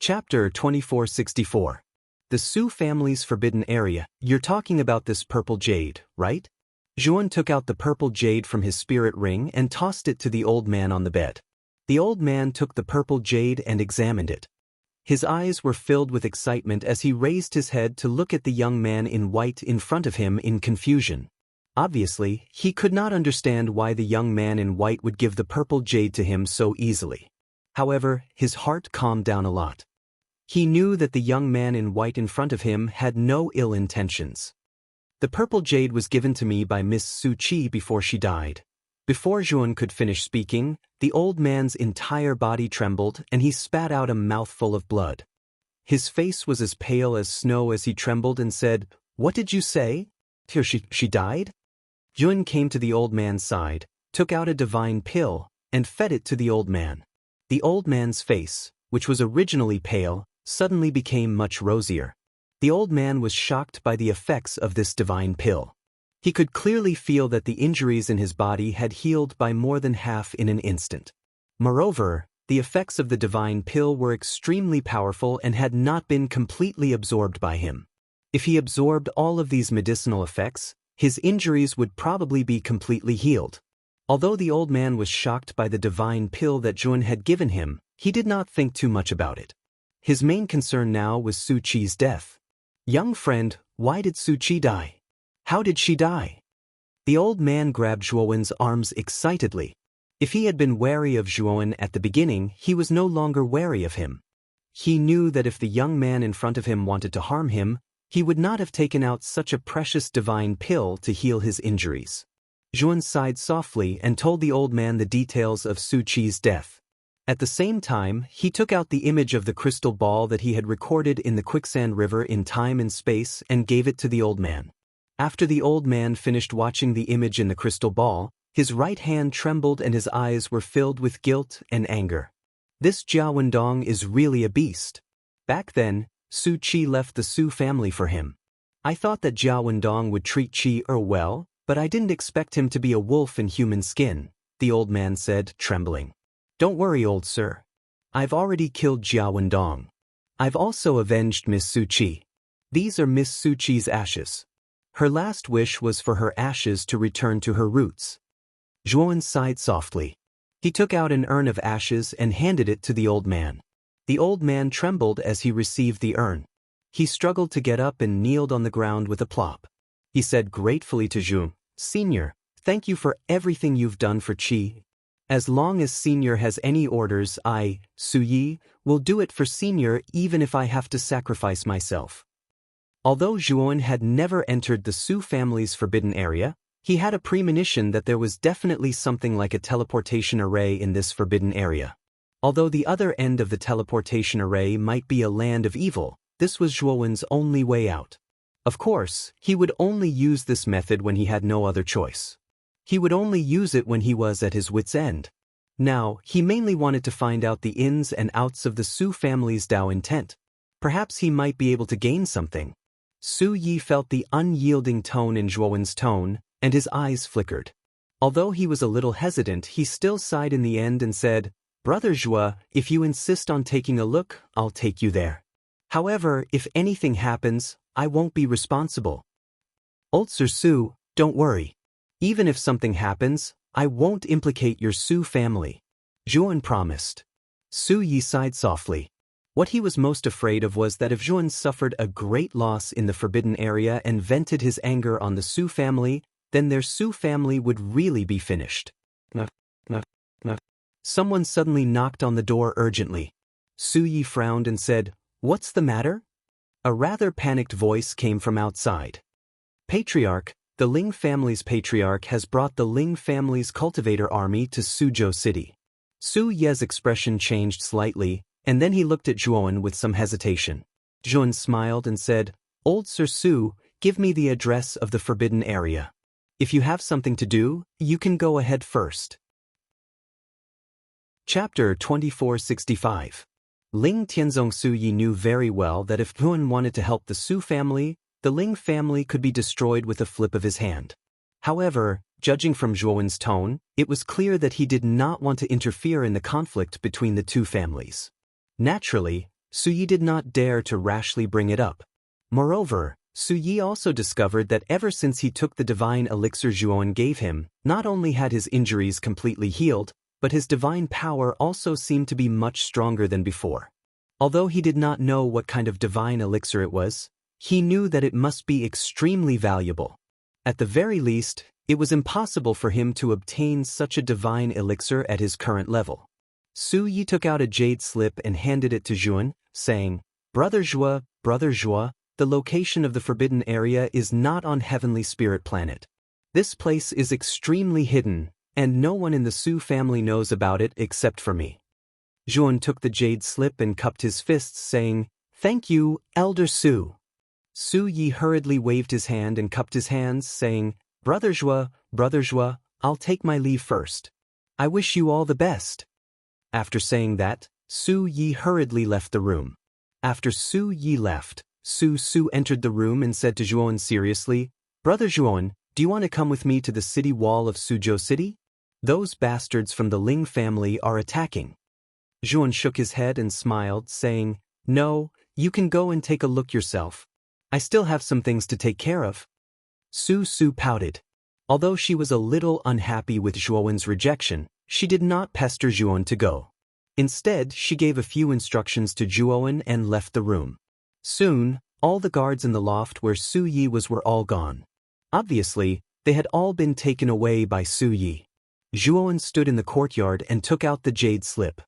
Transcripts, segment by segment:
Chapter 2464. The Su family's forbidden area. You're talking about this purple jade, right? Zhuan took out the purple jade from his spirit ring and tossed it to the old man on the bed. The old man took the purple jade and examined it. His eyes were filled with excitement as he raised his head to look at the young man in white in front of him in confusion. Obviously, he could not understand why the young man in white would give the purple jade to him so easily. However, his heart calmed down a lot. He knew that the young man in white in front of him had no ill intentions. The purple jade was given to me by Miss Su Qi before she died. Before Zhuan could finish speaking, the old man's entire body trembled and he spat out a mouthful of blood. His face was as pale as snow as he trembled and said, "What did you say? She died?" Zhuan came to the old man's side, took out a divine pill, and fed it to the old man. The old man's face, which was originally pale, suddenly became much rosier. The old man was shocked by the effects of this divine pill. He could clearly feel that the injuries in his body had healed by more than half in an instant. Moreover, the effects of the divine pill were extremely powerful and had not been completely absorbed by him. If he absorbed all of these medicinal effects, his injuries would probably be completely healed. Although the old man was shocked by the divine pill that Zhuan had given him, he did not think too much about it. His main concern now was Su Qi's death. "Young friend, why did Su Qi die? How did she die?" The old man grabbed Zhuowen's arms excitedly. If he had been wary of Zhuowen at the beginning, he was no longer wary of him. He knew that if the young man in front of him wanted to harm him, he would not have taken out such a precious divine pill to heal his injuries. Zhuan sighed softly and told the old man the details of Su Qi's death. At the same time, he took out the image of the crystal ball that he had recorded in the quicksand river in time and space and gave it to the old man. After the old man finished watching the image in the crystal ball, his right hand trembled and his eyes were filled with guilt and anger. This Jia Wendong is really a beast. Back then, Su Qi left the Su family for him. I thought that Jia Wendong would treat Qi well, but I didn't expect him to be a wolf in human skin, the old man said, trembling. "Don't worry, old sir. I've already killed Jia Wendong. I've also avenged Miss Su Qi. These are Miss Su Qi's ashes. Her last wish was for her ashes to return to her roots." Zhuowen sighed softly. He took out an urn of ashes and handed it to the old man. The old man trembled as he received the urn. He struggled to get up and kneeled on the ground with a plop. He said gratefully to Zhu, "Senior, thank you for everything you've done for Qi. As long as Senior has any orders, I, Su Yi, will do it for Senior even if I have to sacrifice myself." Although Zhuowen had never entered the Su family's forbidden area, he had a premonition that there was definitely something like a teleportation array in this forbidden area. Although the other end of the teleportation array might be a land of evil, this was Zhuowen's only way out. Of course, he would only use this method when he had no other choice. He would only use it when he was at his wit's end. Now, he mainly wanted to find out the ins and outs of the Su family's Dao intent. Perhaps he might be able to gain something. Su Yi felt the unyielding tone in Zhuowen's tone, and his eyes flickered. Although he was a little hesitant, he still sighed in the end and said, "Brother Zhuo, if you insist on taking a look, I'll take you there. However, if anything happens, I won't be responsible." "Old Sir Su, don't worry. Even if something happens, I won't implicate your Su family," Zhuan promised. Su Yi sighed softly. What he was most afraid of was that if Zhuan suffered a great loss in the forbidden area and vented his anger on the Su family, then their Su family would really be finished. Someone suddenly knocked on the door urgently. Su Yi frowned and said, "What's the matter?" A rather panicked voice came from outside. "Patriarch, the Ling family's patriarch has brought the Ling family's cultivator army to Suzhou City." Su Ye's expression changed slightly, and then he looked at Zhuowen with some hesitation. Zhuowen smiled and said, "Old Sir Su, give me the address of the forbidden area. If you have something to do, you can go ahead first." Chapter 2465. Ling Tianzong. Su Yi knew very well that if Zhuowen wanted to help the Su family, the Ling family could be destroyed with a flip of his hand. However, judging from Zhuowen's tone, it was clear that he did not want to interfere in the conflict between the two families. Naturally, Su Yi did not dare to rashly bring it up. Moreover, Su Yi also discovered that ever since he took the divine elixir Zhuowen gave him, not only had his injuries completely healed, but his divine power also seemed to be much stronger than before. Although he did not know what kind of divine elixir it was, he knew that it must be extremely valuable. At the very least, it was impossible for him to obtain such a divine elixir at his current level. Su Yi took out a jade slip and handed it to Zhuowen, saying, Brother Zhuo, the location of the forbidden area is not on Heavenly Spirit Planet. This place is extremely hidden, and no one in the Su family knows about it except for me. Zhuowen took the jade slip and cupped his fists, saying, Thank you, Elder Su. Su Yi hurriedly waved his hand and cupped his hands, saying, Brother Zhuo, I'll take my leave first. I wish you all the best. After saying that, Su Yi hurriedly left the room. After Su Yi left, Su entered the room and said to Zhuowen seriously, Brother Zhuowen, do you want to come with me to the city wall of Suzhou City? Those bastards from the Ling family are attacking. Zhuowen shook his head and smiled, saying, No, you can go and take a look yourself. I still have some things to take care of. Su pouted. Although she was a little unhappy with Zhuowen's rejection, she did not pester Zhuowen to go. Instead, she gave a few instructions to Zhuowen and left the room. Soon, all the guards in the loft where Su Yi was were all gone. Obviously, they had all been taken away by Su Yi. Zhuowen stood in the courtyard and took out the jade slip.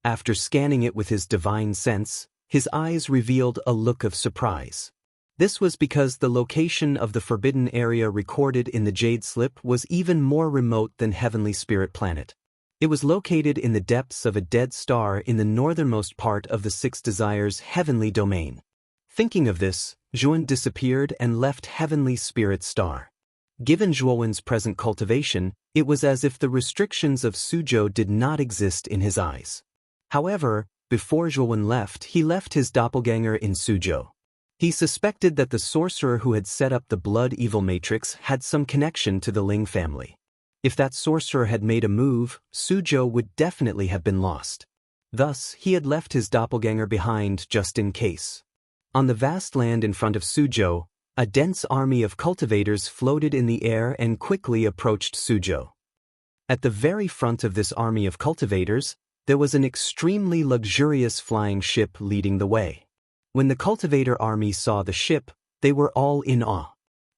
After scanning it with his divine sense, his eyes revealed a look of surprise. This was because the location of the forbidden area recorded in the jade slip was even more remote than Heavenly Spirit Planet. It was located in the depths of a dead star in the northernmost part of the Six Desires' heavenly domain. Thinking of this, Zhuowen disappeared and left Heavenly Spirit Star. Given Zhuowen's present cultivation, it was as if the restrictions of Suzhou did not exist in his eyes. However, before Zhuowen left, he left his doppelganger in Suzhou. He suspected that the sorcerer who had set up the blood evil matrix had some connection to the Ling family. If that sorcerer had made a move, Suzhou would definitely have been lost. Thus, he had left his doppelganger behind just in case. On the vast land in front of Suzhou, a dense army of cultivators floated in the air and quickly approached Suzhou. At the very front of this army of cultivators, there was an extremely luxurious flying ship leading the way. When the cultivator army saw the ship, they were all in awe.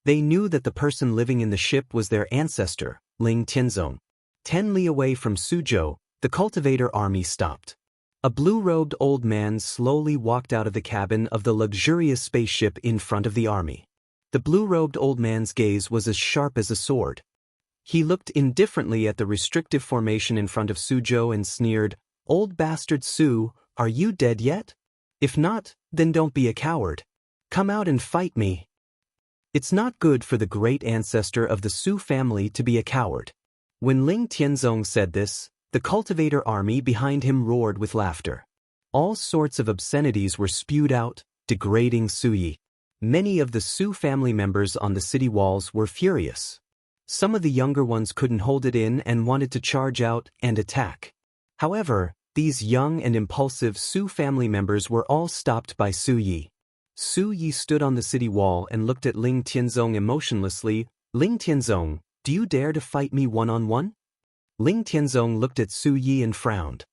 They knew that the person living in the ship was their ancestor, Ling Tianzong. 10 li away from Suzhou, the cultivator army stopped. A blue-robed old man slowly walked out of the cabin of the luxurious spaceship in front of the army. The blue-robed old man's gaze was as sharp as a sword. He looked indifferently at the restrictive formation in front of Suzhou and sneered, Old bastard Su, are you dead yet? If not, then don't be a coward. Come out and fight me. It's not good for the great ancestor of the Su family to be a coward. When Ling Tianzong said this, the cultivator army behind him roared with laughter. All sorts of obscenities were spewed out, degrading Su Yi. Many of the Su family members on the city walls were furious. Some of the younger ones couldn't hold it in and wanted to charge out and attack. However, these young and impulsive Su family members were all stopped by Su Yi. Su Yi stood on the city wall and looked at Ling Tianzong emotionlessly. Ling Tianzong, do you dare to fight me one-on-one? Ling Tianzong looked at Su Yi and frowned.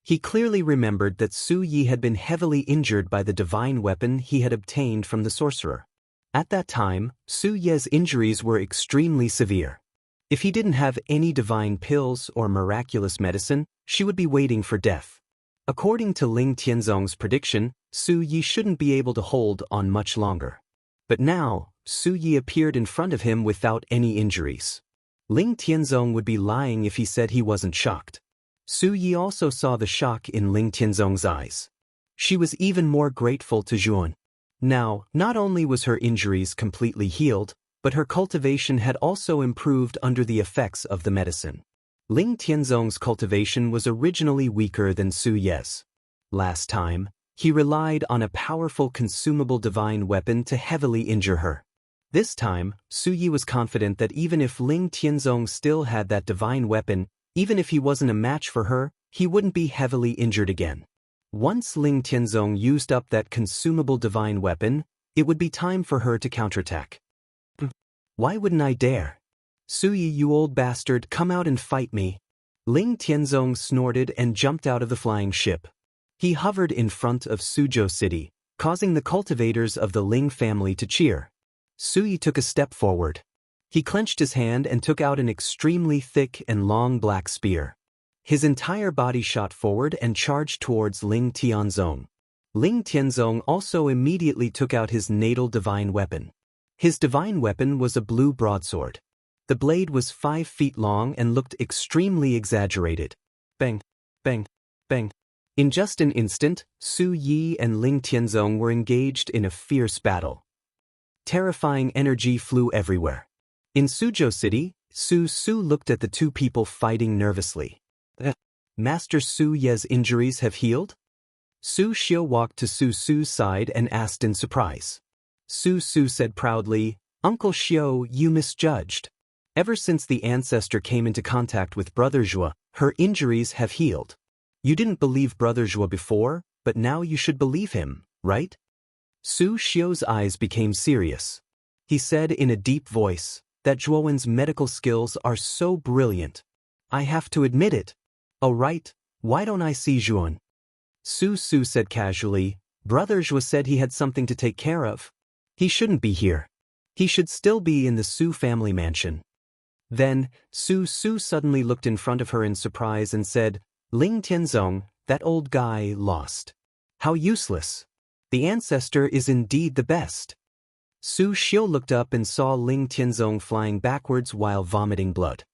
He clearly remembered that Su Yi had been heavily injured by the divine weapon he had obtained from the sorcerer. At that time, Su Yi's injuries were extremely severe. If he didn't have any divine pills or miraculous medicine, she would be waiting for death. According to Ling Tianzong's prediction, Su Yi shouldn't be able to hold on much longer. But now, Su Yi appeared in front of him without any injuries. Ling Tianzong would be lying if he said he wasn't shocked. Su Yi also saw the shock in Ling Tianzong's eyes. She was even more grateful to Zhuowen. Now, not only was her injuries completely healed, but her cultivation had also improved under the effects of the medicine. Ling Tianzong's cultivation was originally weaker than Su Yi's. Last time, he relied on a powerful consumable divine weapon to heavily injure her. This time, Su Yi was confident that even if Ling Tianzong still had that divine weapon, even if he wasn't a match for her, he wouldn't be heavily injured again. Once Ling Tianzong used up that consumable divine weapon, it would be time for her to counterattack. Why wouldn't I dare? Suyi, you old bastard, come out and fight me. Ling Tianzong snorted and jumped out of the flying ship. He hovered in front of Suzhou City, causing the cultivators of the Ling family to cheer. Suyi took a step forward. He clenched his hand and took out an extremely thick and long black spear. His entire body shot forward and charged towards Ling Tianzong. Ling Tianzong also immediately took out his natal divine weapon. His divine weapon was a blue broadsword. The blade was 5 feet long and looked extremely exaggerated. Bang, bang, bang. In just an instant, Su Yi and Ling Tianzong were engaged in a fierce battle. Terrifying energy flew everywhere. In Suzhou City, Su looked at the two people fighting nervously. Master Su Ye's injuries have healed? Su Xiu walked to Su's side and asked in surprise. Su said proudly, Uncle Xiu, you misjudged. Ever since the ancestor came into contact with Brother Zhuo, her injuries have healed. You didn't believe Brother Zhuo before, but now you should believe him, right? Su Xiu's eyes became serious. He said in a deep voice, that Zhuowen's medical skills are so brilliant. I have to admit it. Oh right, why don't I see Zhuon? Su said casually, Brother Zhuo said he had something to take care of. He shouldn't be here. He should still be in the Su family mansion. Then, Su suddenly looked in front of her in surprise and said, Ling Tianzong, that old guy, lost. How useless. The ancestor is indeed the best. Su Xiu looked up and saw Ling Tianzong flying backwards while vomiting blood.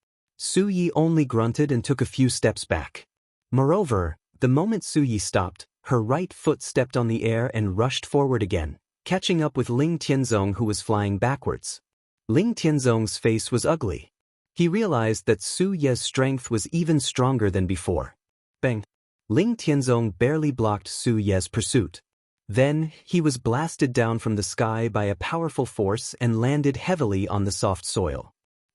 Su Yi only grunted and took a few steps back. Moreover, the moment Su Yi stopped, her right foot stepped on the air and rushed forward again, catching up with Ling Tianzong who was flying backwards. Ling Tianzong's face was ugly. He realized that Su Ye's strength was even stronger than before. Bang! Ling Tianzong barely blocked Su Ye's pursuit. Then, he was blasted down from the sky by a powerful force and landed heavily on the soft soil.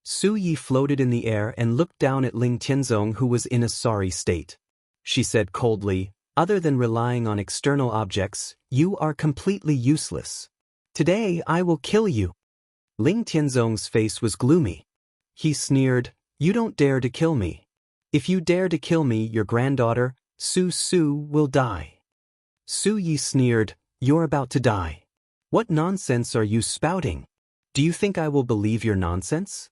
Su Yi floated in the air and looked down at Ling Tianzong who was in a sorry state. She said coldly, other than relying on external objects, you are completely useless. Today I will kill you. Ling Tianzong's face was gloomy. He sneered, you don't dare to kill me. If you dare to kill me, your granddaughter, Su will die. Su Yi sneered, you're about to die. What nonsense are you spouting? Do you think I will believe your nonsense?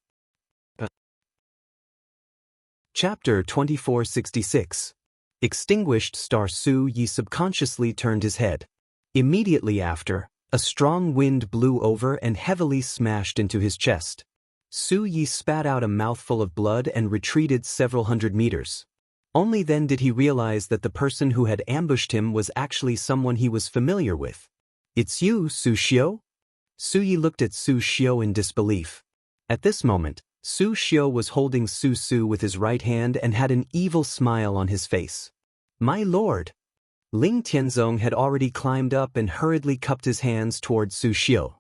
Chapter 2466. Extinguished star. Su Yi subconsciously turned his head. Immediately after, a strong wind blew over and heavily smashed into his chest. Su Yi spat out a mouthful of blood and retreated several hundred meters. Only then did he realize that the person who had ambushed him was actually someone he was familiar with. It's you, Su Xiu? Su Yi looked at Su Xiu in disbelief. At this moment, Su Xiu was holding Su with his right hand and had an evil smile on his face. My lord! Ling Tianzong had already climbed up and hurriedly cupped his hands toward Su Xiu.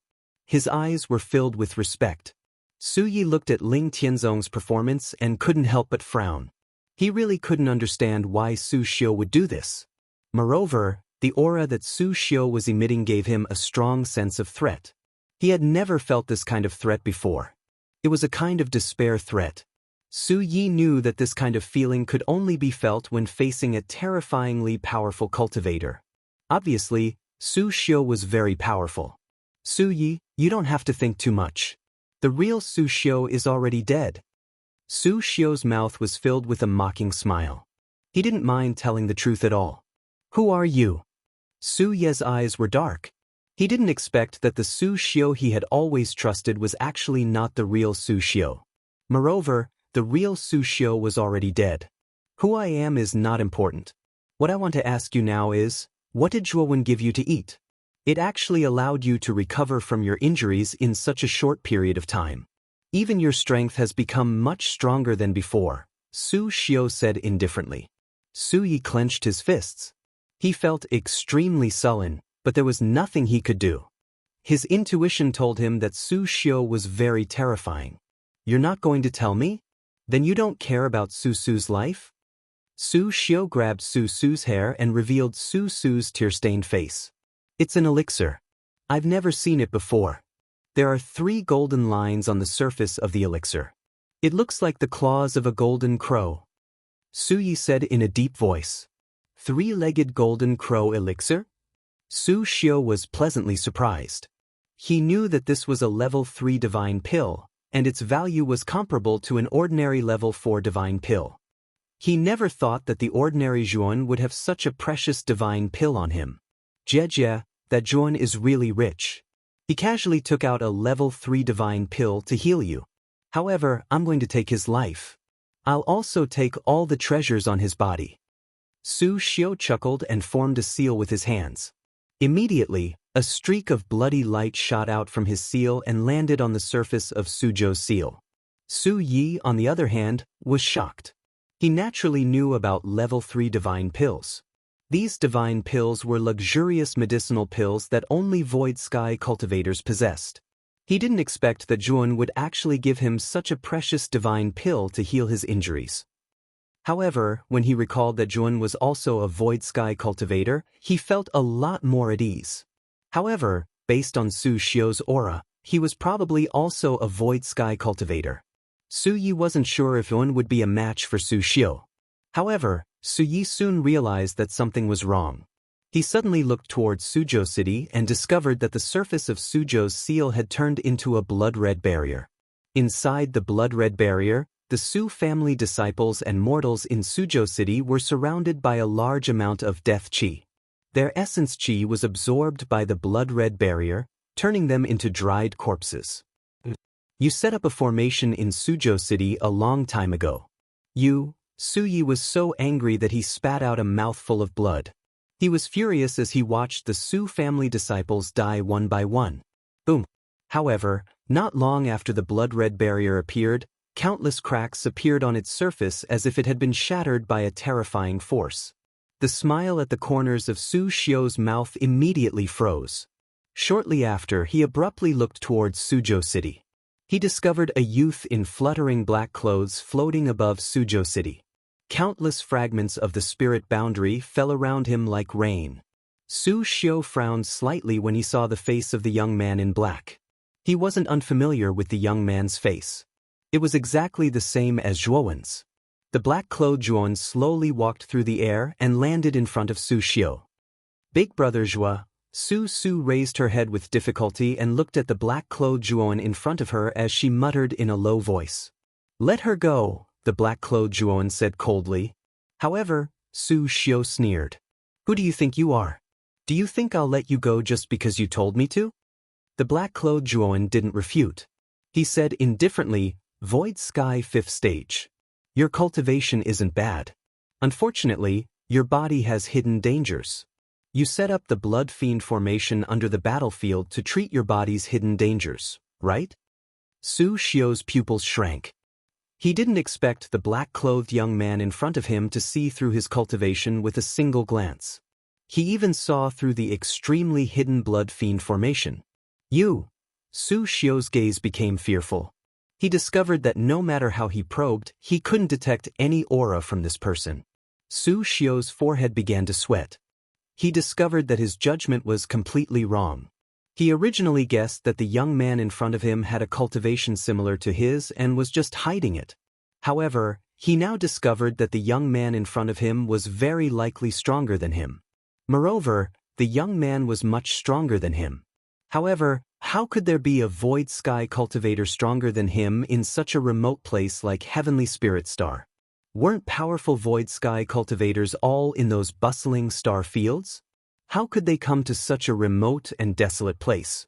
His eyes were filled with respect. Su Yi looked at Ling Tianzong's performance and couldn't help but frown. He really couldn't understand why Su Xiu would do this. Moreover, the aura that Su Xiu was emitting gave him a strong sense of threat. He had never felt this kind of threat before. It was a kind of despair threat. Su Yi knew that this kind of feeling could only be felt when facing a terrifyingly powerful cultivator. Obviously, Su Xiu was very powerful. Su Yi, you don't have to think too much. The real Su Xiu is already dead. Su Xiu's mouth was filled with a mocking smile. He didn't mind telling the truth at all. Who are you? Su Ye's eyes were dark. He didn't expect that the Su Xiu he had always trusted was actually not the real Su Xiu. Moreover, the real Su Xiu was already dead. Who I am is not important. What I want to ask you now is, what did Zhuowen give you to eat? It actually allowed you to recover from your injuries in such a short period of time. Even your strength has become much stronger than before, Su Xiu said indifferently. Su Yi clenched his fists. He felt extremely sullen, but there was nothing he could do. His intuition told him that Su Xiu was very terrifying. You're not going to tell me? Then you don't care about Su's life? Su Xiu grabbed Su Su's hair and revealed Su Su's tear-stained face. It's an elixir. I've never seen it before. There are 3 golden lines on the surface of the elixir. It looks like the claws of a golden crow. Su Yi said in a deep voice. 3-legged golden crow elixir? Su Xiu was pleasantly surprised. He knew that this was a level 3 divine pill, and its value was comparable to an ordinary level 4 divine pill. He never thought that the ordinary Zhuan would have such a precious divine pill on him. Jie, that Zhuan is really rich. He casually took out a level 3 divine pill to heal you. However, I'm going to take his life. I'll also take all the treasures on his body. Su Xiu chuckled and formed a seal with his hands. Immediately, a streak of bloody light shot out from his seal and landed on the surface of Suzhou's seal. Su Yi, on the other hand, was shocked. He naturally knew about level 3 divine pills. These divine pills were luxurious medicinal pills that only Void Sky cultivators possessed. He didn't expect that Zhuan would actually give him such a precious divine pill to heal his injuries. However, when he recalled that Zhuan was also a Void Sky cultivator, he felt a lot more at ease. However, based on Su Xiu's aura, he was probably also a Void Sky cultivator. Su Yi wasn't sure if Zhuan would be a match for Su Xiu. However, Su Yi soon realized that something was wrong. He suddenly looked towards Suzhou City and discovered that the surface of Suzhou's seal had turned into a blood-red barrier. Inside the blood-red barrier, the Su family disciples and mortals in Suzhou City were surrounded by a large amount of death qi. Their essence qi was absorbed by the blood-red barrier, turning them into dried corpses. You set up a formation in Suzhou City a long time ago. Su Yi was so angry that he spat out a mouthful of blood. He was furious as he watched the Su family disciples die one by one. Boom. However, not long after the blood-red barrier appeared, countless cracks appeared on its surface as if it had been shattered by a terrifying force. The smile at the corners of Su Xiu's mouth immediately froze. Shortly after, he abruptly looked towards Suzhou City. He discovered a youth in fluttering black clothes floating above Suzhou City. Countless fragments of the spirit boundary fell around him like rain. Su Xiu frowned slightly when he saw the face of the young man in black. He wasn't unfamiliar with the young man's face. It was exactly the same as Zhuowen's. The black-clothed Zhuowen slowly walked through the air and landed in front of Su Xiu. Big brother Zhuo. Su raised her head with difficulty and looked at the black-clothed Zhuowen in front of her as she muttered in a low voice. Let her go, the black-clothed Zhuowen said coldly. However, Su Xiu sneered. Who do you think you are? Do you think I'll let you go just because you told me to? The black-clothed Zhuowen didn't refute. He said indifferently, Void Sky 5th stage. Your cultivation isn't bad. Unfortunately, your body has hidden dangers. You set up the Blood Fiend formation under the battlefield to treat your body's hidden dangers, right? Su Xiu's pupils shrank. He didn't expect the black-clothed young man in front of him to see through his cultivation with a single glance. He even saw through the extremely hidden Blood Fiend formation. Su Xiu's gaze became fearful. He discovered that no matter how he probed, he couldn't detect any aura from this person. Su Xiu's forehead began to sweat. He discovered that his judgment was completely wrong. He originally guessed that the young man in front of him had a cultivation similar to his and was just hiding it. However, he now discovered that the young man in front of him was very likely stronger than him. Moreover, the young man was much stronger than him. However, how could there be a Void Sky cultivator stronger than him in such a remote place like Heavenly Spirit Star? Weren't powerful Void Sky cultivators all in those bustling star fields? How could they come to such a remote and desolate place?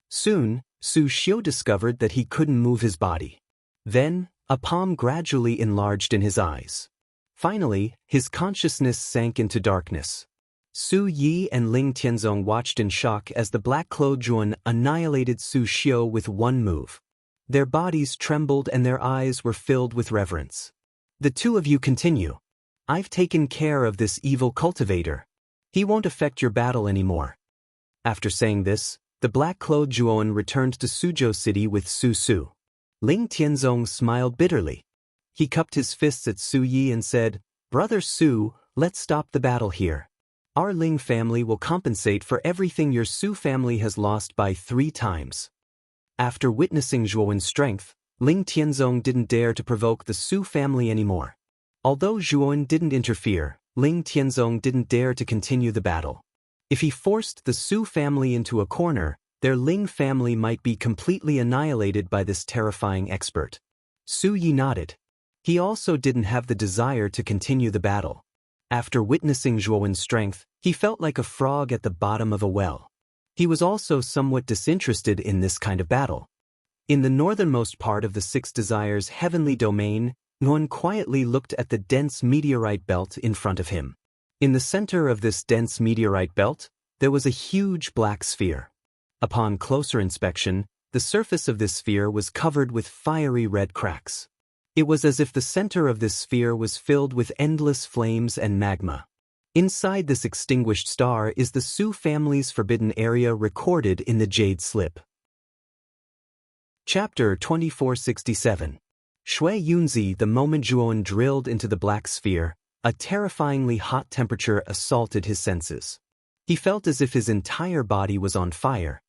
Soon, Su Xiu discovered that he couldn't move his body. Then, a palm gradually enlarged in his eyes. Finally, his consciousness sank into darkness. Su Yi and Ling Tianzong watched in shock as the black-clothed Zhuan annihilated Su Xiu with one move. Their bodies trembled and their eyes were filled with reverence. The two of you continue. I've taken care of this evil cultivator. He won't affect your battle anymore. After saying this, the black-clothed Zhuowen returned to Suzhou City with Su. Ling Tianzong smiled bitterly. He cupped his fists at Su Yi and said, Brother Su, let's stop the battle here. Our Ling family will compensate for everything your Su family has lost by 3 times. After witnessing Zhuowen's strength, Ling Tianzong didn't dare to provoke the Su family anymore. Although Zhuowen didn't interfere, Ling Tianzong didn't dare to continue the battle. If he forced the Su family into a corner, their Ling family might be completely annihilated by this terrifying expert. Su Yi nodded. He also didn't have the desire to continue the battle. After witnessing Zhuowen's strength, he felt like a frog at the bottom of a well. He was also somewhat disinterested in this kind of battle. In the northernmost part of the Six Desires heavenly domain, Nguyen quietly looked at the dense meteorite belt in front of him. In the center of this dense meteorite belt, there was a huge black sphere. Upon closer inspection, the surface of this sphere was covered with fiery red cracks. It was as if the center of this sphere was filled with endless flames and magma. Inside this extinguished star is the Su family's forbidden area recorded in the Jade Slip. Chapter 2467. Shui Yunzi. The moment Zhuowen drilled into the black sphere, a terrifyingly hot temperature assaulted his senses. He felt as if his entire body was on fire.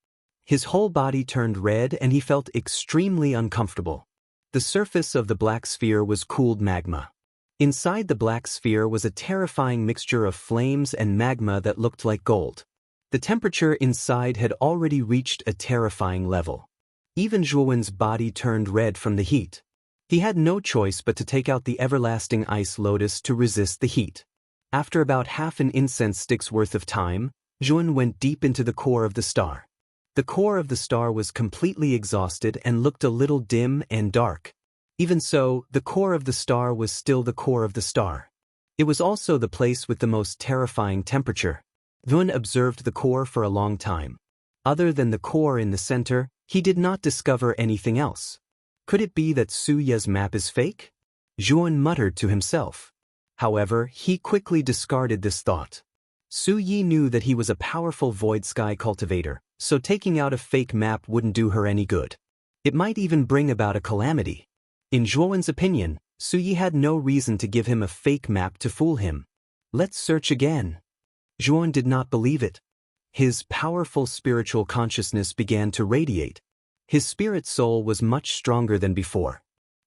His whole body turned red and he felt extremely uncomfortable. The surface of the black sphere was cooled magma. Inside the black sphere was a terrifying mixture of flames and magma that looked like gold. The temperature inside had already reached a terrifying level. Even Zhuowen's body turned red from the heat. He had no choice but to take out the everlasting ice lotus to resist the heat. After about half an incense stick's worth of time, Zhuowen went deep into the core of the star. The core of the star was completely exhausted and looked a little dim and dark. Even so, the core of the star was still the core of the star. It was also the place with the most terrifying temperature. Zhuowen observed the core for a long time. Other than the core in the center, he did not discover anything else. Could it be that Su Ye's map is fake? Zhuowen muttered to himself. However, he quickly discarded this thought. Su Yi knew that he was a powerful void sky cultivator, so taking out a fake map wouldn't do her any good. It might even bring about a calamity. In Zhuowen's opinion, Su Yi had no reason to give him a fake map to fool him. Let's search again. Zhuowen did not believe it. His powerful spiritual consciousness began to radiate. His spirit soul was much stronger than before.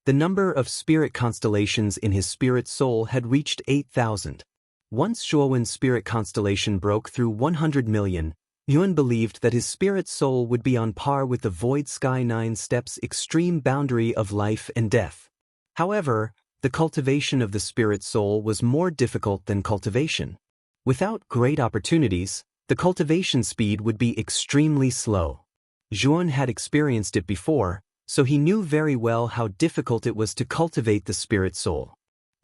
The number of spirit constellations in his spirit soul had reached 8,000. Once Zhuowen's spirit constellation broke through 100 million, Yuan believed that his spirit soul would be on par with the Void Sky 9 Steps' extreme boundary of life and death. However, the cultivation of the spirit soul was more difficult than cultivation. Without great opportunities, the cultivation speed would be extremely slow. Zhuowen had experienced it before, so he knew very well how difficult it was to cultivate the spirit soul.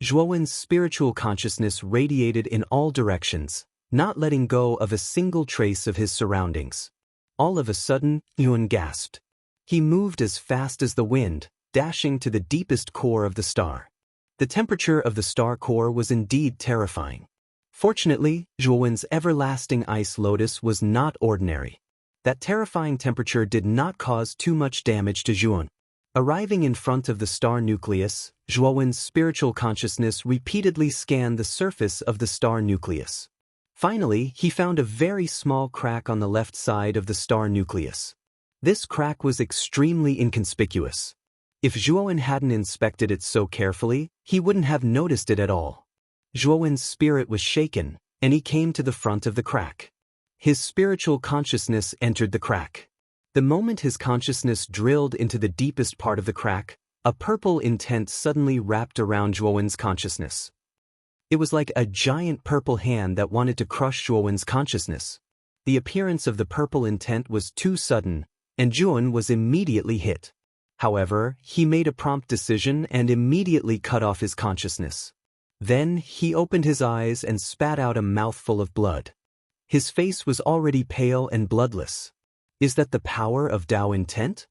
Zhuowen's spiritual consciousness radiated in all directions, not letting go of a single trace of his surroundings. All of a sudden, Yuan gasped. He moved as fast as the wind, dashing to the deepest core of the star. The temperature of the star core was indeed terrifying. Fortunately, Zhuowen's everlasting ice lotus was not ordinary. That terrifying temperature did not cause too much damage to Zhuowen. Arriving in front of the star nucleus, Zhuowen's spiritual consciousness repeatedly scanned the surface of the star nucleus. Finally, he found a very small crack on the left side of the star nucleus. This crack was extremely inconspicuous. If Zhuowen hadn't inspected it so carefully, he wouldn't have noticed it at all. Zhuowen's spirit was shaken, and he came to the front of the crack. His spiritual consciousness entered the crack. The moment his consciousness drilled into the deepest part of the crack, a purple intent suddenly wrapped around Zhuowen's consciousness. It was like a giant purple hand that wanted to crush Zhuowen's consciousness. The appearance of the purple intent was too sudden, and Zhuowen was immediately hit. However, he made a prompt decision and immediately cut off his consciousness. Then, he opened his eyes and spat out a mouthful of blood. His face was already pale and bloodless. Is that the power of Tao intent?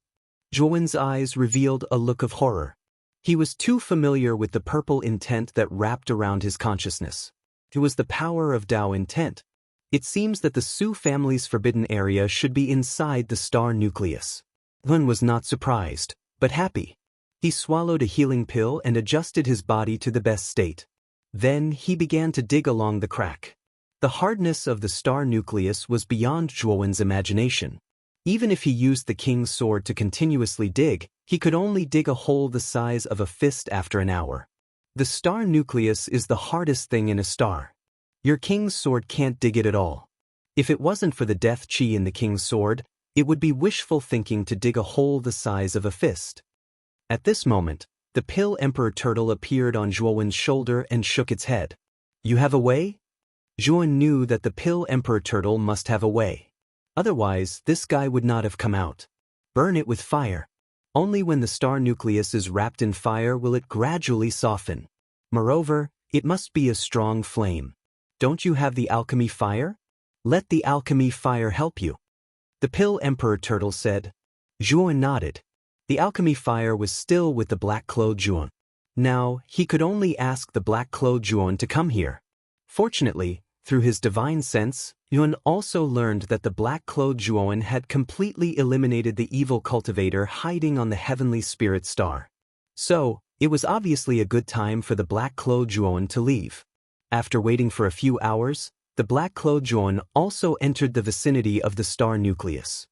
Zhuowen's eyes revealed a look of horror. He was too familiar with the purple intent that wrapped around his consciousness. It was the power of Tao intent. It seems that the Su family's forbidden area should be inside the star nucleus. Yuan was not surprised, but happy. He swallowed a healing pill and adjusted his body to the best state. Then he began to dig along the crack. The hardness of the star nucleus was beyond Zhuowen's imagination. Even if he used the king's sword to continuously dig, he could only dig a hole the size of a fist after an hour. The star nucleus is the hardest thing in a star. Your king's sword can't dig it at all. If it wasn't for the death chi in the king's sword, it would be wishful thinking to dig a hole the size of a fist. At this moment, the pill emperor turtle appeared on Zhuowen's shoulder and shook its head. You have a way? Zhuowen knew that the pill emperor turtle must have a way. Otherwise, this guy would not have come out. Burn it with fire. Only when the star nucleus is wrapped in fire will it gradually soften. Moreover, it must be a strong flame. Don't you have the alchemy fire? Let the alchemy fire help you. The pill emperor turtle said. Zhuowen nodded. The alchemy fire was still with the black-clothed Zhuowen. Now, he could only ask the black-clothed Zhuowen to come here. Fortunately, through his divine sense, Yuan also learned that the black-clothed Zhuowen had completely eliminated the evil cultivator hiding on the heavenly spirit star. So, it was obviously a good time for the black-clothed Zhuowen to leave. After waiting for a few hours, the black-clothed Zhuowen also entered the vicinity of the star nucleus.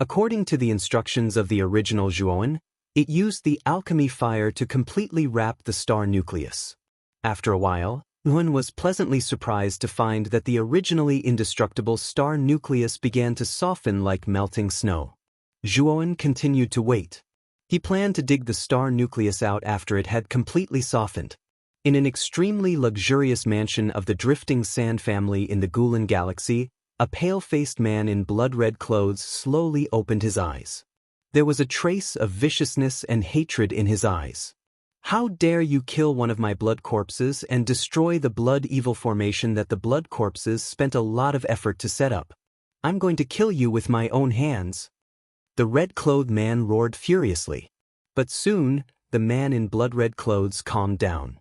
According to the instructions of the original Zhuowen, it used the alchemy fire to completely wrap the star nucleus. After a while, Yuan was pleasantly surprised to find that the originally indestructible star nucleus began to soften like melting snow. Zhuowen continued to wait. He planned to dig the star nucleus out after it had completely softened. In an extremely luxurious mansion of the drifting sand family in the Gulan galaxy, a pale-faced man in blood-red clothes slowly opened his eyes. There was a trace of viciousness and hatred in his eyes. How dare you kill one of my blood corpses and destroy the blood evil formation that the blood corpses spent a lot of effort to set up? I'm going to kill you with my own hands. The red-clothed man roared furiously. But soon, the man in blood-red clothes calmed down.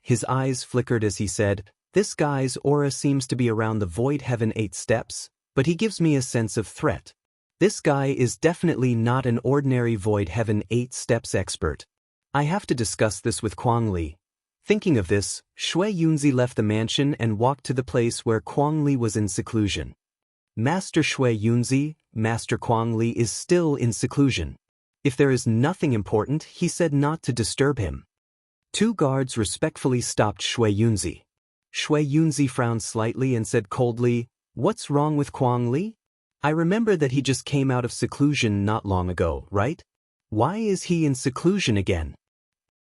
His eyes flickered as he said, This guy's aura seems to be around the void heaven 8 steps, but he gives me a sense of threat. This guy is definitely not an ordinary void heaven 8 steps expert. I have to discuss this with Kuang Li. Thinking of this, Shui Yunzi left the mansion and walked to the place where Kuang Li was in seclusion. Master Shui Yunzi, Master Kuang Li is still in seclusion. If there is nothing important, he said not to disturb him. 2 guards respectfully stopped Shui Yunzi. Shui Yunzi frowned slightly and said coldly, What's wrong with Kuang Li? I remember that he just came out of seclusion not long ago, right? Why is he in seclusion again?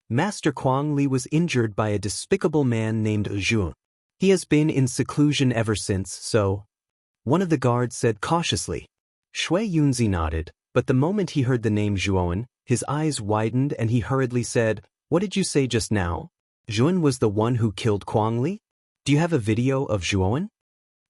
Master Kuang Li was injured by a despicable man named Zhu. He has been in seclusion ever since, so... One of the guards said cautiously. Shui Yunzi nodded, but the moment he heard the name Zhuowen, his eyes widened and he hurriedly said, What did you say just now? Zhuowen was the one who killed Kuang Li? Do you have a video of Zhuowen?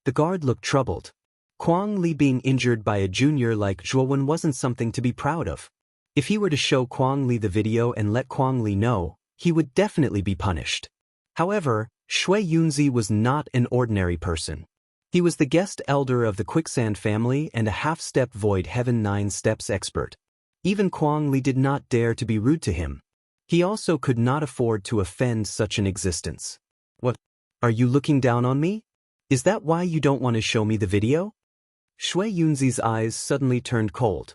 The guard looked troubled. Kuang Li being injured by a junior like Zhuowen wasn't something to be proud of. If he were to show Kuang Li the video and let Kuang Li know, he would definitely be punished. However, Shui Yunzi was not an ordinary person. He was the guest elder of the Quicksand family and a half-step void heaven 9 steps expert. Even Kuang Li did not dare to be rude to him. He also could not afford to offend such an existence. What? Are you looking down on me? Is that why you don't want to show me the video? Shui Yunzi's eyes suddenly turned cold.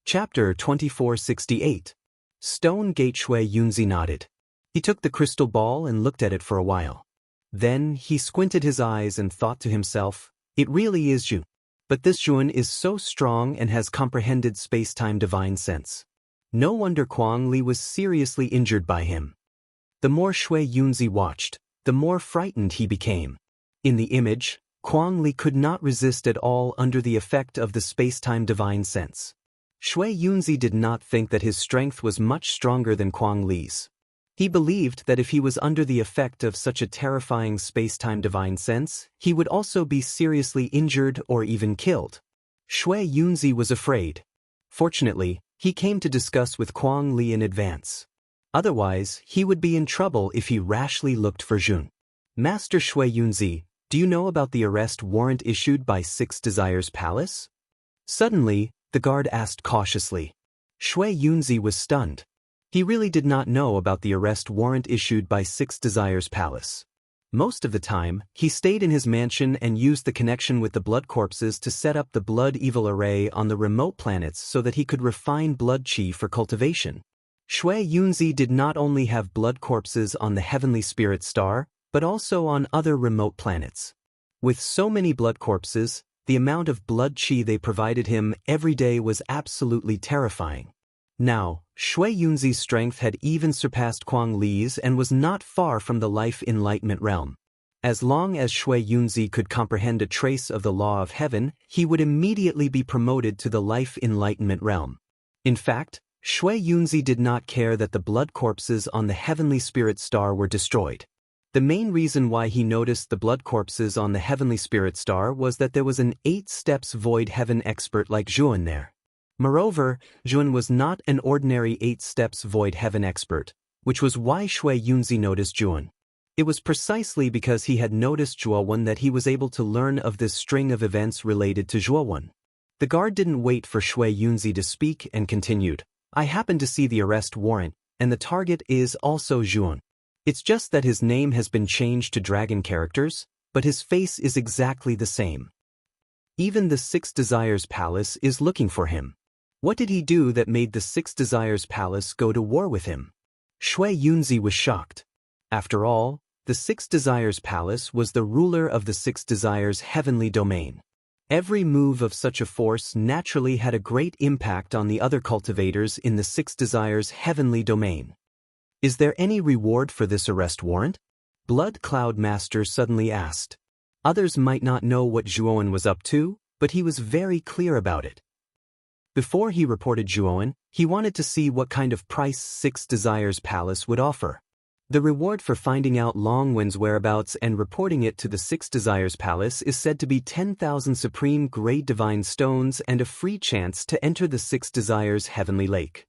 Chapter 2468. Stone Gate. Shui Yunzi nodded. He took the crystal ball and looked at it for a while. Then he squinted his eyes and thought to himself, It really is Zhu. But this Zhuan is so strong and has comprehended space-time divine sense. No wonder Kuang Li was seriously injured by him. The more Shui Yunzi watched, the more frightened he became. In the image, Kuang Li could not resist at all under the effect of the space-time divine sense. Shui Yunzi did not think that his strength was much stronger than Kuang Li's. He believed that if he was under the effect of such a terrifying space-time divine sense, he would also be seriously injured or even killed. Shui Yunzi was afraid. Fortunately, he came to discuss with Kuang Li in advance. Otherwise, he would be in trouble if he rashly looked for Jun. Master Shui Yunzi, do you know about the arrest warrant issued by 6 Desires Palace? Suddenly, the guard asked cautiously. Shui Yunzi was stunned. He really did not know about the arrest warrant issued by Six Desires Palace. Most of the time, he stayed in his mansion and used the connection with the blood corpses to set up the blood evil array on the remote planets so that he could refine blood chi for cultivation. Shui Yunzi did not only have blood corpses on the heavenly spirit star, but also on other remote planets. With so many blood corpses, the amount of blood chi they provided him every day was absolutely terrifying. Now, Shui Yunzi's strength had even surpassed Kuang Li's and was not far from the life enlightenment realm. As long as Shui Yunzi could comprehend a trace of the law of heaven, he would immediately be promoted to the life enlightenment realm. In fact, Shui Yunzi did not care that the blood corpses on the heavenly spirit star were destroyed. The main reason why he noticed the blood corpses on the heavenly spirit star was that there was an 8 steps void heaven expert like Zhuan there. Moreover, Zhuan was not an ordinary 8 steps void heaven expert, which was why Shui Yunzi noticed Zhuan. It was precisely because he had noticed Zhuan that he was able to learn of this string of events related to Zhuan. The guard didn't wait for Shui Yunzi to speak and continued. I happen to see the arrest warrant, and the target is also Zhuan. It's just that his name has been changed to dragon characters, but his face is exactly the same. Even the Six Desires Palace is looking for him. What did he do that made the Six Desires Palace go to war with him? Shui Yunzi was shocked. After all, the Six Desires Palace was the ruler of the Six Desires heavenly domain. Every move of such a force naturally had a great impact on the other cultivators in the Six Desires heavenly domain. Is there any reward for this arrest warrant? Blood Cloud Master suddenly asked. Others might not know what Zhuan was up to, but he was very clear about it. Before he reported Zhuan, he wanted to see what kind of price Six Desires Palace would offer. The reward for finding out Longwen's whereabouts and reporting it to the Six Desires Palace is said to be 10,000 supreme grade divine stones and a free chance to enter the Six Desires heavenly lake.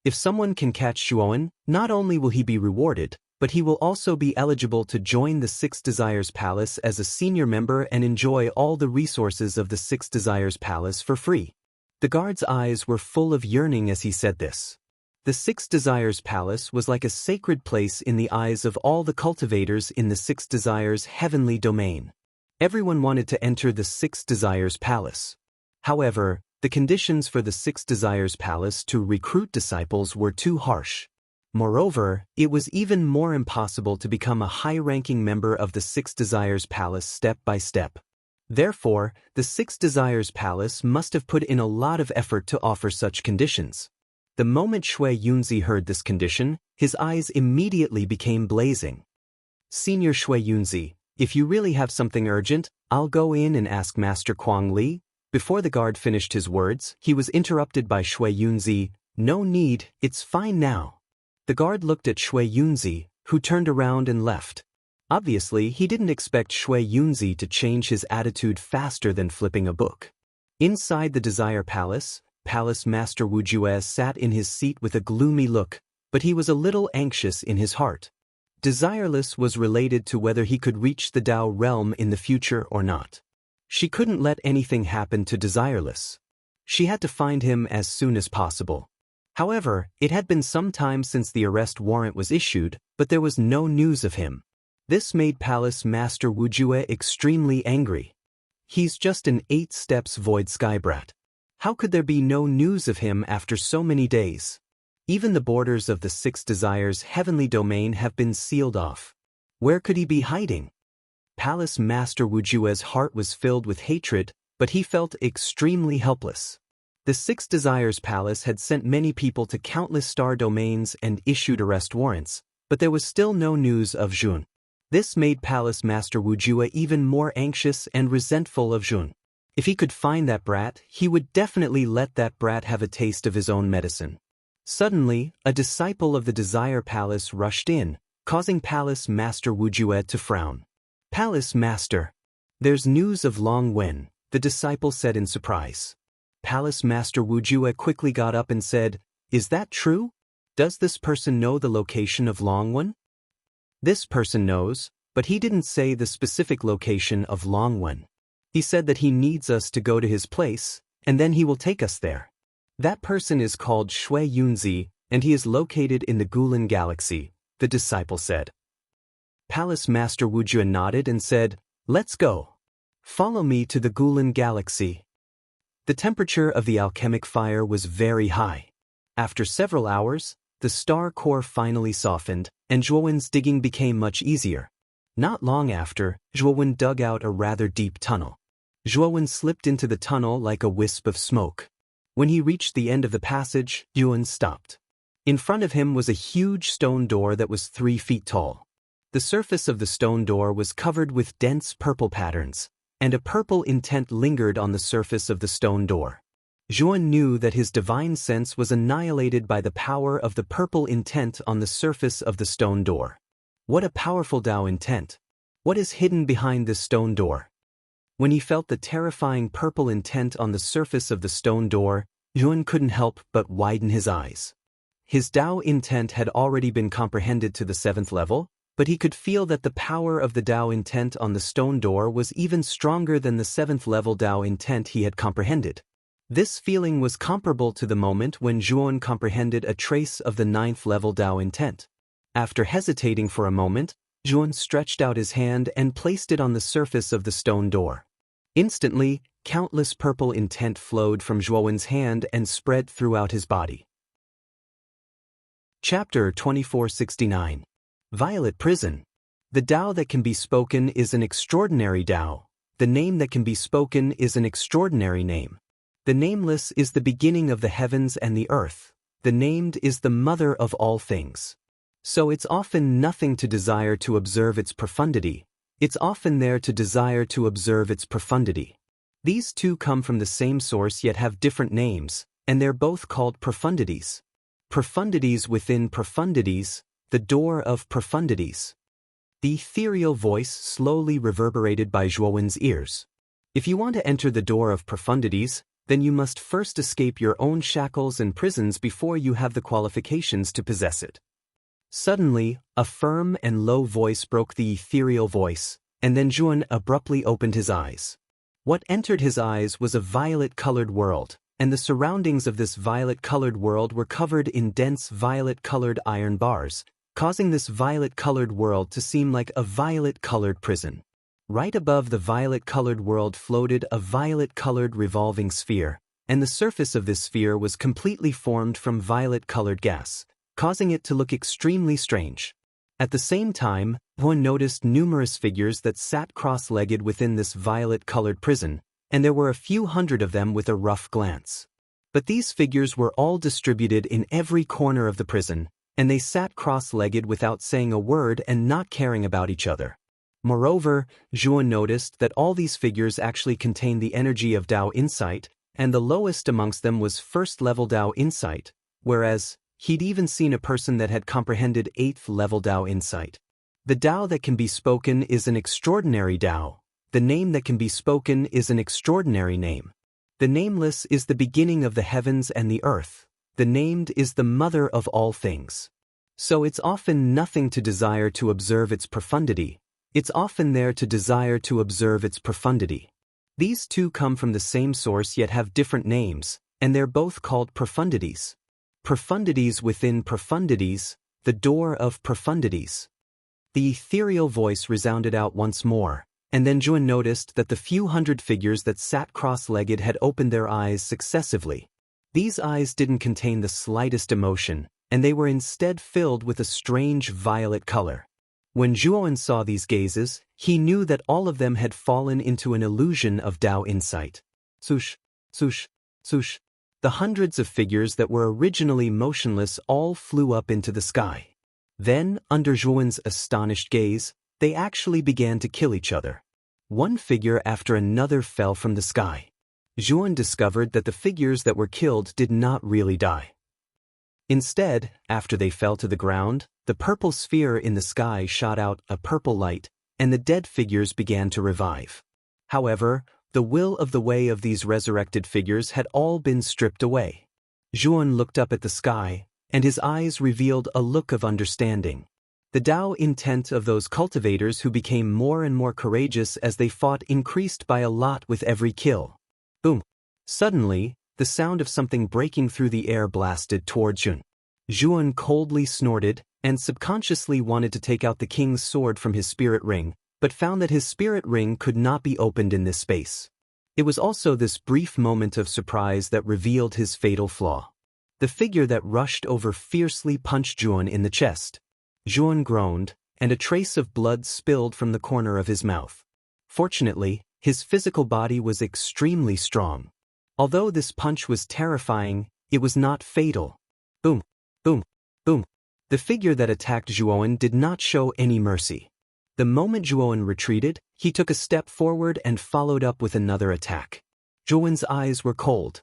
If someone can catch Zhuan, not only will he be rewarded, but he will also be eligible to join the Six Desires Palace as a senior member and enjoy all the resources of the Six Desires Palace for free. The guard's eyes were full of yearning as he said this. The Six Desires Palace was like a sacred place in the eyes of all the cultivators in the Six Desires heavenly domain. Everyone wanted to enter the Six Desires Palace. However, the conditions for the Six Desires Palace to recruit disciples were too harsh. Moreover, it was even more impossible to become a high-ranking member of the Six Desires Palace step by step. Therefore, the Six Desires Palace must have put in a lot of effort to offer such conditions. The moment Shui Yunzi heard this condition, his eyes immediately became blazing. Senior Shui Yunzi, if you really have something urgent, I'll go in and ask Master Kuang Li. Before the guard finished his words, he was interrupted by Shui Yunzi. No need, it's fine now. The guard looked at Shui Yunzi, who turned around and left. Obviously, he didn't expect Shui Yunzi to change his attitude faster than flipping a book. Inside the Desire Palace, Palace Master Wu Jue sat in his seat with a gloomy look, but he was a little anxious in his heart. Desireless was related to whether he could reach the Tao realm in the future or not. She couldn't let anything happen to Desireless. She had to find him as soon as possible. However, it had been some time since the arrest warrant was issued, but there was no news of him. This made Palace Master Wu Jue extremely angry. He's just an 8 steps void skybrat. How could there be no news of him after so many days? Even the borders of the Six Desires heavenly domain have been sealed off. Where could he be hiding? Palace Master Wu Jue's heart was filled with hatred, but he felt extremely helpless. The Six Desires Palace had sent many people to countless star domains and issued arrest warrants, but there was still no news of Zhuan. This made Palace Master Wu Jue even more anxious and resentful of Zhuan. If he could find that brat, he would definitely let that brat have a taste of his own medicine. Suddenly, a disciple of the Desire Palace rushed in, causing Palace Master Wu Jue to frown. Palace Master. There's news of Long Wen, the disciple said in surprise. Palace Master Wu Jue quickly got up and said, Is that true? Does this person know the location of Long Wen? This person knows, but he didn't say the specific location of Long Wen. He said that he needs us to go to his place, and then he will take us there. That person is called Shui Yunzi, and he is located in the Gulen galaxy, the disciple said. Palace Master Wu Juan nodded and said, "Let's go. Follow me to the Gulen galaxy." The temperature of the alchemic fire was very high. After several hours, the star core finally softened, and Zhuowen's digging became much easier. Not long after, Zhuowen dug out a rather deep tunnel. Zhuowen slipped into the tunnel like a wisp of smoke. When he reached the end of the passage, Zhuowen stopped. In front of him was a huge stone door that was 3 feet tall. The surface of the stone door was covered with dense purple patterns, and a purple intent lingered on the surface of the stone door. Zhuowen knew that his divine sense was annihilated by the power of the purple intent on the surface of the stone door. What a powerful Tao intent! What is hidden behind this stone door? When he felt the terrifying purple intent on the surface of the stone door, Zhuowen couldn't help but widen his eyes. His Tao intent had already been comprehended to the 7th level, but he could feel that the power of the Tao intent on the stone door was even stronger than the 7th level Tao intent he had comprehended. This feeling was comparable to the moment when Zhuowen comprehended a trace of the 9th level Tao intent. After hesitating for a moment, Zhuowen stretched out his hand and placed it on the surface of the stone door. Instantly, countless purple intent flowed from Zhuowen's hand and spread throughout his body. Chapter 2469. Violet Prison. The Tao that can be spoken is an extraordinary Tao. The name that can be spoken is an extraordinary name. The nameless is the beginning of the heavens and the earth. The named is the mother of all things. So it's often nothing to desire to observe its profundity. It's often there to desire to observe its profundity. These two come from the same source yet have different names, and they're both called profundities. Profundities within profundities, the door of profundities. The ethereal voice slowly reverberated by Zhuowen's ears. If you want to enter the door of profundities, then you must first escape your own shackles and prisons before you have the qualifications to possess it. Suddenly, a firm and low voice broke the ethereal voice, and then Zhuowen abruptly opened his eyes. What entered his eyes was a violet-colored world, and the surroundings of this violet-colored world were covered in dense violet-colored iron bars, causing this violet-colored world to seem like a violet-colored prison. Right above the violet-colored world floated a violet-colored revolving sphere, and the surface of this sphere was completely formed from violet-colored gas, causing it to look extremely strange. At the same time, one noticed numerous figures that sat cross-legged within this violet-colored prison, and there were a few hundred of them with a rough glance. But these figures were all distributed in every corner of the prison, and they sat cross-legged without saying a word and not caring about each other. Moreover, Zhuowen noticed that all these figures actually contained the energy of Tao insight, and the lowest amongst them was first-level Tao insight, whereas he'd even seen a person that had comprehended 8th-level Tao insight. The Tao that can be spoken is an extraordinary Tao. The name that can be spoken is an extraordinary name. The nameless is the beginning of the heavens and the earth. The named is the mother of all things. So it's often nothing to desire to observe its profundity. It's often there to desire to observe its profundity. These two come from the same source yet have different names, and they're both called profundities. Profundities within profundities, the door of profundities. The ethereal voice resounded out once more, and then Zhuowen noticed that the few hundred figures that sat cross-legged had opened their eyes successively. These eyes didn't contain the slightest emotion, and they were instead filled with a strange violet color. When Zhuowen saw these gazes, he knew that all of them had fallen into an illusion of Tao insight. Swoosh, swoosh, swoosh. The hundreds of figures that were originally motionless all flew up into the sky. Then, under Zhuowen's astonished gaze, they actually began to kill each other. One figure after another fell from the sky. Zhuowen discovered that the figures that were killed did not really die. Instead, after they fell to the ground, the purple sphere in the sky shot out a purple light, and the dead figures began to revive. However, the will of the way of these resurrected figures had all been stripped away. Zhuowen looked up at the sky, and his eyes revealed a look of understanding. The Tao intent of those cultivators who became more and more courageous as they fought increased by a lot with every kill. Boom! Suddenly, the sound of something breaking through the air blasted toward Zhuowen. Zhuan coldly snorted and subconsciously wanted to take out the king's sword from his spirit ring, but found that his spirit ring could not be opened in this space. It was also this brief moment of surprise that revealed his fatal flaw. The figure that rushed over fiercely punched Zhuan in the chest. Zhuan groaned, and a trace of blood spilled from the corner of his mouth. Fortunately, his physical body was extremely strong. Although this punch was terrifying, it was not fatal. Boom, boom, boom. The figure that attacked Zhuan did not show any mercy. The moment Zhuan retreated, he took a step forward and followed up with another attack. Zhuan's eyes were cold.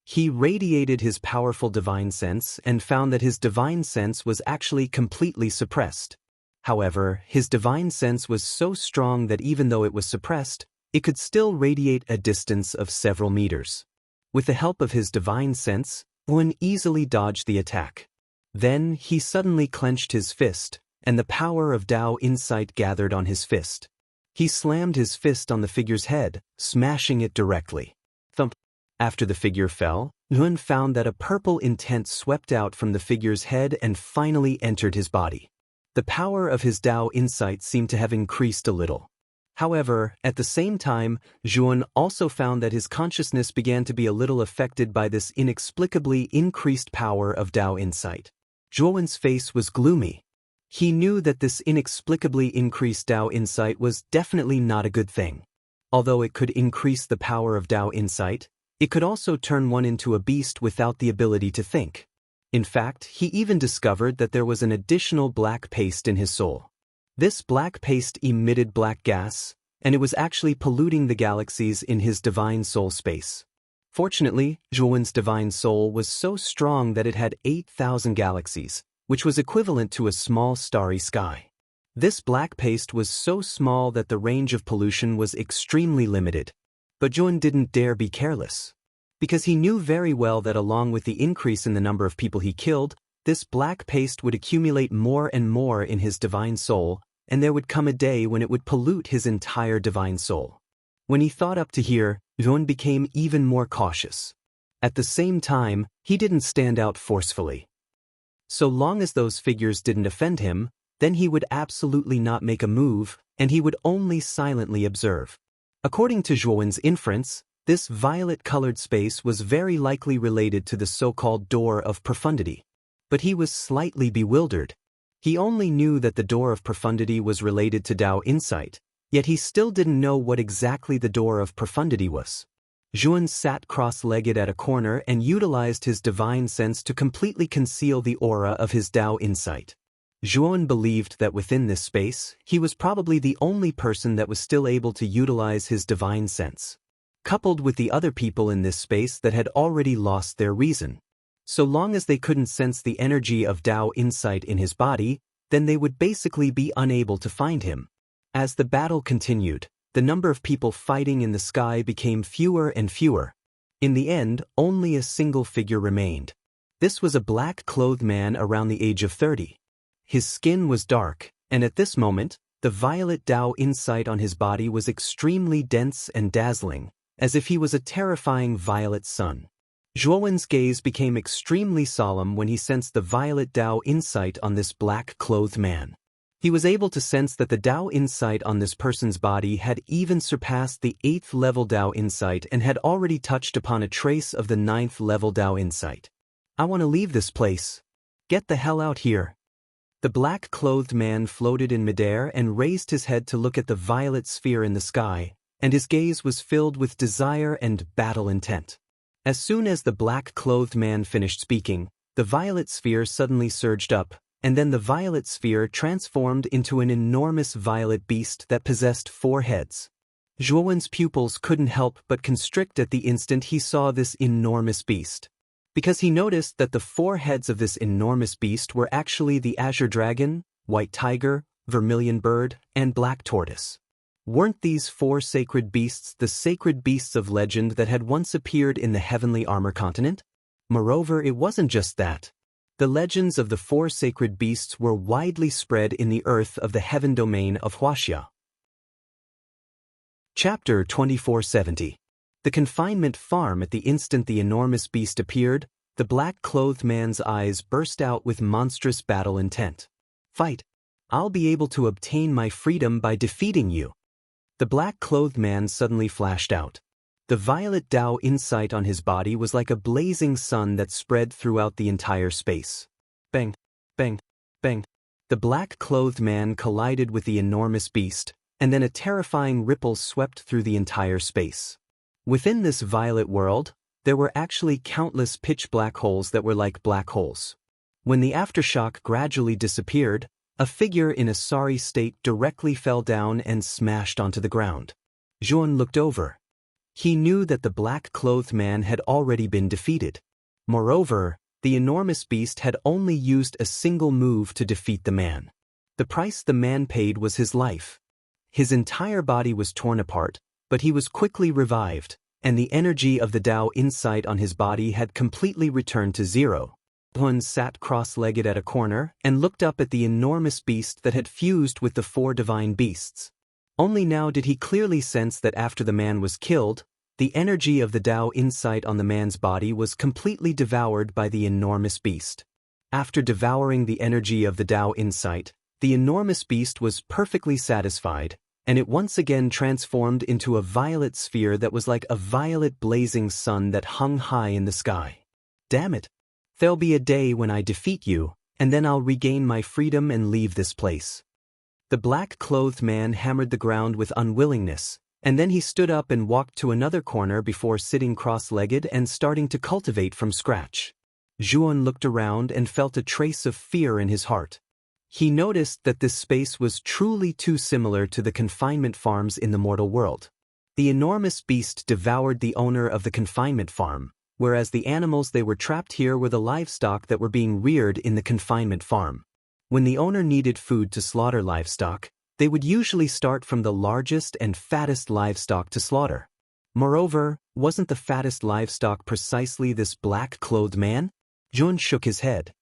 He radiated his powerful divine sense and found that his divine sense was actually completely suppressed. However, his divine sense was so strong that even though it was suppressed, it could still radiate a distance of several meters. With the help of his divine sense, Zhuan easily dodged the attack. Then he suddenly clenched his fist, and the power of Tao insight gathered on his fist. He slammed his fist on the figure's head, smashing it directly. Thump. After the figure fell, Zhuan found that a purple intent swept out from the figure's head and finally entered his body. The power of his Tao insight seemed to have increased a little. However, at the same time, Zhuan also found that his consciousness began to be a little affected by this inexplicably increased power of Tao insight. Zhuan's face was gloomy. He knew that this inexplicably increased Tao insight was definitely not a good thing. Although it could increase the power of Tao insight, it could also turn one into a beast without the ability to think. In fact, he even discovered that there was an additional black paste in his soul. This black paste emitted black gas, and it was actually polluting the galaxies in his divine soul space. Fortunately, Zhuan's divine soul was so strong that it had 8,000 galaxies, which was equivalent to a small starry sky. This black paste was so small that the range of pollution was extremely limited. But Zhuan didn't dare be careless. Because he knew very well that along with the increase in the number of people he killed, this black paste would accumulate more and more in his divine soul, and there would come a day when it would pollute his entire divine soul. When he thought up to here, Zhuan became even more cautious. At the same time, he didn't stand out forcefully. So long as those figures didn't offend him, then he would absolutely not make a move, and he would only silently observe. According to Zhuan's inference, this violet-colored space was very likely related to the so-called Door of Profundity. But he was slightly bewildered. He only knew that the Door of Profundity was related to Tao insight, yet he still didn't know what exactly the Door of Profundity was. Zhuan sat cross-legged at a corner and utilized his divine sense to completely conceal the aura of his Tao insight. Zhuan believed that within this space, he was probably the only person that was still able to utilize his divine sense, coupled with the other people in this space that had already lost their reason. So long as they couldn't sense the energy of Tao insight in his body, then they would basically be unable to find him. As the battle continued, the number of people fighting in the sky became fewer and fewer. In the end, only a single figure remained. This was a black-clothed man around the age of 30. His skin was dark, and at this moment, the violet Tao insight on his body was extremely dense and dazzling, as if he was a terrifying violet sun. Zhuan's gaze became extremely solemn when he sensed the violet Tao insight on this black-clothed man. He was able to sense that the Tao insight on this person's body had even surpassed the 8th level Tao insight and had already touched upon a trace of the 9th level Tao insight. "I want to leave this place. Get the hell out here." The black-clothed man floated in midair and raised his head to look at the violet sphere in the sky, and his gaze was filled with desire and battle intent. As soon as the black-clothed man finished speaking, the violet sphere suddenly surged up, and then the violet sphere transformed into an enormous violet beast that possessed 4 heads. Zhuan's pupils couldn't help but constrict at the instant he saw this enormous beast, because he noticed that the 4 heads of this enormous beast were actually the azure dragon, white tiger, vermilion bird, and black tortoise. Weren't these 4 sacred beasts the sacred beasts of legend that had once appeared in the heavenly armor continent? Moreover, it wasn't just that. The legends of the 4 sacred beasts were widely spread in the earth of the heaven domain of Huaxia. Chapter 2470. The confinement farm. At the instant the enormous beast appeared, The black-clothed man's eyes burst out with monstrous battle intent. Fight! I'll be able to obtain my freedom by defeating you. The black-clothed man suddenly flashed out. The violet Tao insight on his body was like a blazing sun that spread throughout the entire space. Bang! Bang! Bang! The black-clothed man collided with the enormous beast, and then a terrifying ripple swept through the entire space. Within this violet world, there were actually countless pitch black holes that were like black holes. When the aftershock gradually disappeared, a figure in a sorry state directly fell down and smashed onto the ground. Zhuan looked over. He knew that the black-clothed man had already been defeated. Moreover, the enormous beast had only used a single move to defeat the man. The price the man paid was his life. His entire body was torn apart, but he was quickly revived, and the energy of the Tao insight on his body had completely returned to zero. Hun sat cross-legged at a corner and looked up at the enormous beast that had fused with the four divine beasts. Only now did he clearly sense that after the man was killed, the energy of the Tao insight on the man's body was completely devoured by the enormous beast. After devouring the energy of the Tao insight, the enormous beast was perfectly satisfied, and it once again transformed into a violet sphere that was like a violet blazing sun that hung high in the sky. Damn it! There'll be a day when I defeat you, and then I'll regain my freedom and leave this place. The black-clothed man hammered the ground with unwillingness, and then he stood up and walked to another corner before sitting cross-legged and starting to cultivate from scratch. Zhuan looked around and felt a trace of fear in his heart. He noticed that this space was truly too similar to the confinement farms in the mortal world. The enormous beast devoured the owner of the confinement farm, whereas the animals they were trapped here were the livestock that were being reared in the confinement farm. When the owner needed food to slaughter livestock, they would usually start from the largest and fattest livestock to slaughter. Moreover, wasn't the fattest livestock precisely this black-clothed man? Zhuan shook his head.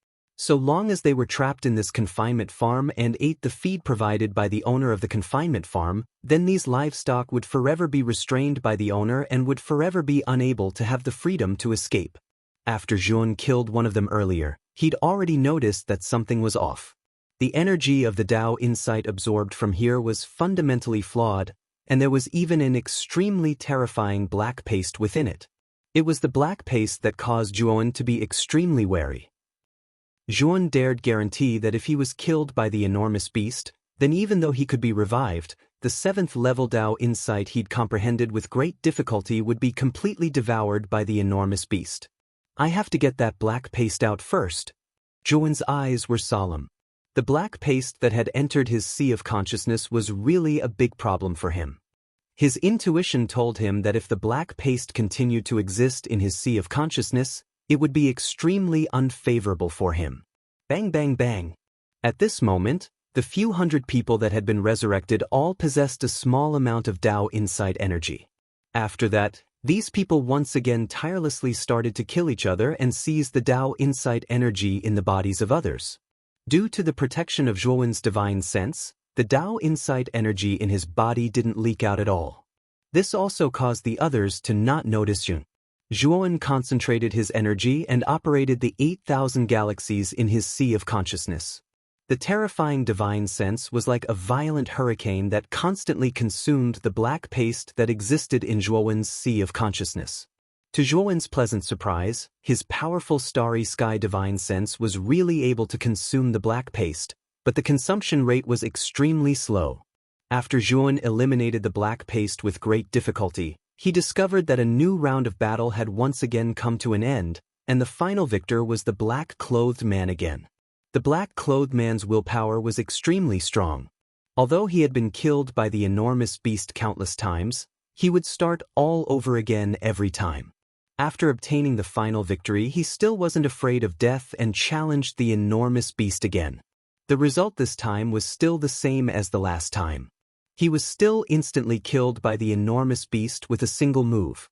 So long as they were trapped in this confinement farm and ate the feed provided by the owner of the confinement farm, then these livestock would forever be restrained by the owner and would forever be unable to have the freedom to escape. After Zhuan killed one of them earlier, he'd already noticed that something was off. The energy of the Tao insight absorbed from here was fundamentally flawed, and there was even an extremely terrifying black paste within it. It was the black paste that caused Zhuan to be extremely wary. Zhuan dared guarantee that if he was killed by the enormous beast, then even though he could be revived, the 7th level Tao insight he'd comprehended with great difficulty would be completely devoured by the enormous beast. I have to get that black paste out first. Zhuan's eyes were solemn. The black paste that had entered his sea of consciousness was really a big problem for him. His intuition told him that if the black paste continued to exist in his sea of consciousness, it would be extremely unfavorable for him. Bang bang bang. At this moment, the few hundred people that had been resurrected all possessed a small amount of Tao insight energy. After that, these people once again tirelessly started to kill each other and seize the Tao insight energy in the bodies of others. Due to the protection of Zhuan's divine sense, the Tao insight energy in his body didn't leak out at all. This also caused the others to not notice Zhuan. Zhuan concentrated his energy and operated the 8,000 galaxies in his sea of consciousness. The terrifying divine sense was like a violent hurricane that constantly consumed the black paste that existed in Zhuan's sea of consciousness. To Zhuan's pleasant surprise, his powerful starry sky divine sense was really able to consume the black paste, but the consumption rate was extremely slow. After Zhuan eliminated the black paste with great difficulty, he discovered that a new round of battle had once again come to an end, and the final victor was the black-clothed man again. The black-clothed man's willpower was extremely strong. Although he had been killed by the enormous beast countless times, he would start all over again every time. After obtaining the final victory, he still wasn't afraid of death and challenged the enormous beast again. The result this time was still the same as the last time. He was still instantly killed by the enormous beast with a single move.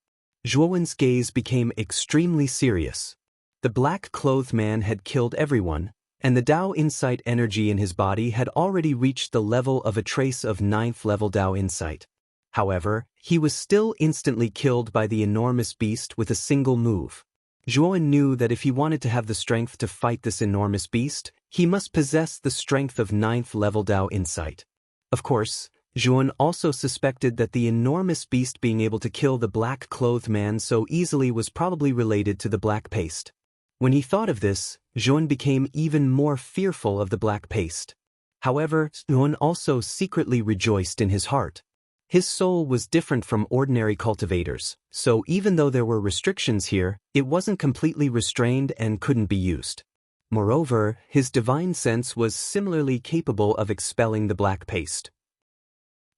Zhuan's gaze became extremely serious. The black-clothed man had killed everyone, and the Tao insight energy in his body had already reached the level of a trace of 9th level Tao insight. However, he was still instantly killed by the enormous beast with a single move. Zhuan knew that if he wanted to have the strength to fight this enormous beast, he must possess the strength of 9th level Dao insight. Of course, Zhuan also suspected that the enormous beast being able to kill the black-clothed man so easily was probably related to the black paste. When he thought of this, Zhuan became even more fearful of the black paste. However, Zhuan also secretly rejoiced in his heart. His soul was different from ordinary cultivators, so even though there were restrictions here, it wasn't completely restrained and couldn't be used. Moreover, his divine sense was similarly capable of expelling the black paste.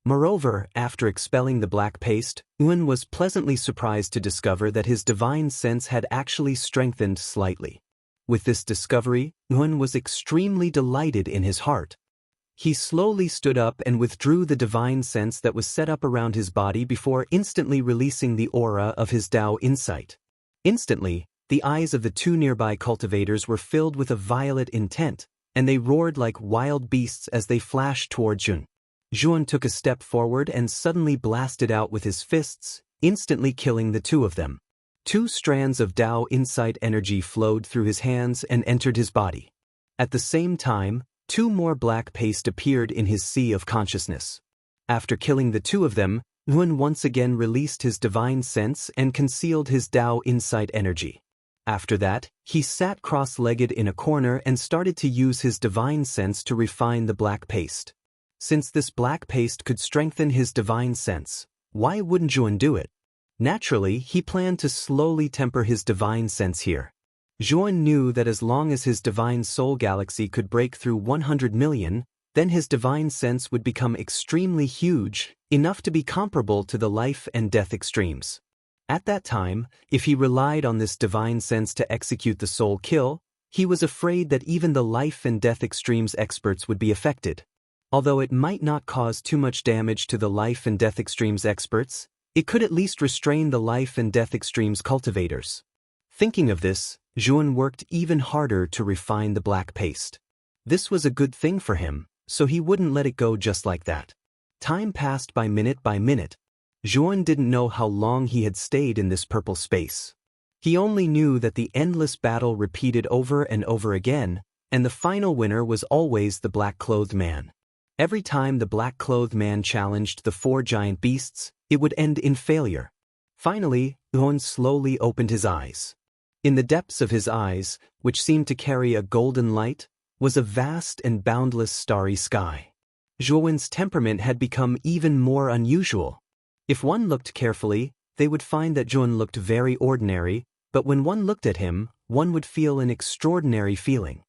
Moreover, after expelling the black paste, Yuan was pleasantly surprised to discover that his divine sense had actually strengthened slightly. With this discovery, Yuan was extremely delighted in his heart. He slowly stood up and withdrew the divine sense that was set up around his body before instantly releasing the aura of his Dao insight. Instantly, the eyes of the two nearby cultivators were filled with a violet intent, and they roared like wild beasts as they flashed toward Zhuan. Zhuan took a step forward and suddenly blasted out with his fists, instantly killing the two of them. 2 strands of Dao insight energy flowed through his hands and entered his body. At the same time, 2 more black paste appeared in his sea of consciousness. After killing the 2 of them, Yuan once again released his divine sense and concealed his Dao insight energy. After that, he sat cross-legged in a corner and started to use his divine sense to refine the black paste. Since this black paste could strengthen his divine sense, why wouldn't Zhuan do it? Naturally, he planned to slowly temper his divine sense here. Zhuan knew that as long as his divine soul galaxy could break through 100 million, then his divine sense would become extremely huge, enough to be comparable to the life and death extremes. At that time, if he relied on this divine sense to execute the soul kill, he was afraid that even the life and death extremes experts would be affected. Although it might not cause too much damage to the life and death extremes experts, it could at least restrain the life and death extremes cultivators. Thinking of this, Zhuan worked even harder to refine the black paste. This was a good thing for him, so he wouldn't let it go just like that. Time passed by minute. Zhuan didn't know how long he had stayed in this purple space. He only knew that the endless battle repeated over and over again, and the final winner was always the black-clothed man. Every time the black-clothed man challenged the 4 giant beasts, it would end in failure. Finally, Zhuan slowly opened his eyes. In the depths of his eyes, which seemed to carry a golden light, was a vast and boundless starry sky. Zhuan's temperament had become even more unusual. If one looked carefully, they would find that Zhuan looked very ordinary, but when one looked at him, one would feel an extraordinary feeling.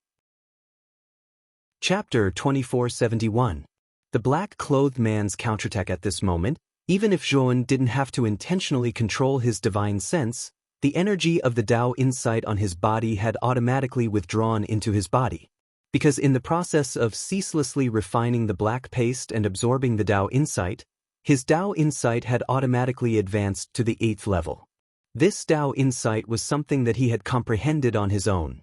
Chapter 2471. The black-clothed man's counterattack. At this moment, even if Zhuan didn't have to intentionally control his divine sense, the energy of the Dao insight on his body had automatically withdrawn into his body. Because in the process of ceaselessly refining the black paste and absorbing the Dao insight, his Dao insight had automatically advanced to the 8th level. This Dao insight was something that he had comprehended on his own.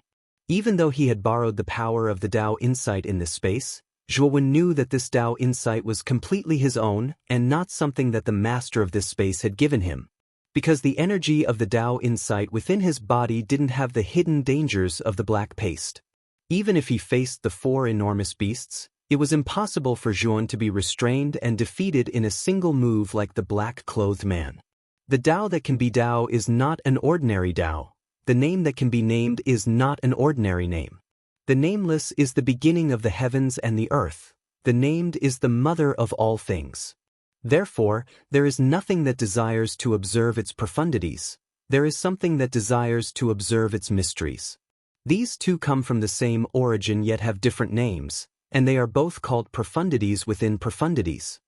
Even though he had borrowed the power of the Dao insight in this space, Zhuan knew that this Dao insight was completely his own and not something that the master of this space had given him. Because the energy of the Dao insight within his body didn't have the hidden dangers of the black paste. Even if he faced the 4 enormous beasts, it was impossible for Zhuan to be restrained and defeated in a single move like the black-clothed man. The Dao that can be Dao is not an ordinary Dao. The name that can be named is not an ordinary name. The nameless is the beginning of the heavens and the earth. The named is the mother of all things. Therefore, there is nothing that desires to observe its profundities. There is something that desires to observe its mysteries. These two come from the same origin yet have different names, and they are both called profundities within profundities.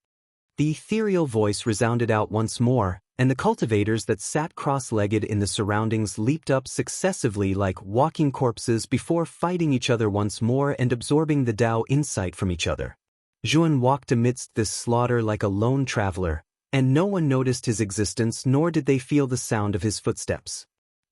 The ethereal voice resounded out once more, and the cultivators that sat cross-legged in the surroundings leaped up successively like walking corpses before fighting each other once more and absorbing the Dao insight from each other. Zhuan walked amidst this slaughter like a lone traveler, and no one noticed his existence nor did they feel the sound of his footsteps.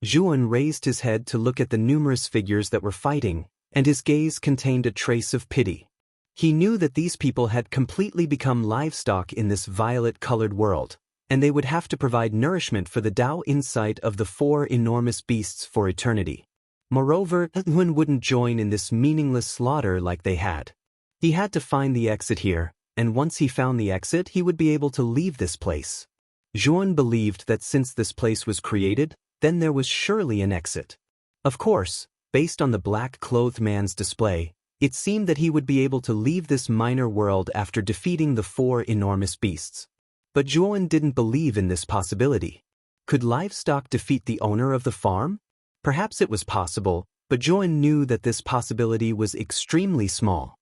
Zhuan raised his head to look at the numerous figures that were fighting, and his gaze contained a trace of pity. He knew that these people had completely become livestock in this violet-colored world, and they would have to provide nourishment for the Tao insight of the four enormous beasts for eternity. Moreover, Yuan wouldn't join in this meaningless slaughter like they had. He had to find the exit here, and once he found the exit he would be able to leave this place. Yuan believed that since this place was created, then there was surely an exit. Of course, based on the black-clothed man's display, it seemed that he would be able to leave this minor world after defeating the four enormous beasts. But Yuan didn't believe in this possibility. Could livestock defeat the owner of the farm? Perhaps it was possible, but Yuan knew that this possibility was extremely small.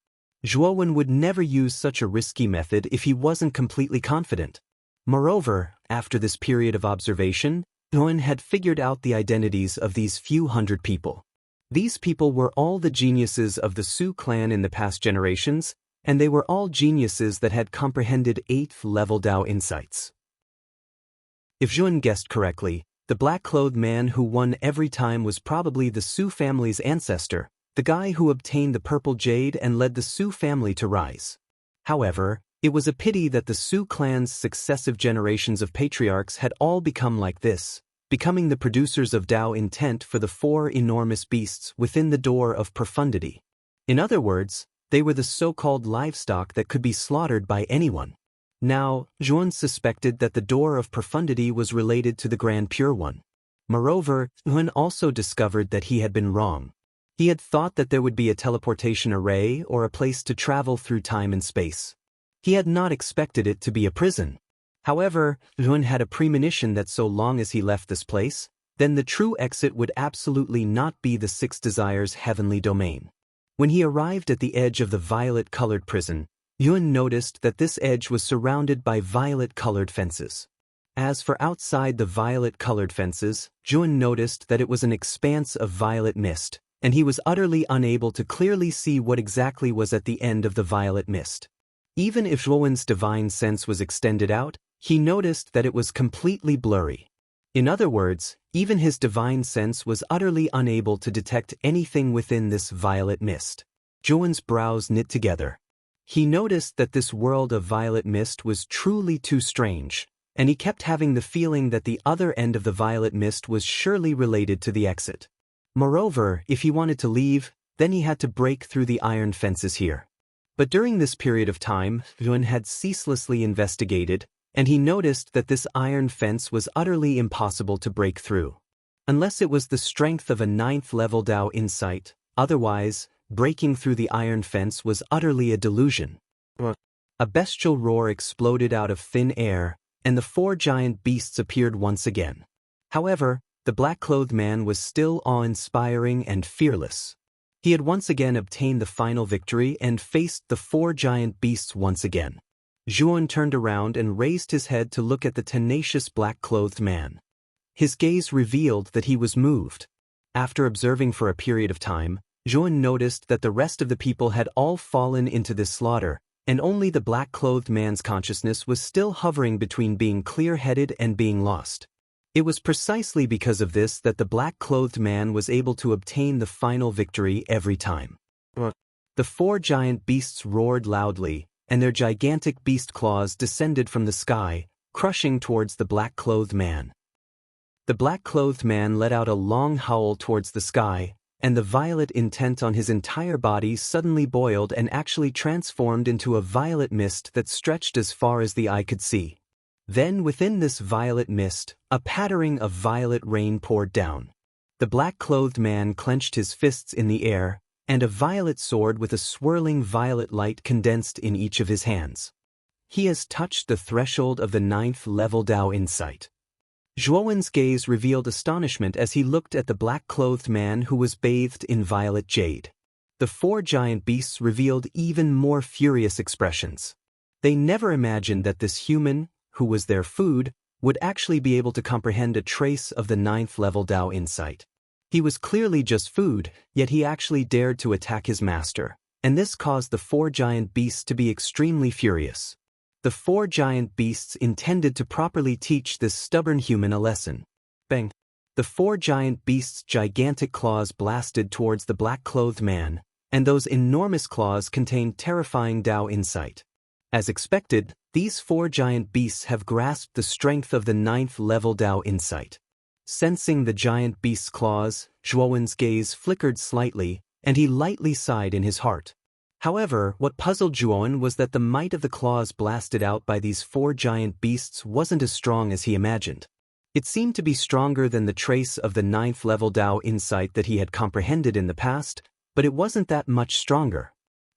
Yuan would never use such a risky method if he wasn't completely confident. Moreover, after this period of observation, Yuan had figured out the identities of these few hundred people. These people were all the geniuses of the Su clan in the past generations, and they were all geniuses that had comprehended 8th-level Tao insights. If Yuan guessed correctly, the black-clothed man who won every time was probably the Su family's ancestor, the guy who obtained the purple jade and led the Su family to rise. However, it was a pity that the Su clan's successive generations of patriarchs had all become like this, becoming the producers of Tao intent for the four enormous beasts within the door of profundity. In other words, they were the so-called livestock that could be slaughtered by anyone. Now, Yuan suspected that the door of profundity was related to the Grand Pure One. Moreover, Yuan also discovered that he had been wrong. He had thought that there would be a teleportation array or a place to travel through time and space. He had not expected it to be a prison. However, Yuan had a premonition that so long as he left this place, then the true exit would absolutely not be the Six Desires' heavenly domain. When he arrived at the edge of the violet-colored prison, Yuan noticed that this edge was surrounded by violet-colored fences. As for outside the violet-colored fences, Yuan noticed that it was an expanse of violet mist, and he was utterly unable to clearly see what exactly was at the end of the violet mist. Even if Yuan's divine sense was extended out, he noticed that it was completely blurry. In other words, even his divine sense was utterly unable to detect anything within this violet mist. Yuan's brows knit together. He noticed that this world of violet mist was truly too strange, and he kept having the feeling that the other end of the violet mist was surely related to the exit. Moreover, if he wanted to leave, then he had to break through the iron fences here. But during this period of time, Yuan had ceaselessly investigated, and he noticed that this iron fence was utterly impossible to break through. Unless it was the strength of a 9th-level Tao insight, otherwise, breaking through the iron fence was utterly a delusion. A bestial roar exploded out of thin air, and the four giant beasts appeared once again. However, the black-clothed man was still awe-inspiring and fearless. He had once again obtained the final victory and faced the four giant beasts once again. Yuan turned around and raised his head to look at the tenacious black-clothed man. His gaze revealed that he was moved. After observing for a period of time, Yuan noticed that the rest of the people had all fallen into this slaughter, and only the black-clothed man's consciousness was still hovering between being clear-headed and being lost. It was precisely because of this that the black-clothed man was able to obtain the final victory every time. The four giant beasts roared loudly, and their gigantic beast claws descended from the sky, crushing towards the black-clothed man. The black-clothed man let out a long howl towards the sky, and the violet intent on his entire body suddenly boiled and actually transformed into a violet mist that stretched as far as the eye could see. Then within this violet mist, a pattering of violet rain poured down. The black-clothed man clenched his fists in the air, and a violet sword with a swirling violet light condensed in each of his hands. He has touched the threshold of the 9th-level Tao insight. Yuan's gaze revealed astonishment as he looked at the black-clothed man who was bathed in violet jade. The four giant beasts revealed even more furious expressions. They never imagined that this human, who was their food, would actually be able to comprehend a trace of the 9th-level Tao insight. He was clearly just food, yet he actually dared to attack his master, and this caused the four giant beasts to be extremely furious. The four giant beasts intended to properly teach this stubborn human a lesson. Bang! The four giant beasts' gigantic claws blasted towards the black-clothed man, and those enormous claws contained terrifying Tao insight. As expected, these 4 giant beasts have grasped the strength of the 9th level Dao insight. Sensing the giant beast's claws, Zhuowen's gaze flickered slightly, and he lightly sighed in his heart. However, what puzzled Zhuowen was that the might of the claws blasted out by these 4 giant beasts wasn't as strong as he imagined. It seemed to be stronger than the trace of the 9th level Dao insight that he had comprehended in the past, but it wasn't that much stronger.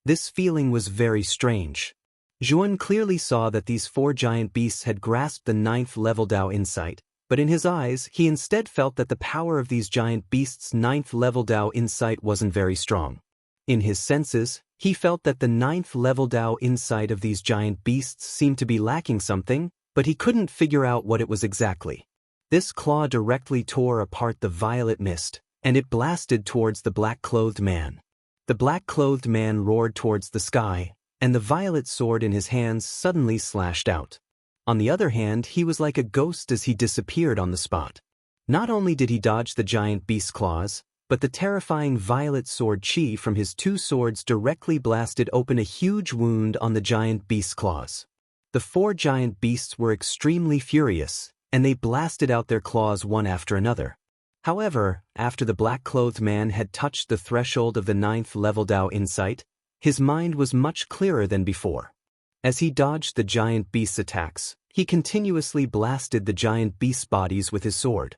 This feeling was very strange. Zhuowen clearly saw that these 4 giant beasts had grasped the 9th level Dao insight, but in his eyes he instead felt that the power of these giant beasts' 9th level Dao insight wasn't very strong. In his senses, he felt that the 9th level Dao insight of these giant beasts seemed to be lacking something, but he couldn't figure out what it was exactly. This claw directly tore apart the violet mist, and it blasted towards the black-clothed man. The black-clothed man roared towards the sky, and the violet sword in his hands suddenly slashed out. On the other hand, he was like a ghost as he disappeared on the spot. Not only did he dodge the giant beast's claws, but the terrifying violet sword chi from his 2 swords directly blasted open a huge wound on the giant beast's claws. The 4 giant beasts were extremely furious, and they blasted out their claws one after another. However, after the black-clothed man had touched the threshold of the 9th level Dao insight, his mind was much clearer than before. As he dodged the giant beast's attacks, he continuously blasted the giant beast's bodies with his sword.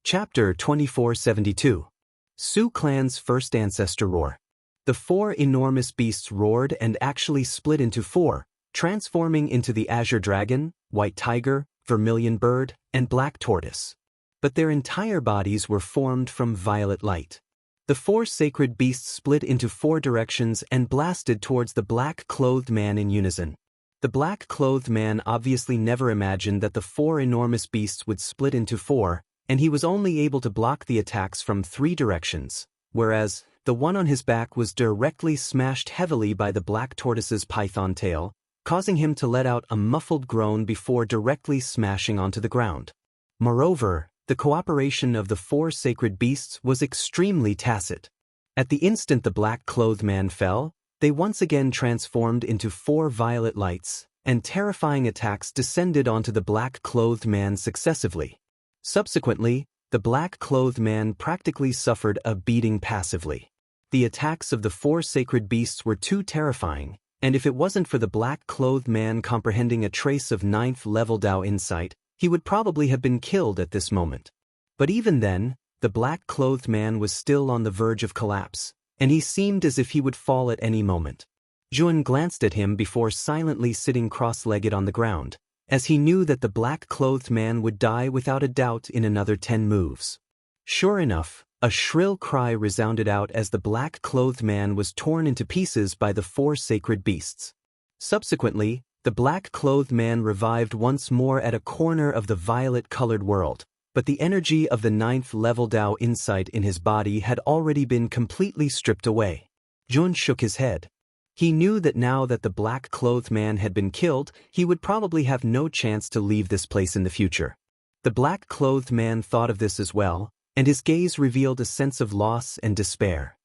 Chapter 2472. Su Clan's First Ancestor Roar. The 4 enormous beasts roared and actually split into 4, transforming into the azure dragon, white tiger, vermilion bird, and black tortoise. But their entire bodies were formed from violet light. The 4 sacred beasts split into 4 directions and blasted towards the black-clothed man in unison. The black-clothed man obviously never imagined that the 4 enormous beasts would split into 4, and he was only able to block the attacks from 3 directions, whereas the one on his back was directly smashed heavily by the black tortoise's python tail, causing him to let out a muffled groan before directly smashing onto the ground. Moreover, the cooperation of the 4 sacred beasts was extremely tacit. At the instant the black-clothed man fell, they once again transformed into 4 violet lights, and terrifying attacks descended onto the black-clothed man successively. Subsequently, the black-clothed man practically suffered a beating passively. The attacks of the 4 sacred beasts were too terrifying, and if it wasn't for the black-clothed man comprehending a trace of 9th level Dao insight, he would probably have been killed at this moment. But even then, the black-clothed man was still on the verge of collapse, and he seemed as if he would fall at any moment. Zhuowen glanced at him before silently sitting cross-legged on the ground, as he knew that the black-clothed man would die without a doubt in another 10 moves. Sure enough, a shrill cry resounded out as the black-clothed man was torn into pieces by the 4 sacred beasts. Subsequently, the black-clothed man revived once more at a corner of the violet-colored world, but the energy of the 9th level Dao insight in his body had already been completely stripped away. Zhuowen shook his head. He knew that now that the black-clothed man had been killed, he would probably have no chance to leave this place in the future. The black-clothed man thought of this as well, and his gaze revealed a sense of loss and despair.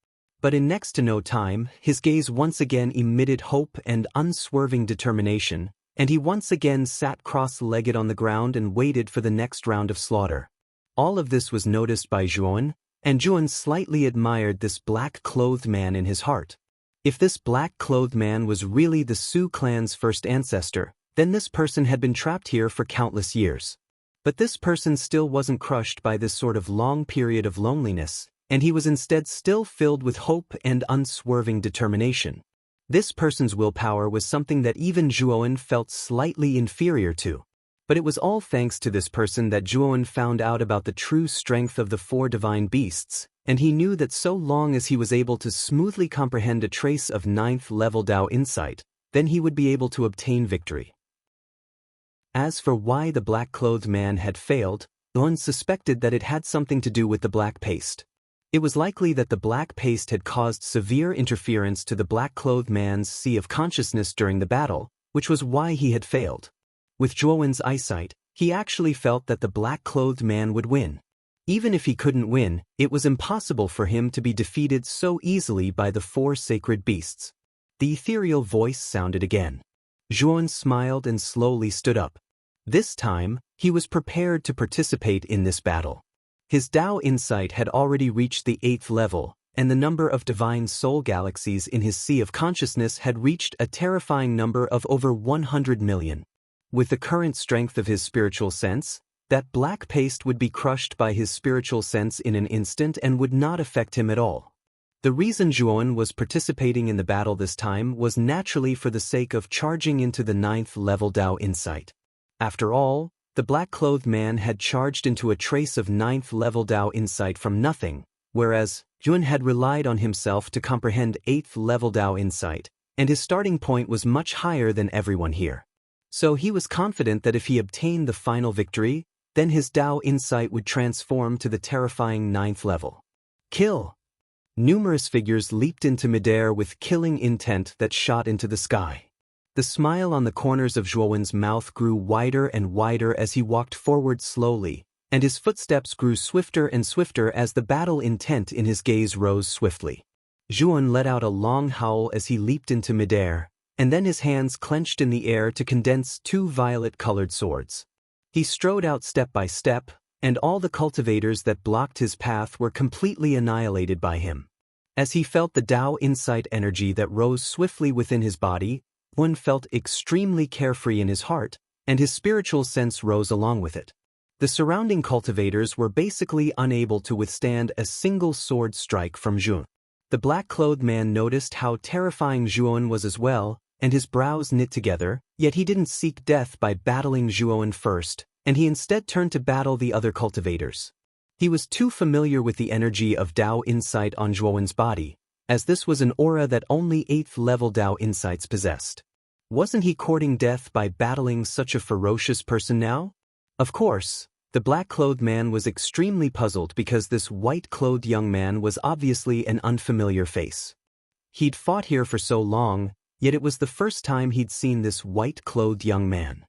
But in next to no time, his gaze once again emitted hope and unswerving determination, and he once again sat cross-legged on the ground and waited for the next round of slaughter. All of this was noticed by Zhuowen, and Zhuowen slightly admired this black-clothed man in his heart. If this black-clothed man was really the Su clan's first ancestor, then this person had been trapped here for countless years. But this person still wasn't crushed by this sort of long period of loneliness, and he was instead still filled with hope and unswerving determination. This person's willpower was something that even Zhuowen felt slightly inferior to. But it was all thanks to this person that Zhuowen found out about the true strength of the 4 divine beasts, and he knew that so long as he was able to smoothly comprehend a trace of 9th level Dao insight, then he would be able to obtain victory. As for why the black-clothed man had failed, Zhuowen suspected that it had something to do with the black paste. It was likely that the black paste had caused severe interference to the black-clothed man's sea of consciousness during the battle, which was why he had failed. With Zhuowen's eyesight, he actually felt that the black-clothed man would win. Even if he couldn't win, it was impossible for him to be defeated so easily by the 4 sacred beasts. The ethereal voice sounded again. Zhuan smiled and slowly stood up. This time, he was prepared to participate in this battle. His Tao insight had already reached the 8th level, and the number of divine soul galaxies in his sea of consciousness had reached a terrifying number of over 100 million. With the current strength of his spiritual sense, that black paste would be crushed by his spiritual sense in an instant and would not affect him at all. The reason Zhuan was participating in the battle this time was naturally for the sake of charging into the 9th level Tao insight. After all, the black-clothed man had charged into a trace of 9th level Tao insight from nothing, whereas Zhuan had relied on himself to comprehend 8th level Tao insight, and his starting point was much higher than everyone here. So he was confident that if he obtained the final victory, then his Tao insight would transform to the terrifying 9th level. Kill! Numerous figures leaped into midair with killing intent that shot into the sky. The smile on the corners of Zhuan's mouth grew wider and wider as he walked forward slowly, and his footsteps grew swifter and swifter as the battle intent in his gaze rose swiftly. Zhuan let out a long howl as he leaped into midair, and then his hands clenched in the air to condense 2 violet-colored swords. He strode out step by step, and all the cultivators that blocked his path were completely annihilated by him. As he felt the Tao insight energy that rose swiftly within his body, one felt extremely carefree in his heart, and his spiritual sense rose along with it. The surrounding cultivators were basically unable to withstand a single sword strike from Zhuan. The black-clothed man noticed how terrifying Zhuan was as well, and his brows knit together, yet he didn't seek death by battling Zhuan first, and he instead turned to battle the other cultivators. He was too familiar with the energy of Tao insight on Zhuan's body, as this was an aura that only 8th level Tao insights possessed. Wasn't he courting death by battling such a ferocious person now? Of course, the black-clothed man was extremely puzzled because this white-clothed young man was obviously an unfamiliar face. He'd fought here for so long, yet it was the first time he'd seen this white-clothed young man.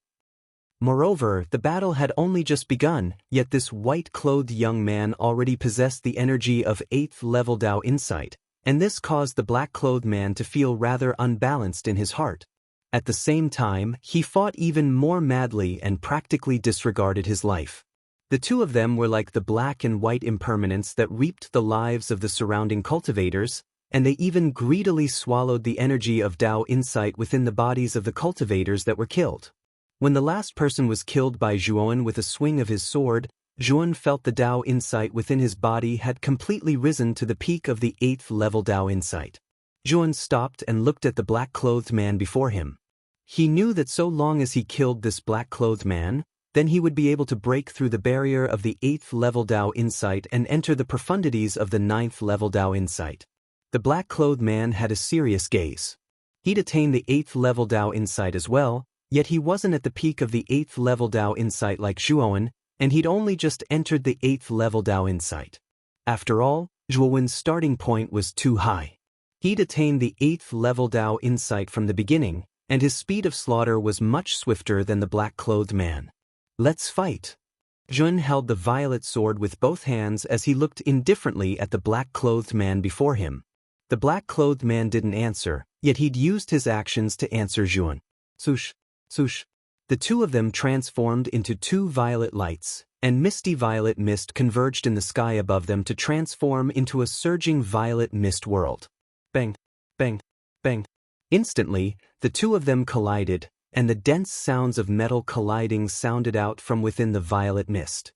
Moreover, the battle had only just begun, yet this white-clothed young man already possessed the energy of 8th level Tao insight, and this caused the black-clothed man to feel rather unbalanced in his heart. At the same time, he fought even more madly and practically disregarded his life. The two of them were like the black and white impermanence that reaped the lives of the surrounding cultivators, and they even greedily swallowed the energy of Tao insight within the bodies of the cultivators that were killed. When the last person was killed by Zhuan with a swing of his sword, Zhuan felt the Tao insight within his body had completely risen to the peak of the 8th level Tao insight. Zhuan stopped and looked at the black-clothed man before him. He knew that so long as he killed this black-clothed man, then he would be able to break through the barrier of the 8th level Tao insight and enter the profundities of the 9th level Tao insight. The black-clothed man had a serious gaze. He'd attained the 8th level Tao insight as well, yet he wasn't at the peak of the 8th level Tao insight like Zhuan, and he'd only just entered the 8th level Tao insight. After all, Zhuan's starting point was too high. He'd attained the 8th level Tao insight from the beginning, and his speed of slaughter was much swifter than the black-clothed man. Let's fight. Zhuan held the violet sword with both hands as he looked indifferently at the black-clothed man before him. The black-clothed man didn't answer, yet he'd used his actions to answer Zhuan. Swoosh, swoosh. The two of them transformed into 2 violet lights, and misty violet mist converged in the sky above them to transform into a surging violet mist world. Bang, bang, bang. Instantly, the two of them collided, and the dense sounds of metal colliding sounded out from within the violet mist.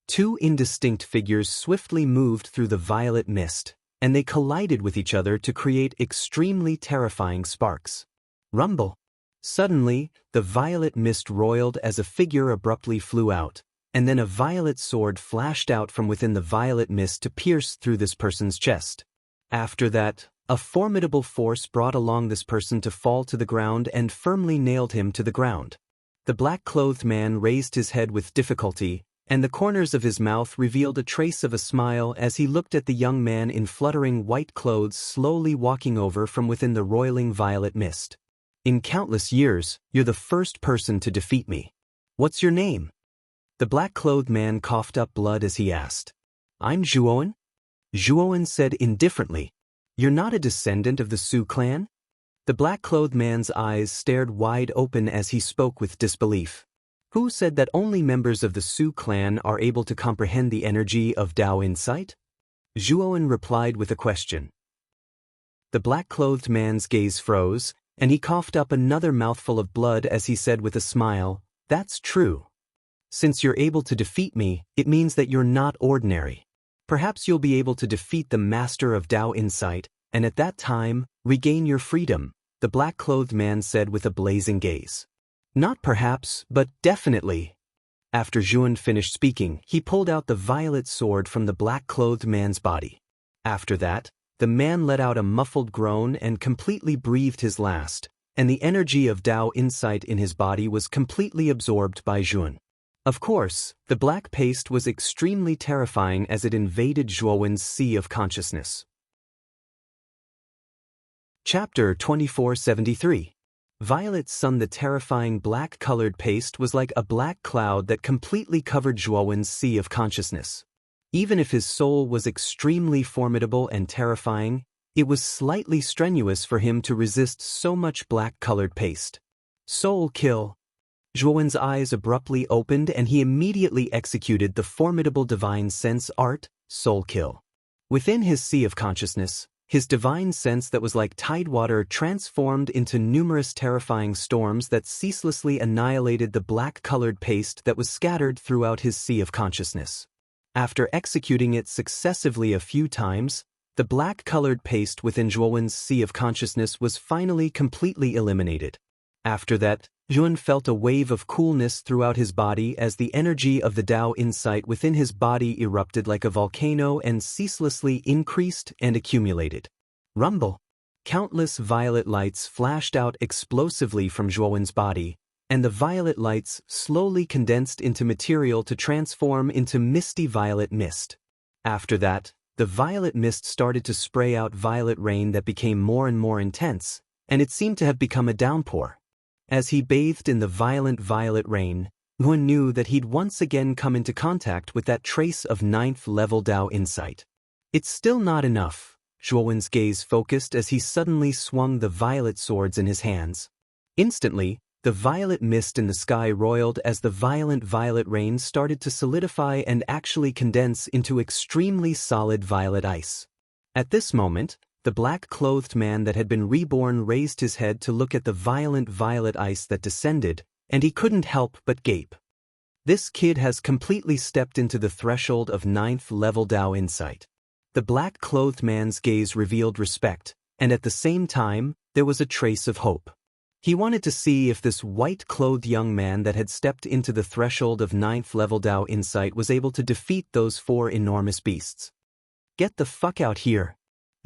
2 indistinct figures swiftly moved through the violet mist, and they collided with each other to create extremely terrifying sparks. Rumble! Suddenly, the violet mist roiled as a figure abruptly flew out, and then a violet sword flashed out from within the violet mist to pierce through this person's chest. After that, a formidable force brought along this person to fall to the ground and firmly nailed him to the ground. The black-clothed man raised his head with difficulty, and the corners of his mouth revealed a trace of a smile as he looked at the young man in fluttering white clothes slowly walking over from within the roiling violet mist. In countless years, you're the first person to defeat me. What's your name? The black-clothed man coughed up blood as he asked. I'm Zhuan? Zhuan said indifferently. You're not a descendant of the Su clan? The black-clothed man's eyes stared wide open as he spoke with disbelief. Who said that only members of the Su clan are able to comprehend the energy of Tao insight? Zhuowen replied with a question. The black-clothed man's gaze froze, and he coughed up another mouthful of blood as he said with a smile, "That's true. Since you're able to defeat me, it means that you're not ordinary. Perhaps you'll be able to defeat the master of Tao insight, and at that time, regain your freedom," the black-clothed man said with a blazing gaze. "Not perhaps, but definitely." After Zhuowen finished speaking, he pulled out the violet sword from the black-clothed man's body. After that, the man let out a muffled groan and completely breathed his last, and the energy of Tao insight in his body was completely absorbed by Zhuowen. Of course, the black paste was extremely terrifying as it invaded Zhuowen's sea of consciousness. Chapter 2473. Violet Sun. The terrifying black-colored paste was like a black cloud that completely covered Zhuowen's sea of consciousness. Even if his soul was extremely formidable and terrifying, it was slightly strenuous for him to resist so much black-colored paste. Soul kill. Zhuowen's eyes abruptly opened and he immediately executed the formidable divine sense art, soul kill. Within his sea of consciousness, his divine sense that was like tidewater transformed into numerous terrifying storms that ceaselessly annihilated the black-colored paste that was scattered throughout his sea of consciousness. After executing it successively a few times, the black-colored paste within Zhuowen's sea of consciousness was finally completely eliminated. After that, Zhuowen felt a wave of coolness throughout his body as the energy of the Tao insight within his body erupted like a volcano and ceaselessly increased and accumulated. Rumble. Countless violet lights flashed out explosively from Zhuowen's body, and the violet lights slowly condensed into material to transform into misty violet mist. After that, the violet mist started to spray out violet rain that became more and more intense, and it seemed to have become a downpour. As he bathed in the violent violet rain, Zhuowen knew that he'd once again come into contact with that trace of 9th-level Tao insight. It's still not enough. Zhuowen's gaze focused as he suddenly swung the violet swords in his hands. Instantly, the violet mist in the sky roiled as the violent violet rain started to solidify and actually condense into extremely solid violet ice. At this moment, the black-clothed man that had been reborn raised his head to look at the violent violet ice that descended, and he couldn't help but gape. This kid has completely stepped into the threshold of 9th-level Tao insight. The black-clothed man's gaze revealed respect, and at the same time, there was a trace of hope. He wanted to see if this white-clothed young man that had stepped into the threshold of 9th-level Tao insight was able to defeat those 4 enormous beasts. "Get the fuck out here."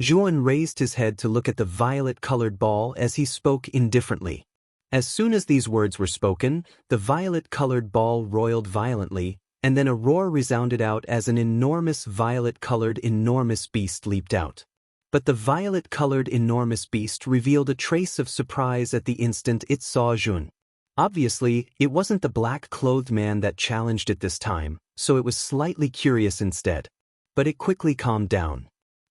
Zhuowen raised his head to look at the violet-colored ball as he spoke indifferently. As soon as these words were spoken, the violet-colored ball roiled violently, and then a roar resounded out as an enormous violet-colored enormous beast leaped out. But the violet-colored enormous beast revealed a trace of surprise at the instant it saw Zhuowen. Obviously, it wasn't the black-clothed man that challenged it this time, so it was slightly curious instead. But it quickly calmed down.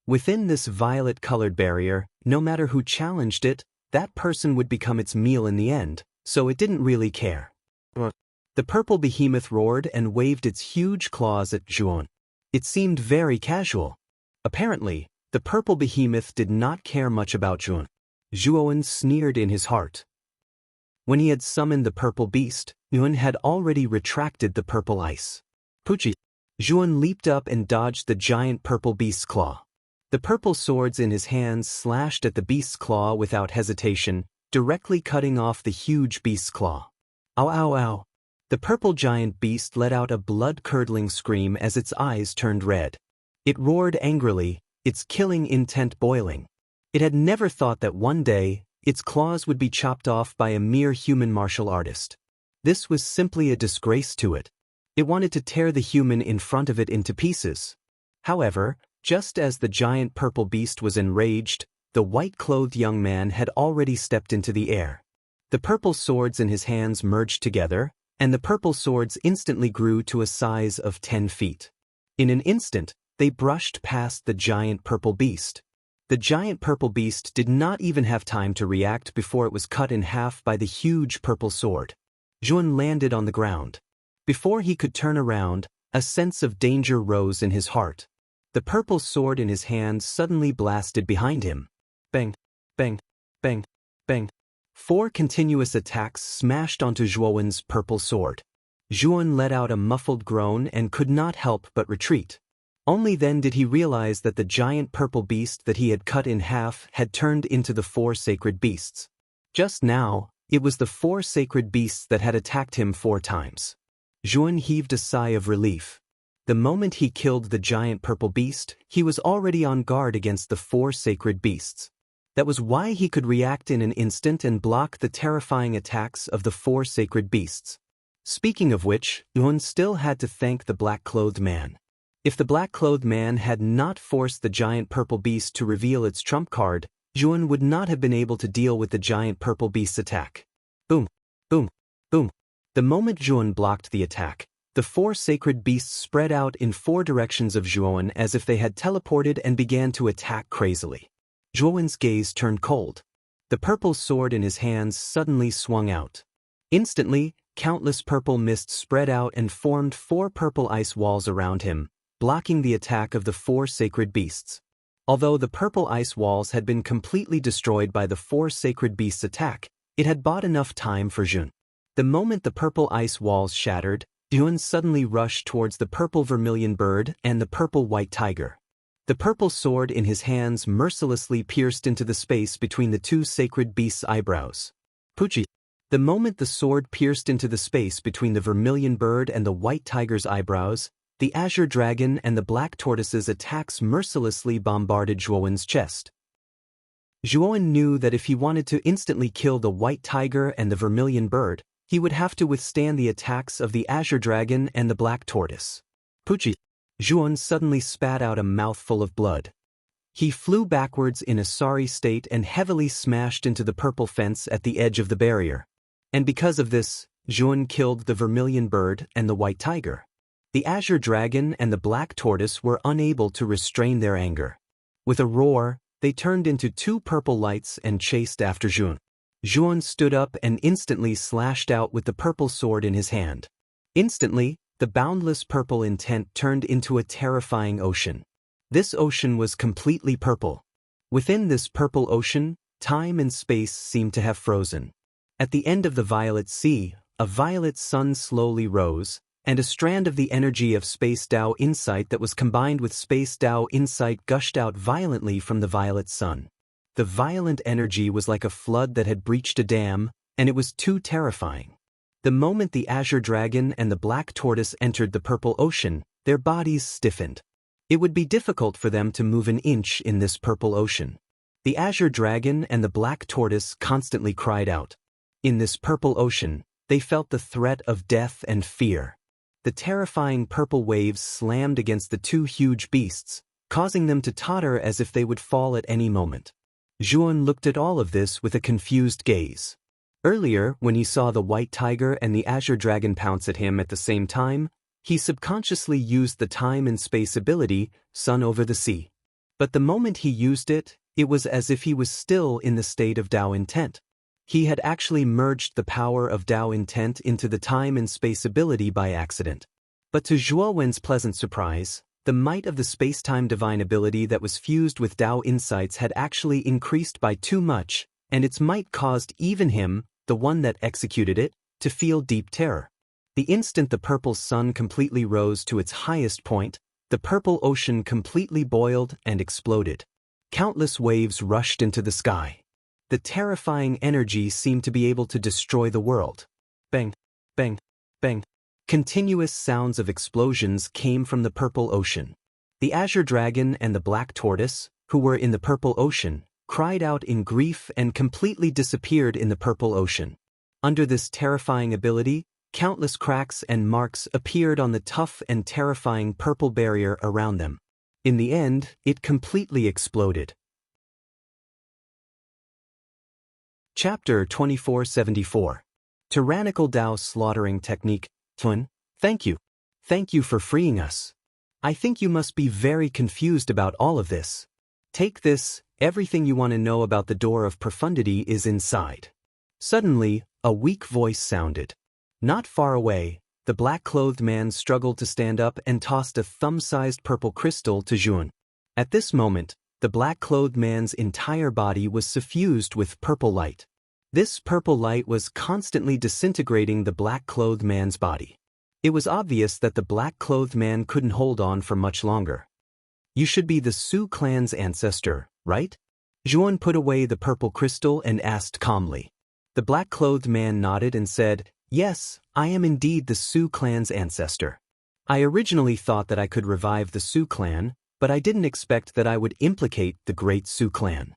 Within this violet-colored barrier, no matter who challenged it, that person would become its meal in the end, so it didn't really care. The purple behemoth roared and waved its huge claws at Zhuowen. It seemed very casual. Apparently, the purple behemoth did not care much about Zhuowen. Zhuowen sneered in his heart. When he had summoned the purple beast, Zhuowen had already retracted the purple ice. Puchi. Zhuowen leaped up and dodged the giant purple beast's claw. The purple swords in his hands slashed at the beast's claw without hesitation, directly cutting off the huge beast's claw. Ow ow ow. The purple giant beast let out a blood-curdling scream as its eyes turned red. It roared angrily, its killing intent boiling. It had never thought that one day, its claws would be chopped off by a mere human martial artist. This was simply a disgrace to it. It wanted to tear the human in front of it into pieces. However, just as the giant purple beast was enraged, the white-clothed young man had already stepped into the air. The purple swords in his hands merged together, and the purple swords instantly grew to a size of 10 feet. In an instant, they brushed past the giant purple beast. The giant purple beast did not even have time to react before it was cut in half by the huge purple sword. Zhuan landed on the ground. Before he could turn around, a sense of danger rose in his heart. The purple sword in his hand suddenly blasted behind him. Bang, bang, bang, bang. 4 continuous attacks smashed onto Zhuan's purple sword. Zhuan let out a muffled groan and could not help but retreat. Only then did he realize that the giant purple beast that he had cut in half had turned into the 4 sacred beasts. Just now, it was the 4 sacred beasts that had attacked him 4 times. Zhuan heaved a sigh of relief. The moment he killed the giant purple beast, he was already on guard against the 4 sacred beasts. That was why he could react in an instant and block the terrifying attacks of the 4 sacred beasts. Speaking of which, Zhuan still had to thank the black-clothed man. If the black-clothed man had not forced the giant purple beast to reveal its trump card, Zhuan would not have been able to deal with the giant purple beast's attack. Boom, boom, boom. The moment Zhuan blocked the attack, the 4 sacred beasts spread out in 4 directions of Zhuan as if they had teleported and began to attack crazily. Zhuan's gaze turned cold. The purple sword in his hands suddenly swung out. Instantly, countless purple mist spread out and formed 4 purple ice walls around him, blocking the attack of the 4 sacred beasts. Although the purple ice walls had been completely destroyed by the 4 sacred beasts' attack, it had bought enough time for Zhuan. The moment the purple ice walls shattered, Zhuan suddenly rushed towards the purple vermilion bird and the purple white tiger. The purple sword in his hands mercilessly pierced into the space between the 2 sacred beasts' eyebrows. Puchi! The moment the sword pierced into the space between the vermilion bird and the white tiger's eyebrows, the azure dragon and the black tortoise's attacks mercilessly bombarded Zhuan's chest. Zhuan knew that if he wanted to instantly kill the white tiger and the vermilion bird, he would have to withstand the attacks of the azure dragon and the black tortoise. Puchi! Zhuan suddenly spat out a mouthful of blood. He flew backwards in a sorry state and heavily smashed into the purple fence at the edge of the barrier. And because of this, Zhuan killed the vermilion bird and the white tiger. The azure dragon and the black tortoise were unable to restrain their anger. With a roar, they turned into 2 purple lights and chased after Zhuan. Zhuan stood up and instantly slashed out with the purple sword in his hand. Instantly, the boundless purple intent turned into a terrifying ocean. This ocean was completely purple. Within this purple ocean, time and space seemed to have frozen. At the end of the violet sea, a violet sun slowly rose, and a strand of the energy of Space Tao Insight that was combined with Space Tao Insight gushed out violently from the violet sun. The violent energy was like a flood that had breached a dam, and it was too terrifying. The moment the azure dragon and the black tortoise entered the purple ocean, their bodies stiffened. It would be difficult for them to move an inch in this purple ocean. The azure dragon and the black tortoise constantly cried out. In this purple ocean, they felt the threat of death and fear. The terrifying purple waves slammed against the 2 huge beasts, causing them to totter as if they would fall at any moment. Zhuan looked at all of this with a confused gaze. Earlier, when he saw the white tiger and the azure dragon pounce at him at the same time, he subconsciously used the time and space ability, Sun over the Sea. But the moment he used it, it was as if he was still in the state of Tao Intent. He had actually merged the power of Tao Intent into the time and space ability by accident. But to Zhuowen's pleasant surprise, the might of the space-time divine ability that was fused with Tao Insights had actually increased by too much, and its might caused even him, the one that executed it, to feel deep terror. The instant the purple sun completely rose to its highest point, the purple ocean completely boiled and exploded. Countless waves rushed into the sky. The terrifying energy seemed to be able to destroy the world. Bang, bang, bang. Continuous sounds of explosions came from the purple ocean. The azure dragon and the black tortoise, who were in the purple ocean, cried out in grief and completely disappeared in the purple ocean. Under this terrifying ability, countless cracks and marks appeared on the tough and terrifying purple barrier around them. In the end, it completely exploded. Chapter 2474. Tyrannical Tao Slaughtering Technique. Tun, thank you. Thank you for freeing us. I think you must be very confused about all of this. Take this, everything you want to know about the door of profundity is inside. Suddenly, a weak voice sounded. Not far away, the black-clothed man struggled to stand up and tossed a thumb-sized purple crystal to Juan. At this moment, the black-clothed man's entire body was suffused with purple light. This purple light was constantly disintegrating the black-clothed man's body. It was obvious that the black-clothed man couldn't hold on for much longer. You should be the Sioux clan's ancestor, right? Juan put away the purple crystal and asked calmly. The black-clothed man nodded and said, "Yes, I am indeed the Sioux clan's ancestor. I originally thought that I could revive the Sioux clan, but I didn't expect that I would implicate the great Sioux clan.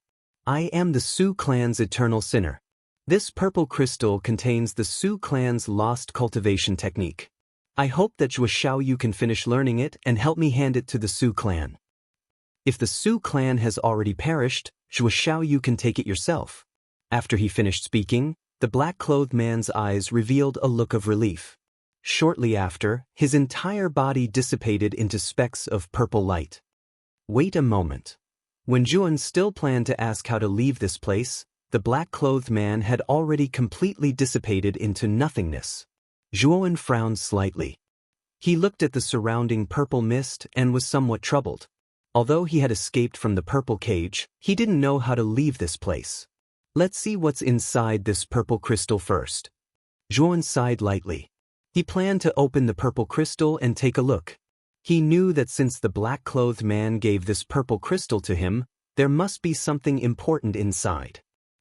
I am the Sioux clan's eternal sinner. This purple crystal contains the Sioux clan's lost cultivation technique. I hope that Zhuo Xiaoyu can finish learning it and help me hand it to the Sioux clan. If the Sioux clan has already perished, Zhuo Xiaoyu can take it yourself." After he finished speaking, the black-clothed man's eyes revealed a look of relief. Shortly after, his entire body dissipated into specks of purple light. Wait a moment. When Juan still planned to ask how to leave this place, the black-clothed man had already completely dissipated into nothingness. Juan frowned slightly. He looked at the surrounding purple mist and was somewhat troubled. Although he had escaped from the purple cage, he didn't know how to leave this place. Let's see what's inside this purple crystal first. Juan sighed lightly. He planned to open the purple crystal and take a look. He knew that since the black-clothed man gave this purple crystal to him, there must be something important inside.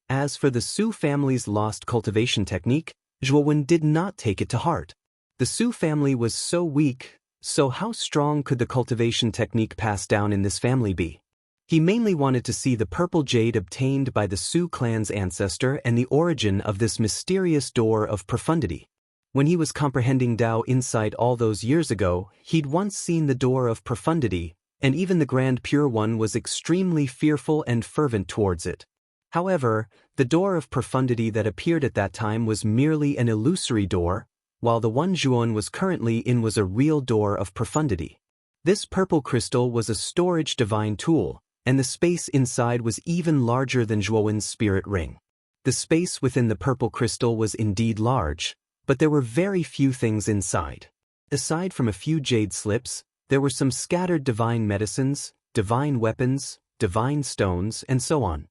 As for the Sioux family's lost cultivation technique, Juan did not take it to heart. The Sioux family was so weak, so how strong could the cultivation technique passed down in this family be? He mainly wanted to see the purple jade obtained by the Sioux clan's ancestor and the origin of this mysterious door of profundity. When he was comprehending Tao insight all those years ago, he'd once seen the door of profundity, and even the Grand Pure One was extremely fearful and fervent towards it. However, the door of profundity that appeared at that time was merely an illusory door, while the one Juan was currently in was a real door of profundity. This purple crystal was a storage divine tool, and the space inside was even larger than Juan's spirit ring. The space within the purple crystal was indeed large, but there were very few things inside. Aside from a few jade slips, there were some scattered divine medicines, divine weapons, divine stones, and so on.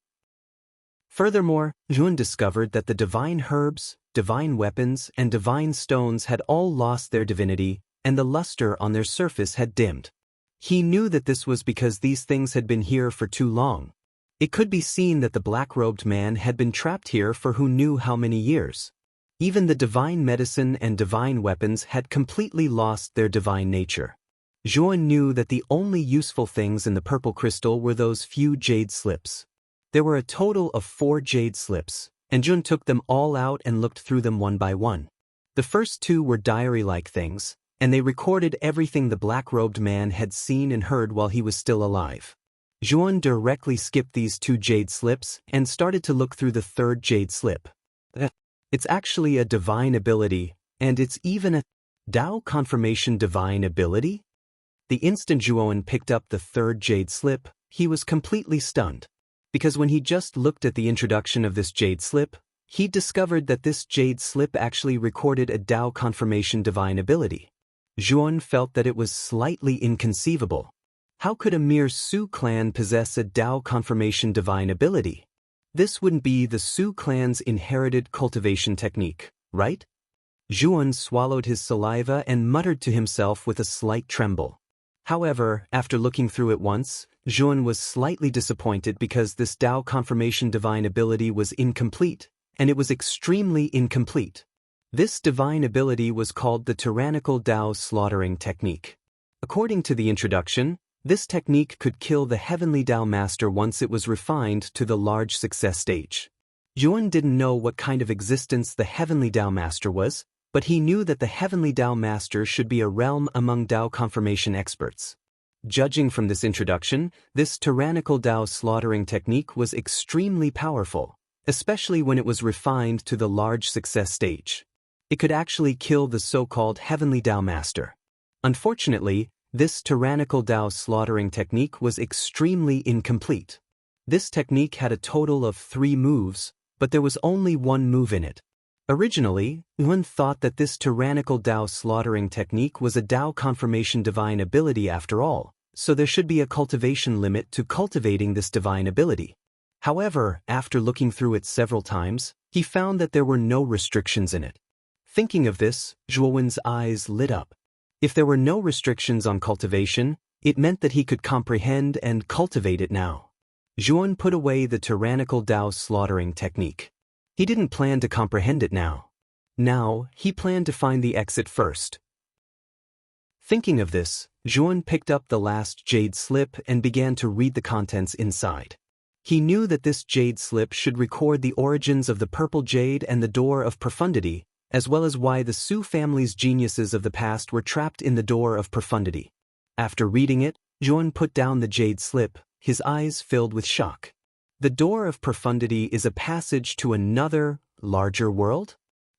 Furthermore, Juan discovered that the divine herbs, divine weapons, and divine stones had all lost their divinity, and the luster on their surface had dimmed. He knew that this was because these things had been here for too long. It could be seen that the black-robed man had been trapped here for who knew how many years. Even the divine medicine and divine weapons had completely lost their divine nature. Juan knew that the only useful things in the purple crystal were those few jade slips. There were a total of 4 jade slips, and Juan took them all out and looked through them one by one. The first 2 were diary-like things, and they recorded everything the black-robed man had seen and heard while he was still alive. Juan directly skipped these 2 jade slips and started to look through the 3rd jade slip. It's actually a divine ability, and it's even a Tao confirmation divine ability? The instant Juan picked up the 3rd jade slip, he was completely stunned. Because when he just looked at the introduction of this jade slip, he discovered that this jade slip actually recorded a Tao confirmation divine ability. Juan felt that it was slightly inconceivable. How could a mere Sioux clan possess a Tao confirmation divine ability? This wouldn't be the Sioux clan's inherited cultivation technique, right? Juan swallowed his saliva and muttered to himself with a slight tremble. However, after looking through it once, Juan was slightly disappointed because this Tao confirmation divine ability was incomplete, and it was extremely incomplete. This divine ability was called the tyrannical Tao slaughtering technique. According to the introduction, this technique could kill the heavenly Tao master once it was refined to the large success stage. Juan didn't know what kind of existence the heavenly Tao master was, but he knew that the heavenly Tao master should be a realm among Tao confirmation experts. Judging from this introduction, this tyrannical Tao slaughtering technique was extremely powerful, especially when it was refined to the large success stage. It could actually kill the so-called heavenly Tao master. Unfortunately, This tyrannical Dao slaughtering technique was extremely incomplete. This technique had a total of 3 moves, but there was only 1 move in it. Originally, Yuan thought that this tyrannical Dao slaughtering technique was a Dao confirmation divine ability after all, so there should be a cultivation limit to cultivating this divine ability. However, after looking through it several times, he found that there were no restrictions in it. Thinking of this, Zhuowen's eyes lit up. If there were no restrictions on cultivation, it meant that he could comprehend and cultivate it now. Zhuowen put away the tyrannical Dao slaughtering technique. He didn't plan to comprehend it now. Now, he planned to find the exit first. Thinking of this, Zhuowen picked up the last jade slip and began to read the contents inside. He knew that this jade slip should record the origins of the purple jade and the door of profundity, as well as why the Su family's geniuses of the past were trapped in the door of profundity. After reading it, Zhuowen put down the jade slip, his eyes filled with shock. The door of profundity is a passage to another, larger world?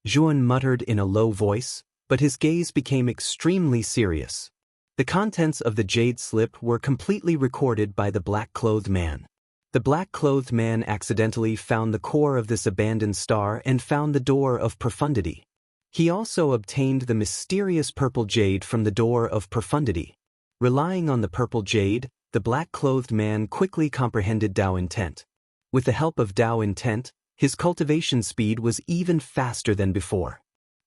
Zhuowen muttered in a low voice, but his gaze became extremely serious. The contents of the jade slip were completely recorded by the black-clothed man. The black-clothed man accidentally found the core of this abandoned star and found the door of profundity. He also obtained the mysterious purple jade from the door of profundity. Relying on the purple jade, the black-clothed man quickly comprehended Dao intent. With the help of Dao intent, his cultivation speed was even faster than before.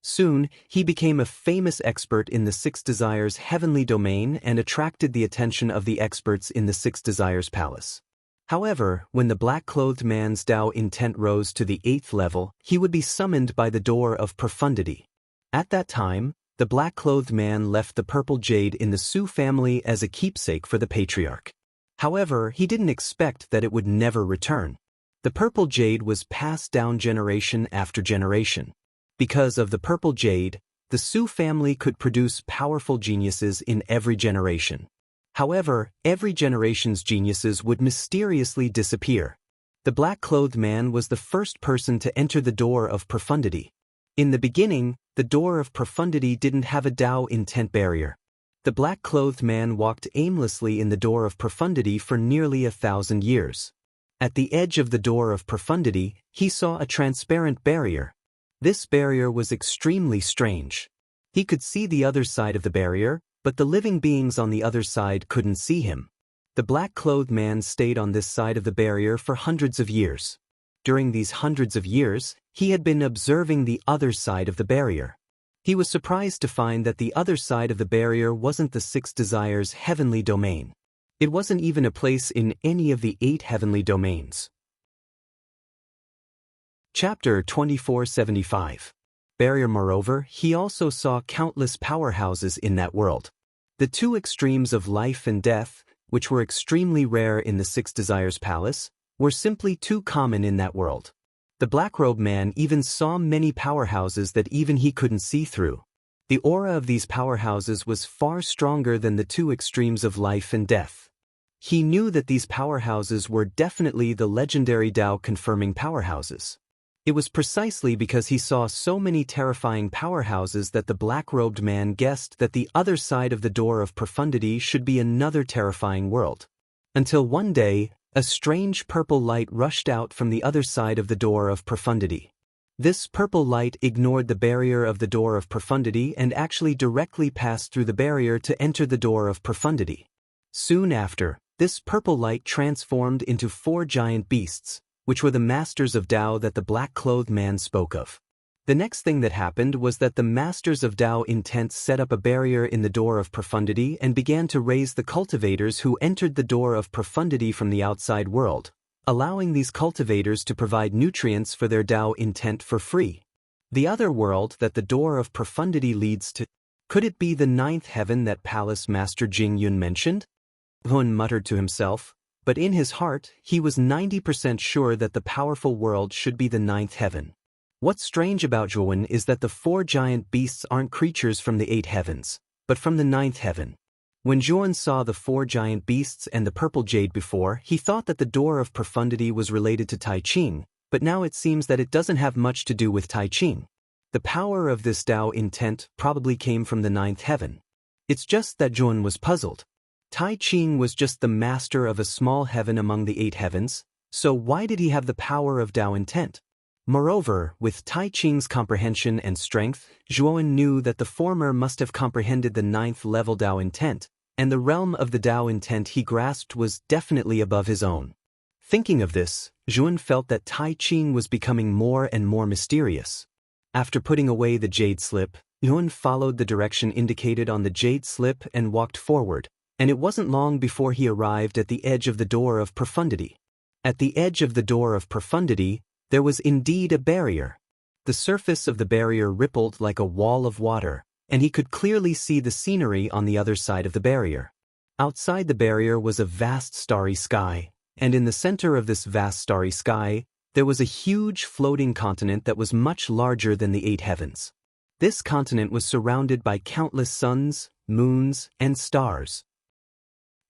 Soon, he became a famous expert in the 6 Desires heavenly domain and attracted the attention of the experts in the 6 Desires palace. However, when the black-clothed man's Dao intent rose to the 8th level, he would be summoned by the door of profundity. At that time, the black-clothed man left the purple jade in the Su family as a keepsake for the patriarch. However, he didn't expect that it would never return. The purple jade was passed down generation after generation. Because of the purple jade, the Su family could produce powerful geniuses in every generation. However, every generation's geniuses would mysteriously disappear. The black-clothed man was the first person to enter the door of profundity. In the beginning, the door of profundity didn't have a Dao intent barrier. The black-clothed man walked aimlessly in the door of profundity for nearly 1,000 years. At the edge of the door of profundity, he saw a transparent barrier. This barrier was extremely strange. He could see the other side of the barrier, but the living beings on the other side couldn't see him. The black-clothed man stayed on this side of the barrier for hundreds of years. During these hundreds of years, he had been observing the other side of the barrier. He was surprised to find that the other side of the barrier wasn't the 6 Desires heavenly domain. It wasn't even a place in any of the 8 heavenly domains. Chapter 2475. Barrier. Moreover, he also saw countless powerhouses in that world. The 2 extremes of life and death, which were extremely rare in the 6 Desires palace, were simply too common in that world. The black-robed man even saw many powerhouses that even he couldn't see through. The aura of these powerhouses was far stronger than the 2 extremes of life and death. He knew that these powerhouses were definitely the legendary Dao-confirming powerhouses. It was precisely because he saw so many terrifying powerhouses that the black-robed man guessed that the other side of the door of profundity should be another terrifying world. Until one day, a strange purple light rushed out from the other side of the door of profundity. This purple light ignored the barrier of the door of profundity and actually directly passed through the barrier to enter the door of profundity. Soon after, this purple light transformed into 4 giant beasts, which were the masters of Dao that the black-clothed man spoke of. The next thing that happened was that the masters of Dao intent set up a barrier in the door of profundity and began to raise the cultivators who entered the door of profundity from the outside world, allowing these cultivators to provide nutrients for their Dao intent for free. The other world that the door of profundity leads to, could it be the 9th heaven that Palace Master Jing Yun mentioned? Hun muttered to himself, but in his heart, he was 90% sure that the powerful world should be the 9th heaven. What's strange about Zhuowen is that the 4 giant beasts aren't creatures from the 8 heavens, but from the 9th heaven. When Zhuowen saw the 4 giant beasts and the purple jade before, he thought that the door of profundity was related to Tai Ching, but now it seems that it doesn't have much to do with Tai Ching. The power of this Dao intent probably came from the 9th heaven. It's just that Zhuan was puzzled. Tai Ching was just the master of a small heaven among the 8 heavens, so why did he have the power of Tao intent? Moreover, with Tai Ching's comprehension and strength, Zhuan knew that the former must have comprehended the 9th level Tao intent, and the realm of the Tao intent he grasped was definitely above his own. Thinking of this, Zhuan felt that Tai Ching was becoming more and more mysterious. After putting away the jade slip, Zhuan followed the direction indicated on the jade slip and walked forward, and it wasn't long before he arrived at the edge of the door of profundity. At the edge of the door of profundity, there was indeed a barrier. The surface of the barrier rippled like a wall of water, and he could clearly see the scenery on the other side of the barrier. Outside the barrier was a vast starry sky, and in the center of this vast starry sky, there was a huge floating continent that was much larger than the 8 heavens. This continent was surrounded by countless suns, moons, and stars.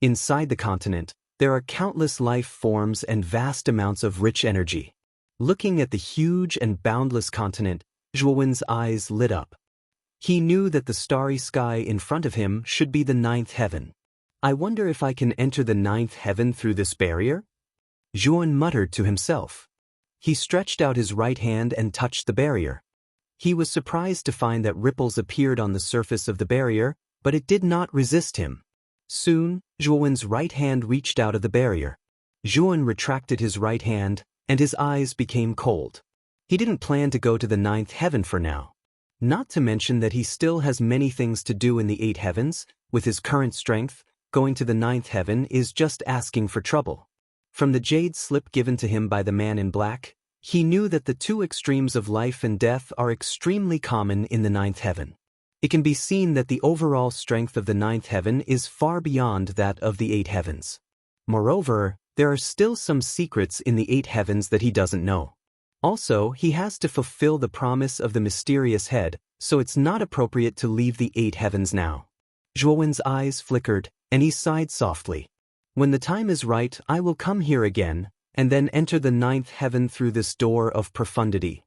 Inside the continent, there are countless life forms and vast amounts of rich energy. Looking at the huge and boundless continent, Zhuan's eyes lit up. He knew that the starry sky in front of him should be the 9th heaven. I wonder if I can enter the 9th heaven through this barrier? Zhuan muttered to himself. He stretched out his right hand and touched the barrier. He was surprised to find that ripples appeared on the surface of the barrier, but it did not resist him. Soon, Zhuan's right hand reached out of the barrier. Zhuan retracted his right hand, and his eyes became cold. He didn't plan to go to the 9th heaven for now. Not to mention that he still has many things to do in the 8 heavens. With his current strength, going to the 9th heaven is just asking for trouble. From the jade slip given to him by the man in black, he knew that the 2 extremes of life and death are extremely common in the 9th heaven. It can be seen that the overall strength of the 9th heaven is far beyond that of the 8 heavens. Moreover, there are still some secrets in the 8 heavens that he doesn't know. Also, he has to fulfill the promise of the mysterious head, so it's not appropriate to leave the 8 heavens now. Zhuan's eyes flickered, and he sighed softly. When the time is right, I will come here again, and then enter the 9th heaven through this door of profundity.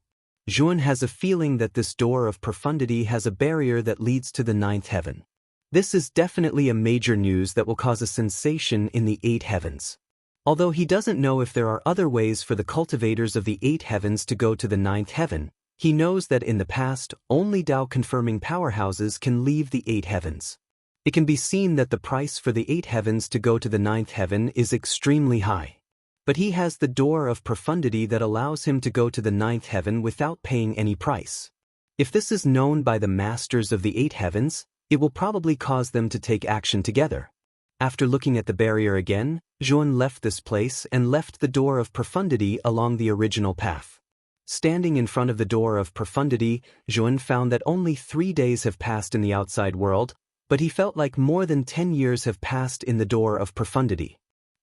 Zhuan has a feeling that this door of profundity has a barrier that leads to the 9th heaven. This is definitely a major news that will cause a sensation in the 8 heavens. Although he doesn't know if there are other ways for the cultivators of the 8 heavens to go to the 9th heaven, he knows that in the past, only Tao-confirming powerhouses can leave the 8 heavens. It can be seen that the price for the 8 heavens to go to the 9th heaven is extremely high. But he has the door of profundity that allows him to go to the 9th heaven without paying any price. If this is known by the masters of the 8 heavens, it will probably cause them to take action together. After looking at the barrier again, Zhuan left this place and left the door of profundity along the original path. Standing in front of the door of profundity, Zhuan found that only 3 days have passed in the outside world, but he felt like more than 10 years have passed in the door of profundity.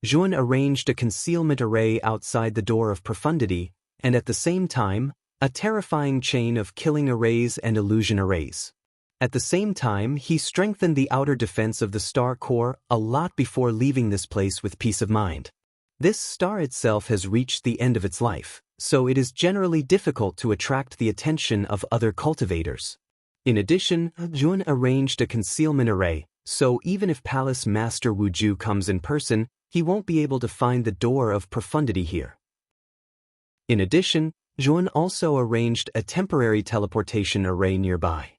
Zhuan arranged a concealment array outside the door of profundity, and at the same time, a terrifying chain of killing arrays and illusion arrays. At the same time, he strengthened the outer defense of the star core a lot before leaving this place with peace of mind. This star itself has reached the end of its life, so it is generally difficult to attract the attention of other cultivators. In addition, Zhuan arranged a concealment array, so even if Palace Master Wuju comes in person, he won't be able to find the door of profundity here. In addition, Zhuan also arranged a temporary teleportation array nearby.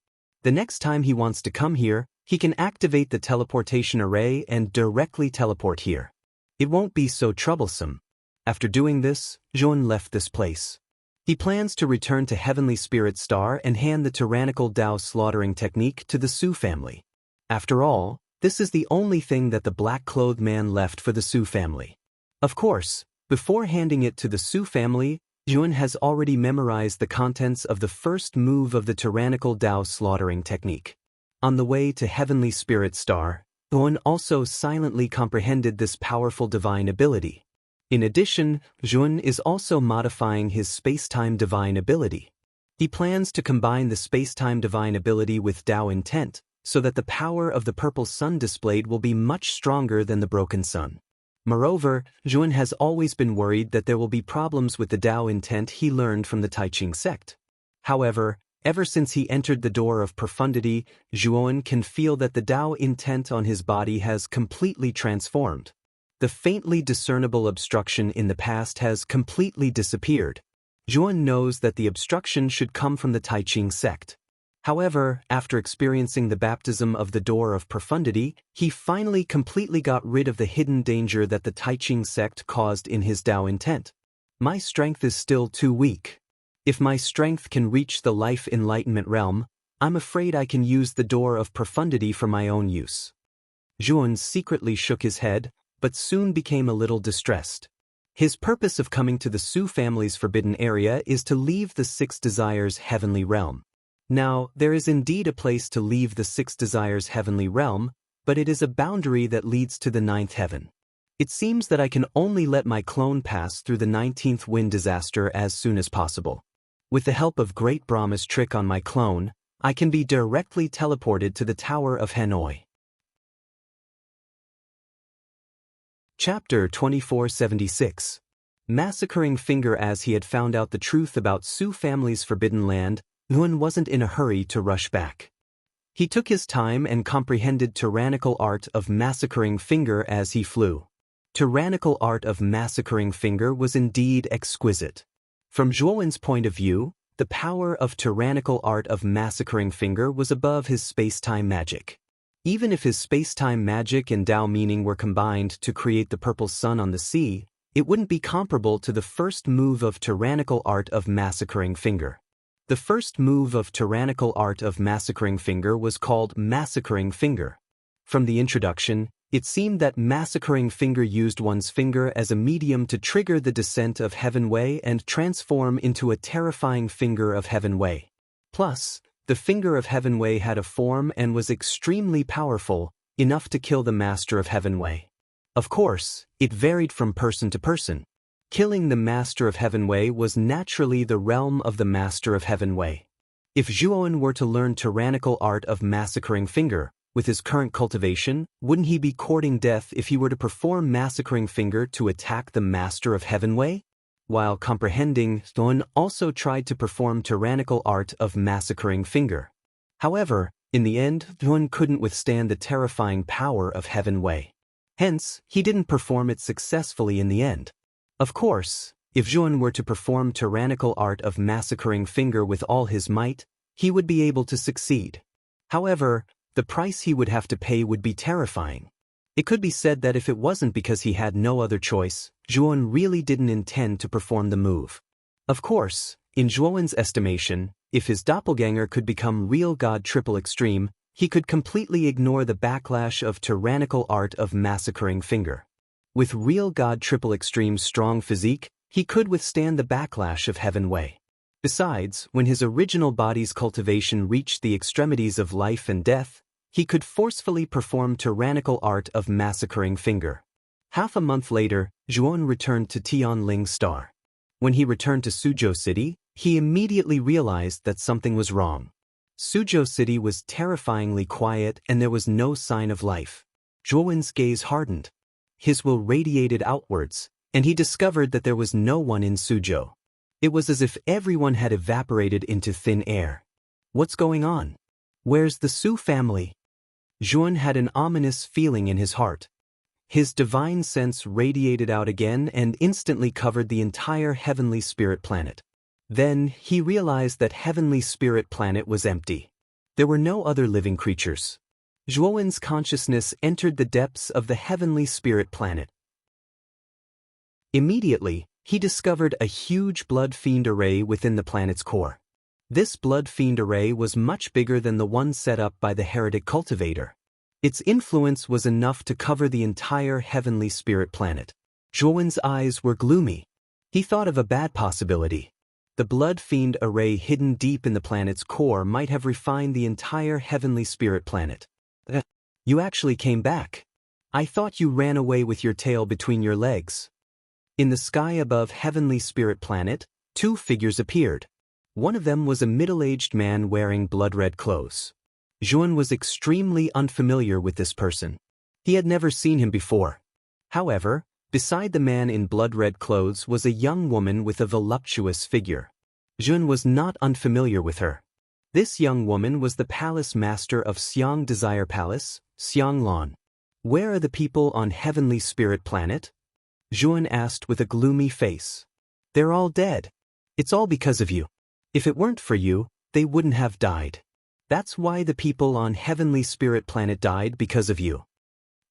The next time he wants to come here, he can activate the teleportation array and directly teleport here. It won't be so troublesome. After doing this, Zhuan left this place. He plans to return to Heavenly Spirit Star and hand the tyrannical Tao slaughtering technique to the Su family. After all, this is the only thing that the black-clothed man left for the Su family. Of course, before handing it to the Su family, Zhuan has already memorized the contents of the first move of the tyrannical Tao slaughtering technique. On the way to Heavenly Spirit Star, Zhuan also silently comprehended this powerful divine ability. In addition, Zhuan is also modifying his space-time divine ability. He plans to combine the space-time divine ability with Tao intent, so that the power of the purple sun displayed will be much stronger than the broken sun. Moreover, Zhuan has always been worried that there will be problems with the Tao intent he learned from the Tai Ching sect. However, Ever since he entered the door of profundity, Zhuan can feel that the Tao intent on his body has completely transformed. The faintly discernible obstruction in the past has completely disappeared. Zhuan knows that the obstruction should come from the Tai Ching sect. However, after experiencing the baptism of the door of profundity, he finally completely got rid of the hidden danger that the Tai Ching sect caused in his Tao intent. My strength is still too weak. If my strength can reach the life enlightenment realm, I'm afraid I can use the door of profundity for my own use. Zhuan secretly shook his head, but soon became a little distressed. His purpose of coming to the Su family's forbidden area is to leave the Six Desires heavenly realm. Now, there is indeed a place to leave the Six Desires heavenly realm, but it is a boundary that leads to the ninth heaven. It seems that I can only let my clone pass through the 19th wind disaster as soon as possible. With the help of Great Brahma's trick on my clone, I can be directly teleported to the Tower of Hanoi. Chapter 2476. Massacring Finger. As he had found out the truth about Su family's forbidden land, Yuan wasn't in a hurry to rush back. He took his time and comprehended tyrannical art of massacring finger as he flew. Tyrannical art of massacring finger was indeed exquisite. From Zhuowen's point of view, the power of tyrannical art of massacring finger was above his space-time magic. Even if his space-time magic and Tao meaning were combined to create the purple sun on the sea, it wouldn't be comparable to the first move of tyrannical art of massacring finger. The first move of tyrannical art of massacring finger was called massacring finger. From the introduction, it seemed that massacring finger used one's finger as a medium to trigger the descent of Heaven Wei and transform into a terrifying finger of Heaven Wei. Plus, the finger of Heaven Wei had a form and was extremely powerful, enough to kill the master of Heaven Wei. Of course, it varied from person to person. Killing the master of Heaven Wei was naturally the realm of the master of Heaven Wei. If Zhuowen were to learn tyrannical art of massacring finger, with his current cultivation, wouldn't he be courting death if he were to perform massacring finger to attack the master of Heaven Wei? While comprehending, Zhuowen also tried to perform tyrannical art of massacring finger. However, in the end, Zhuowen couldn't withstand the terrifying power of Heaven Wei. Hence, he didn't perform it successfully in the end. Of course, if Zhuowen were to perform tyrannical art of massacring finger with all his might, he would be able to succeed. However, the price he would have to pay would be terrifying. It could be said that if it wasn't because he had no other choice, Zhuowen really didn't intend to perform the move. Of course, in Zhuowen's estimation, if his doppelganger could become real God triple extreme, he could completely ignore the backlash of tyrannical art of massacring finger. With real God triple extreme's strong physique, he could withstand the backlash of Heaven Wei. Besides, when his original body's cultivation reached the extremities of life and death, he could forcefully perform tyrannical art of massacring finger. Half a month later, Zhuowen returned to Tianling Star. When he returned to Suzhou City, he immediately realized that something was wrong. Suzhou City was terrifyingly quiet and there was no sign of life. Zhuowen's gaze hardened. His will radiated outwards, and he discovered that there was no one in Suzhou. It was as if everyone had evaporated into thin air. What's going on? Where's the Su family? Zhuowen had an ominous feeling in his heart. His divine sense radiated out again and instantly covered the entire Heavenly Spirit planet. Then, he realized that Heavenly Spirit planet was empty. There were no other living creatures. Zhuowen's consciousness entered the depths of the Heavenly Spirit planet. Immediately, he discovered a huge blood fiend array within the planet's core. This blood fiend array was much bigger than the one set up by the heretic cultivator. Its influence was enough to cover the entire Heavenly Spirit planet. Zhuowen's eyes were gloomy. He thought of a bad possibility. The blood fiend array hidden deep in the planet's core might have refined the entire Heavenly Spirit planet. You actually came back. I thought you ran away with your tail between your legs. In the sky above Heavenly Spirit planet, two figures appeared. One of them was a middle-aged man wearing blood-red clothes. Zhuowen was extremely unfamiliar with this person. He had never seen him before. However, beside the man in blood-red clothes was a young woman with a voluptuous figure. Zhuowen was not unfamiliar with her. This young woman was the palace master of Xiang Desire Palace, Xianglan. Where are the people on Heavenly Spirit Planet? Zhuan asked with a gloomy face. They're all dead. It's all because of you. If it weren't for you, they wouldn't have died. That's why the people on Heavenly Spirit Planet died, because of you.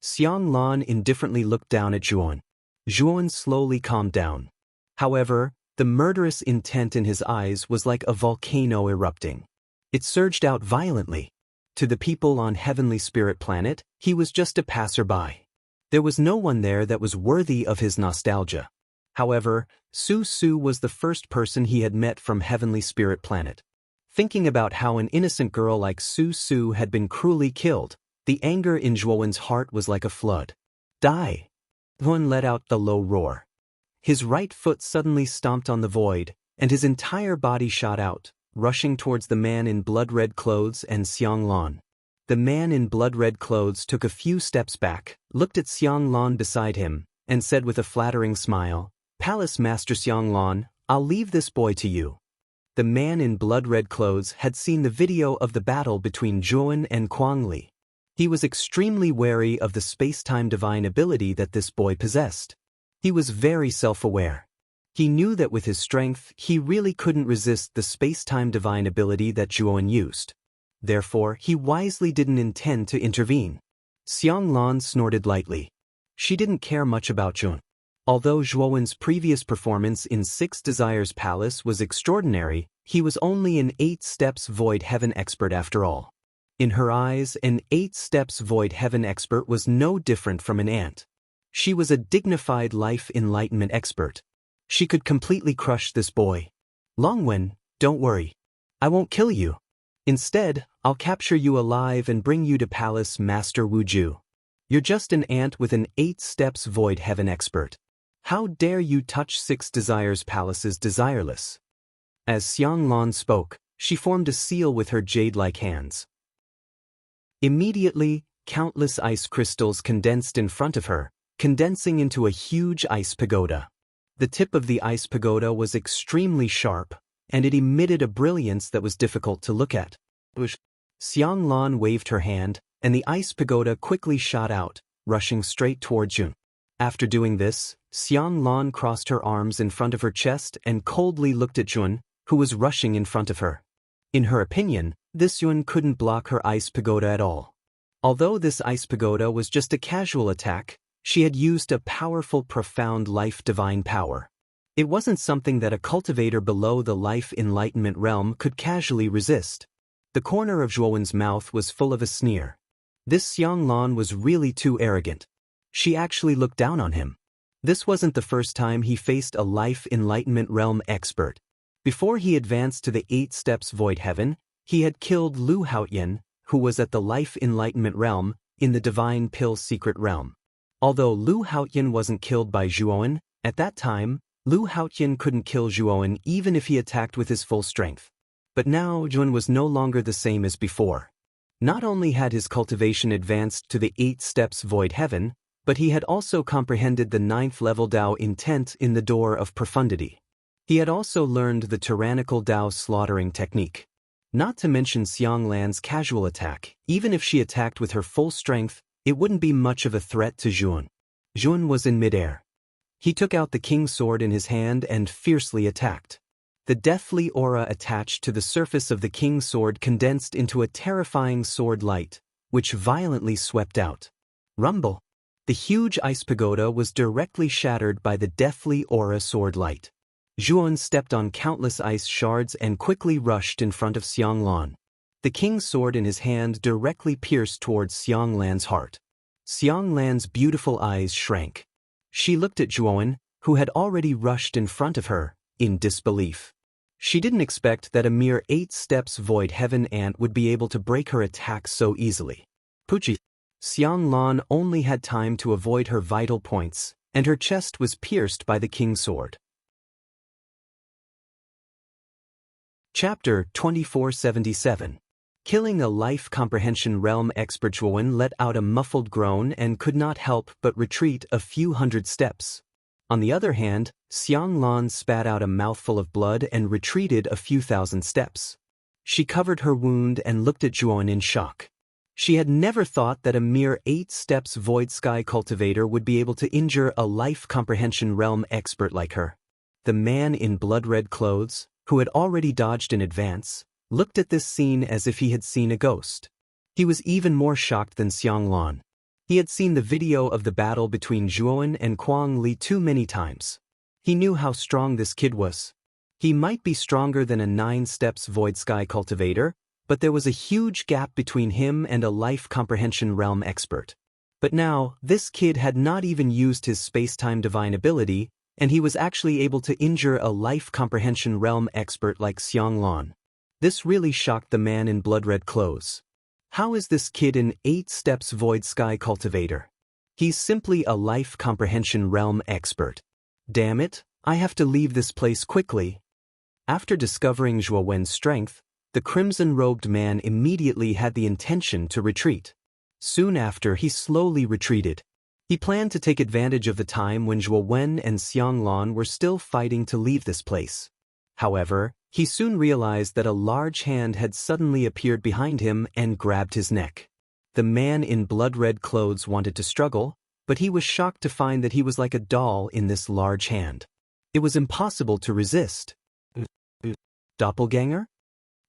Xianglan indifferently looked down at Zhuan. Zhuan slowly calmed down. However, the murderous intent in his eyes was like a volcano erupting. It surged out violently. To the people on Heavenly Spirit Planet, he was just a passerby. There was no one there that was worthy of his nostalgia. However, Su Su was the first person he had met from Heavenly Spirit Planet. Thinking about how an innocent girl like Su Su had been cruelly killed, the anger in Zhuowen's heart was like a flood. Die! Zhuowen let out the low roar. His right foot suddenly stomped on the void, and his entire body shot out, rushing towards the man in blood-red clothes and Xianglan. The man in blood-red clothes took a few steps back, looked at Xianglan beside him, and said with a flattering smile, "Palace Master Xianglan, I'll leave this boy to you." The man in blood-red clothes had seen the video of the battle between Zhuowen and Kuangli. He was extremely wary of the space-time divine ability that this boy possessed. He was very self-aware. He knew that with his strength, he really couldn't resist the space-time divine ability that Zhuowen used. Therefore, he wisely didn't intend to intervene. Xianglan snorted lightly. She didn't care much about Zhuowen. Although Zhuowen's previous performance in Six Desires Palace was extraordinary, he was only an 8 steps void heaven expert after all. In her eyes, an 8 steps void heaven expert was no different from an ant. She was a dignified life enlightenment expert. She could completely crush this boy. Longwen, don't worry. I won't kill you. Instead, I'll capture you alive and bring you to Palace Master Wuju. You're just an ant with an 8 steps void heaven expert. How dare you touch Six Desires Palace's desireless? As Xianglan spoke, she formed a seal with her jade-like hands. Immediately, countless ice crystals condensed in front of her, condensing into a huge ice pagoda. The tip of the ice pagoda was extremely sharp, and it emitted a brilliance that was difficult to look at. Xianglan waved her hand, and the ice pagoda quickly shot out, rushing straight toward Zhuowen. After doing this, Xianglan crossed her arms in front of her chest and coldly looked at Zhuowen, who was rushing in front of her. In her opinion, this Zhuowen couldn't block her ice pagoda at all. Although this ice pagoda was just a casual attack, she had used a powerful, profound life divine power. It wasn't something that a cultivator below the life enlightenment realm could casually resist. The corner of Zhuowen's mouth was full of a sneer. This Xianglan was really too arrogant. She actually looked down on him. This wasn't the first time he faced a life enlightenment realm expert. Before he advanced to the 8 steps void heaven, he had killed Lu Haotian, who was at the life enlightenment realm, in the divine pill secret realm. Although Lu Haotian wasn't killed by Zhuowen, at that time, Lu Haotian couldn't kill Zhuowen even if he attacked with his full strength. But now Zhuowen was no longer the same as before. Not only had his cultivation advanced to the 8 steps void heaven, but he had also comprehended the 9th level Dao intent in the door of profundity. He had also learned the tyrannical Dao slaughtering technique. Not to mention Xianglan's casual attack. Even if she attacked with her full strength, it wouldn't be much of a threat to Zhuowen. Zhuowen was in midair. He took out the king's sword in his hand and fiercely attacked. The deathly aura attached to the surface of the king's sword condensed into a terrifying sword light, which violently swept out. Rumble! The huge ice pagoda was directly shattered by the deathly aura sword light. Zhuowen stepped on countless ice shards and quickly rushed in front of Xianglan. The king's sword in his hand directly pierced towards Xianglan's heart. Xianglan's beautiful eyes shrank. She looked at Zhuowen, who had already rushed in front of her, in disbelief. She didn't expect that a mere 8 steps void heaven ant would be able to break her attack so easily. Puchi! Xianglan only had time to avoid her vital points, and her chest was pierced by the king's sword. Chapter 2477. Killing a life comprehension realm expert. Zhuowen let out a muffled groan and could not help but retreat a few hundred steps. On the other hand, Xianglan spat out a mouthful of blood and retreated a few thousand steps. She covered her wound and looked at Zhuan in shock. She had never thought that a mere 8 steps void sky cultivator would be able to injure a life comprehension realm expert like her. The man in blood-red clothes, who had already dodged in advance, looked at this scene as if he had seen a ghost. He was even more shocked than Xianglan. He had seen the video of the battle between Zhuan and Kuang Li too many times. He knew how strong this kid was. He might be stronger than a 9 steps void sky cultivator, but there was a huge gap between him and a life comprehension realm expert. But now, this kid had not even used his space-time divine ability, and he was actually able to injure a life comprehension realm expert like Xianglan. This really shocked the man in blood-red clothes. How is this kid an 8 steps void sky cultivator? He's simply a life comprehension realm expert. Damn it, I have to leave this place quickly. After discovering Zhuo Wen's strength, the crimson-robed man immediately had the intention to retreat. Soon after, he slowly retreated. He planned to take advantage of the time when Zhuo Wen and Xianglan were still fighting to leave this place. However, he soon realized that a large hand had suddenly appeared behind him and grabbed his neck. The man in blood-red clothes wanted to struggle, but he was shocked to find that he was like a doll in this large hand. It was impossible to resist. Doppelganger?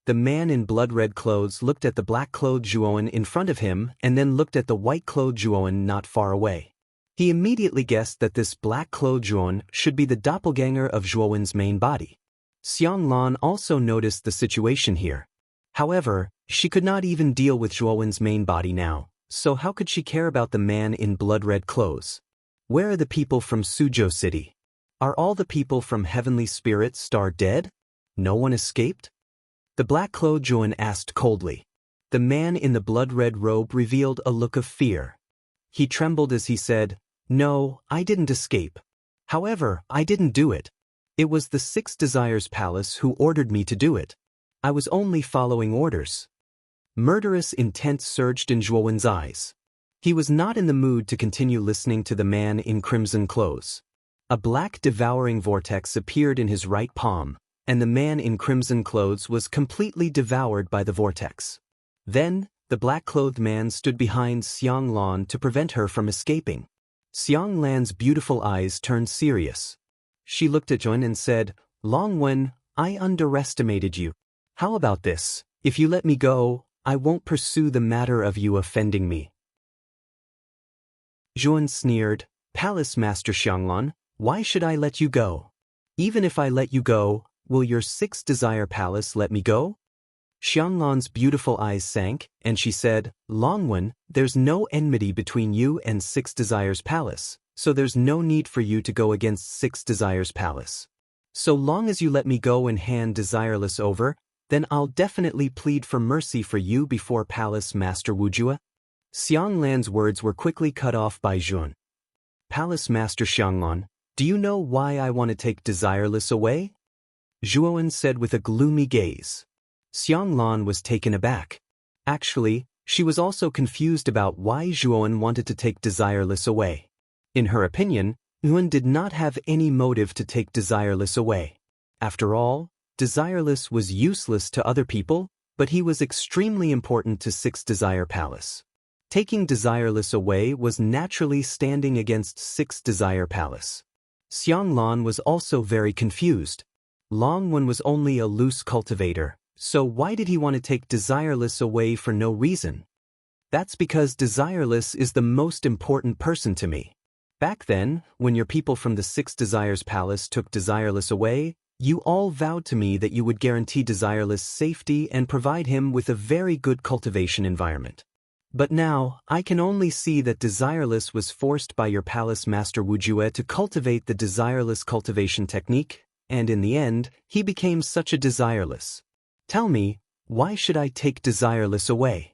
The man in blood-red clothes looked at the black-clothed Zhuowen in front of him and then looked at the white-clothed Zhuowen not far away. He immediately guessed that this black-clothed Zhuowen should be the doppelganger of Zhuowen's main body. Xianglan also noticed the situation here. However, she could not even deal with Zhuowen's main body now, so how could she care about the man in blood-red clothes? Where are the people from Suzhou City? Are all the people from Heavenly Spirit Star dead? No one escaped? The black-clothed Zhuowen asked coldly. The man in the blood-red robe revealed a look of fear. He trembled as he said, "No, I didn't escape. However, I didn't do it. It was the Six Desires Palace who ordered me to do it. I was only following orders." Murderous intent surged in Zhuowen's eyes. He was not in the mood to continue listening to the man in crimson clothes. A black devouring vortex appeared in his right palm, and the man in crimson clothes was completely devoured by the vortex. Then, the black-clothed man stood behind Xianglan to prevent her from escaping. Xianglan's beautiful eyes turned serious. She looked at Zhuan and said, "Longwen, I underestimated you. How about this? If you let me go, I won't pursue the matter of you offending me." Zhuan sneered, "Palace Master Xianglan, why should I let you go? Even if I let you go, will your Six Desire Palace let me go?" Xianglan's beautiful eyes sank, and she said, "Longwen, there's no enmity between you and Six Desires Palace, so there's no need for you to go against Six Desires Palace. So long as you let me go and hand Desireless over, then I'll definitely plead for mercy for you before Palace Master Wujue." Xianglan's words were quickly cut off by Zhuan. "Palace Master Xianglan, do you know why I want to take Desireless away?" Zhuowen said with a gloomy gaze. Xianglan was taken aback. Actually, she was also confused about why Zhuowen wanted to take Desireless away. In her opinion, Zhuowen did not have any motive to take Desireless away. After all, Desireless was useless to other people, but he was extremely important to Six Desire Palace. Taking Desireless away was naturally standing against Six Desire Palace. Xianglan was also very confused. Longwen was only a loose cultivator, so why did he want to take Desireless away for no reason? That's because Desireless is the most important person to me. Back then, when your people from the Six Desires Palace took Desireless away, you all vowed to me that you would guarantee Desireless safety and provide him with a very good cultivation environment. But now, I can only see that Desireless was forced by your Palace Master Wujue to cultivate the Desireless cultivation technique, and in the end, he became such a Desireless. Tell me, why should I take Desireless away?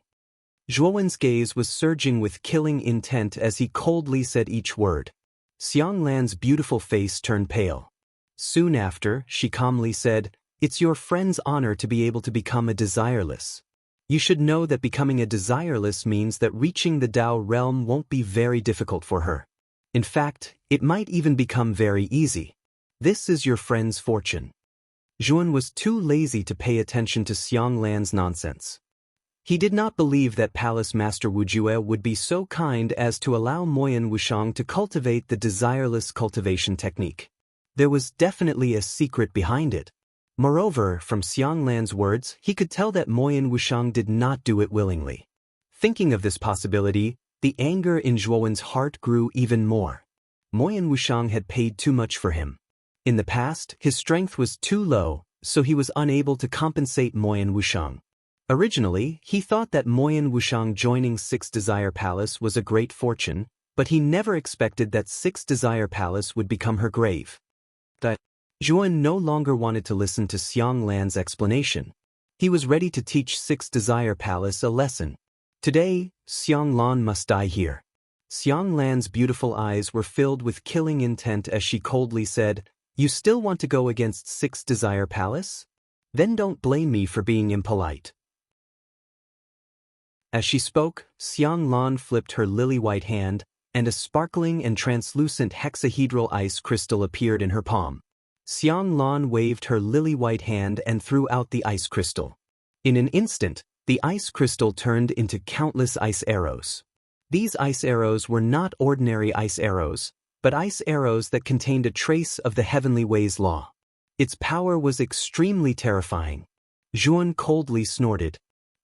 Zhuowen's gaze was surging with killing intent as he coldly said each word. Xianglan's beautiful face turned pale. Soon after, she calmly said, "It's your friend's honor to be able to become a Desireless. You should know that becoming a Desireless means that reaching the Tao realm won't be very difficult for her. In fact, it might even become very easy. This is your friend's fortune." Zhuan was too lazy to pay attention to Xiang Lan's nonsense. He did not believe that Palace Master Wu Jue would be so kind as to allow Moyan Wushang to cultivate the desireless cultivation technique. There was definitely a secret behind it. Moreover, from Xiang Lan's words, he could tell that Moyan Wushang did not do it willingly. Thinking of this possibility, the anger in Zhuowen's heart grew even more. Moyan Wushang had paid too much for him. In the past, his strength was too low, so he was unable to compensate Moyan Wushang. Originally, he thought that Moyan Wushang joining Six Desire Palace was a great fortune, but he never expected that Six Desire Palace would become her grave. Zhuan no longer wanted to listen to Xiang Lan's explanation. He was ready to teach Six Desire Palace a lesson. Today, Xiang Lan must die here. Xiang Lan's beautiful eyes were filled with killing intent as she coldly said, "You still want to go against Six Desire Palace? Then don't blame me for being impolite." As she spoke, Xiang Lan flipped her lily-white hand, and a sparkling and translucent hexahedral ice crystal appeared in her palm. Xiang Lan waved her lily-white hand and threw out the ice crystal. In an instant, the ice crystal turned into countless ice arrows. These ice arrows were not ordinary ice arrows, but ice arrows that contained a trace of the Heavenly Way's law. Its power was extremely terrifying. Zhuan coldly snorted.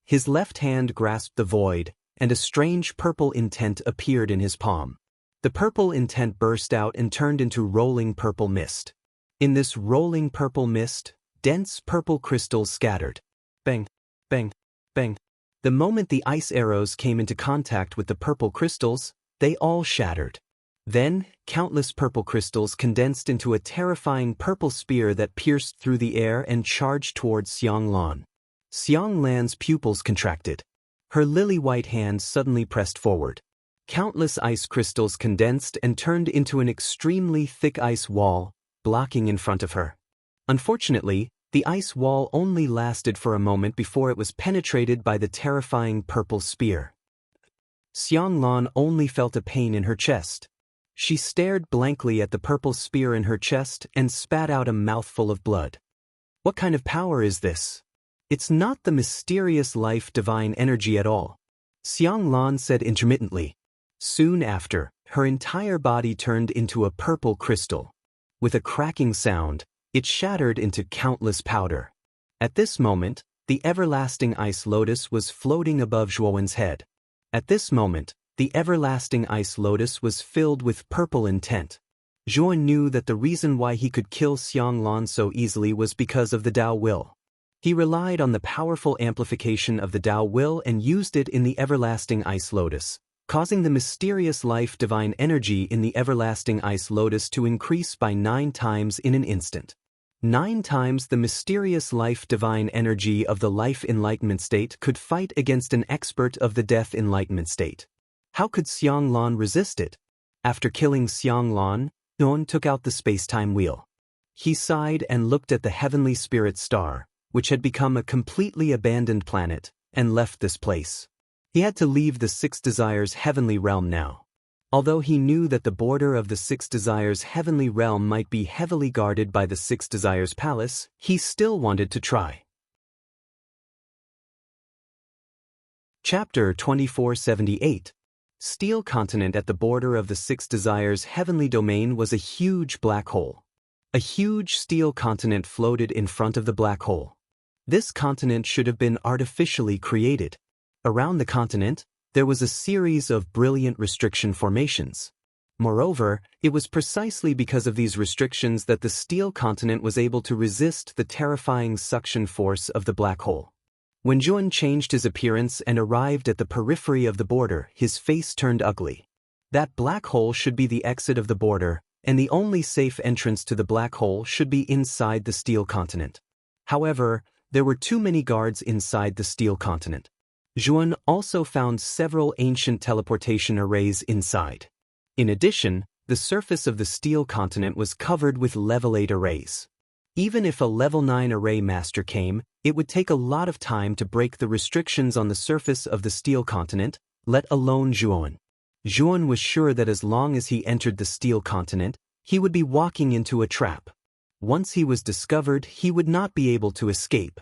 His left hand grasped the void, and a strange purple intent appeared in his palm. The purple intent burst out and turned into rolling purple mist. In this rolling purple mist, dense purple crystals scattered. Bang, bang, bang. The moment the ice arrows came into contact with the purple crystals, they all shattered. Then, countless purple crystals condensed into a terrifying purple spear that pierced through the air and charged towards Xiang Lan. Xiang Lan's pupils contracted. Her lily-white hand suddenly pressed forward. Countless ice crystals condensed and turned into an extremely thick ice wall, blocking in front of her. Unfortunately, the ice wall only lasted for a moment before it was penetrated by the terrifying purple spear. Xiang Lan only felt a pain in her chest. She stared blankly at the purple spear in her chest and spat out a mouthful of blood. What kind of power is this? It's not the mysterious life divine energy at all, Xiang Lan said intermittently. Soon after, her entire body turned into a purple crystal. With a cracking sound, it shattered into countless powder. At this moment, the everlasting ice lotus was floating above Zhuowen's head. At this moment, the everlasting ice lotus was filled with purple intent. Zhuowen knew that the reason why he could kill Xiang Lan so easily was because of the Tao Will. He relied on the powerful amplification of the Tao Will and used it in the everlasting ice lotus, causing the mysterious life divine energy in the everlasting ice lotus to increase by 9 times in an instant. 9 times the mysterious life divine energy of the life enlightenment state could fight against an expert of the death enlightenment state. How could Xiang Lan resist it? After killing Xiang Lan, Zhuan took out the space-time wheel. He sighed and looked at the heavenly spirit star, which had become a completely abandoned planet, and left this place. He had to leave the Six Desires heavenly realm now. Although he knew that the border of the Six Desires heavenly realm might be heavily guarded by the Six Desires palace, he still wanted to try. Chapter 2478. Steel continent. At the border of the Six Desires heavenly domain was a huge black hole. A huge steel continent floated in front of the black hole. This continent should have been artificially created. Around the continent, there was a series of brilliant restriction formations. Moreover, it was precisely because of these restrictions that the steel continent was able to resist the terrifying suction force of the black hole. When Zhuan changed his appearance and arrived at the periphery of the border, his face turned ugly. That black hole should be the exit of the border, and the only safe entrance to the black hole should be inside the steel continent. However, there were too many guards inside the steel continent. Zhuan also found several ancient teleportation arrays inside. In addition, the surface of the steel continent was covered with level 8 arrays. Even if a level 9 array master came, it would take a lot of time to break the restrictions on the surface of the steel continent, let alone Zhuan. Zhuan was sure that as long as he entered the steel continent, he would be walking into a trap. Once he was discovered, he would not be able to escape.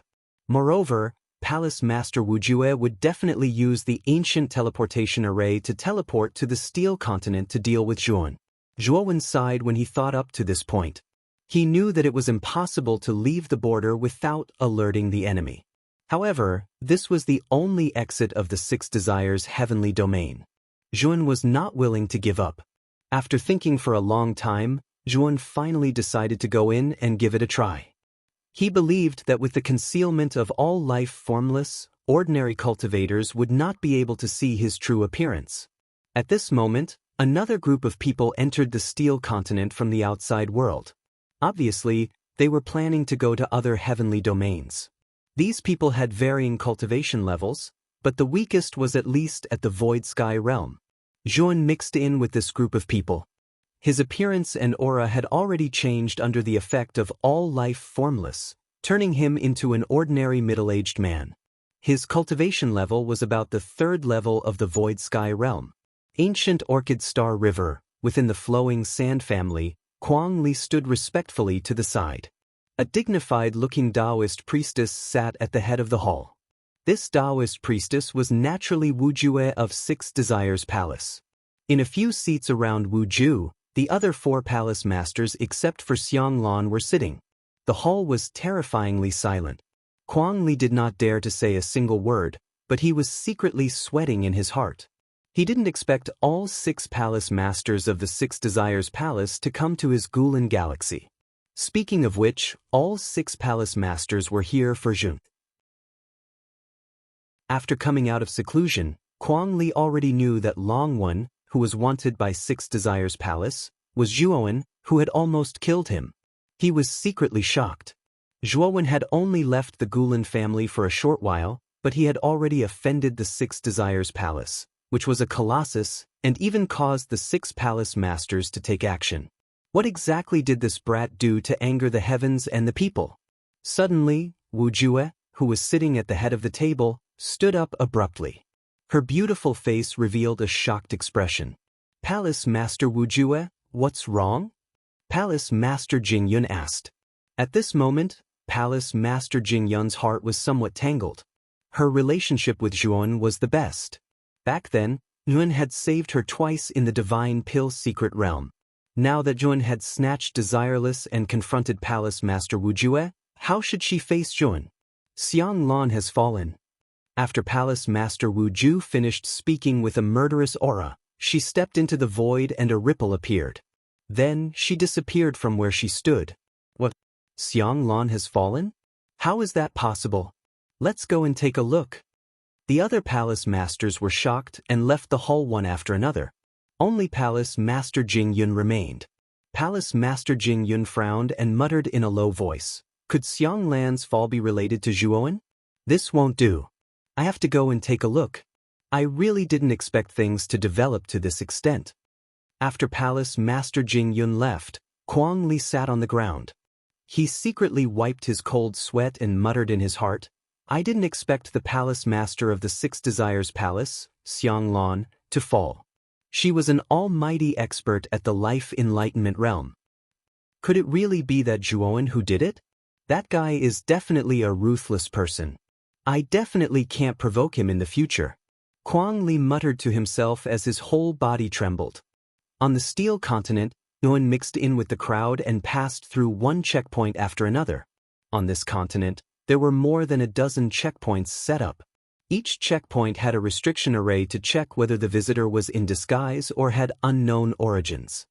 Moreover, Palace Master Wu Jue would definitely use the ancient teleportation array to teleport to the Steel Continent to deal with Zhuan. Zhuowen sighed when he thought up to this point. He knew that it was impossible to leave the border without alerting the enemy. However, this was the only exit of the Six Desires heavenly domain. Zhuan was not willing to give up. After thinking for a long time, Zhuan finally decided to go in and give it a try. He believed that with the concealment of all life formless, ordinary cultivators would not be able to see his true appearance. At this moment, another group of people entered the Steel Continent from the outside world. Obviously, they were planning to go to other heavenly domains. These people had varying cultivation levels, but the weakest was at least at the Void Sky realm. Zhuan mixed in with this group of people. His appearance and aura had already changed under the effect of all life formless, turning him into an ordinary middle-aged man. His cultivation level was about the 3rd level of the Void Sky realm. Ancient Orchid Star River, within the flowing sand family, Kuang Li stood respectfully to the side. A dignified-looking Taoist priestess sat at the head of the hall. This Taoist priestess was naturally Wu Jue of Six Desires Palace. In a few seats around Wu Ju, the other 4 palace masters except for Xiang Lan were sitting. The hall was terrifyingly silent. Kuang Li did not dare to say a single word, but he was secretly sweating in his heart. He didn't expect all 6 palace masters of the Six Desires Palace to come to his Gulen galaxy. Speaking of which, all 6 palace masters were here for Zhuan. After coming out of seclusion, Kuang Li already knew that Long One, who was wanted by Six Desires Palace, was Zhuowen, who had almost killed him. He was secretly shocked. Zhuowen had only left the Gulen family for a short while, but he had already offended the Six Desires Palace, which was a colossus, and even caused the 6 palace masters to take action. What exactly did this brat do to anger the heavens and the people? Suddenly, Wu Jue, who was sitting at the head of the table, stood up abruptly. Her beautiful face revealed a shocked expression. "Palace Master Wu Jue, what's wrong?" Palace Master Jing Yun asked. At this moment, Palace Master Jing Yun's heart was somewhat tangled. Her relationship with Zhuan was the best. Back then, Zhuan had saved her twice in the Divine Pill secret realm. Now that Zhuan had snatched Desireless and confronted Palace Master Wu Jue, how should she face Zhuan? Xiang Lan has fallen. After Palace Master Wu Ju finished speaking with a murderous aura, she stepped into the void and a ripple appeared. Then, she disappeared from where she stood. What? Xiang Lan has fallen? How is that possible? Let's go and take a look. The other palace masters were shocked and left the hall one after another. Only Palace Master Jing Yun remained. Palace Master Jing Yun frowned and muttered in a low voice. Could Xiang Lan's fall be related to Zhuowen? This won't do. I have to go and take a look. I really didn't expect things to develop to this extent. After Palace Master Jing Yun left, Kuang Li sat on the ground. He secretly wiped his cold sweat and muttered in his heart, I didn't expect the Palace Master of the Six Desires Palace, Xiang Lan, to fall. She was an almighty expert at the life enlightenment realm. Could it really be that Zhuowen who did it? That guy is definitely a ruthless person. I definitely can't provoke him in the future. Kuang Li muttered to himself as his whole body trembled. On the Steel Continent, Zhuowen mixed in with the crowd and passed through one checkpoint after another. On this continent, there were more than a dozen checkpoints set up. Each checkpoint had a restriction array to check whether the visitor was in disguise or had unknown origins.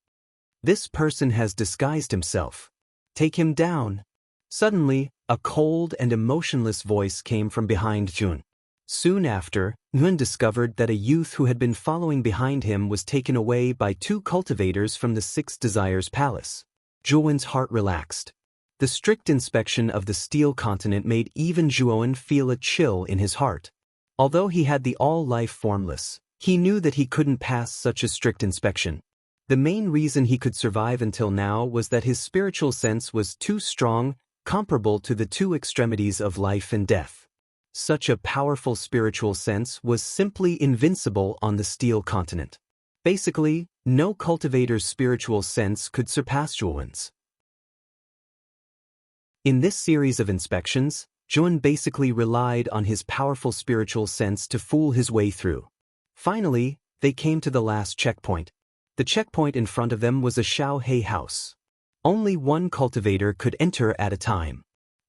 This person has disguised himself. Take him down. Suddenly, a cold and emotionless voice came from behind Zhuowen. Soon after, Zhuowen discovered that a youth who had been following behind him was taken away by 2 cultivators from the Six Desires Palace. Zhuowen's heart relaxed. The strict inspection of the Steel Continent made even Zhuowen feel a chill in his heart. Although he had the all-life formless, he knew that he couldn't pass such a strict inspection. The main reason he could survive until now was that his spiritual sense was too strong, comparable to the 2 extremities of life and death. Such a powerful spiritual sense was simply invincible on the Steel Continent. Basically, no cultivator's spiritual sense could surpass Zhuowen's. In this series of inspections, Zhuan basically relied on his powerful spiritual sense to fool his way through. Finally, they came to the last checkpoint. The checkpoint in front of them was a Xiaohei house. Only one cultivator could enter at a time.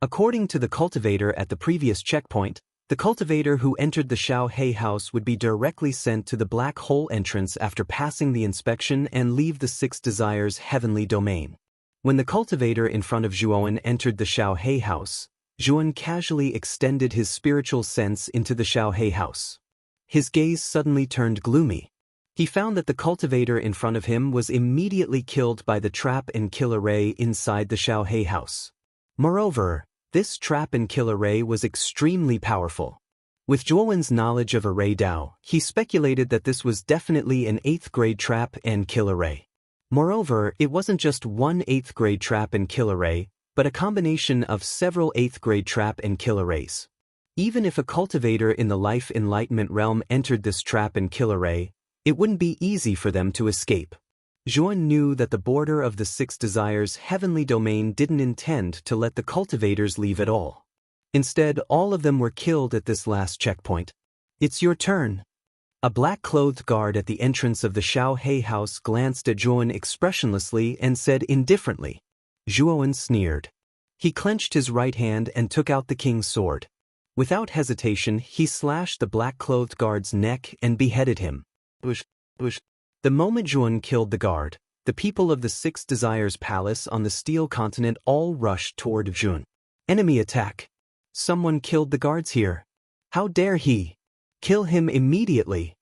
According to the cultivator at the previous checkpoint, the cultivator who entered the Xiaohei house would be directly sent to the black hole entrance after passing the inspection and leave the Six Desires heavenly domain. When the cultivator in front of Zhuan entered the Xiaohei house, Zhuan casually extended his spiritual sense into the Xiaohei house. His gaze suddenly turned gloomy. He found that the cultivator in front of him was immediately killed by the trap and kill array inside the Xiaohei house. Moreover, this trap and kill array was extremely powerful. With Zhuan's knowledge of array Dao, he speculated that this was definitely an 8th grade trap and kill array. Moreover, it wasn't just one 8th grade trap and kill array, but a combination of several 8th grade trap and kill arrays. Even if a cultivator in the life enlightenment realm entered this trap and kill array, it wouldn't be easy for them to escape. Zhuan knew that the border of the Six Desires heavenly domain didn't intend to let the cultivators leave at all. Instead, all of them were killed at this last checkpoint. It's your turn. A black-clothed guard at the entrance of the Xiaohei house glanced at Zhuan expressionlessly and said indifferently. Zhuan sneered. He clenched his right hand and took out the king's sword. Without hesitation, he slashed the black-clothed guard's neck and beheaded him. The moment Zhuan killed the guard, the people of the Six Desires Palace on the Steel Continent all rushed toward Zhuan. Enemy attack. Someone killed the guards here. How dare he? Kill him immediately.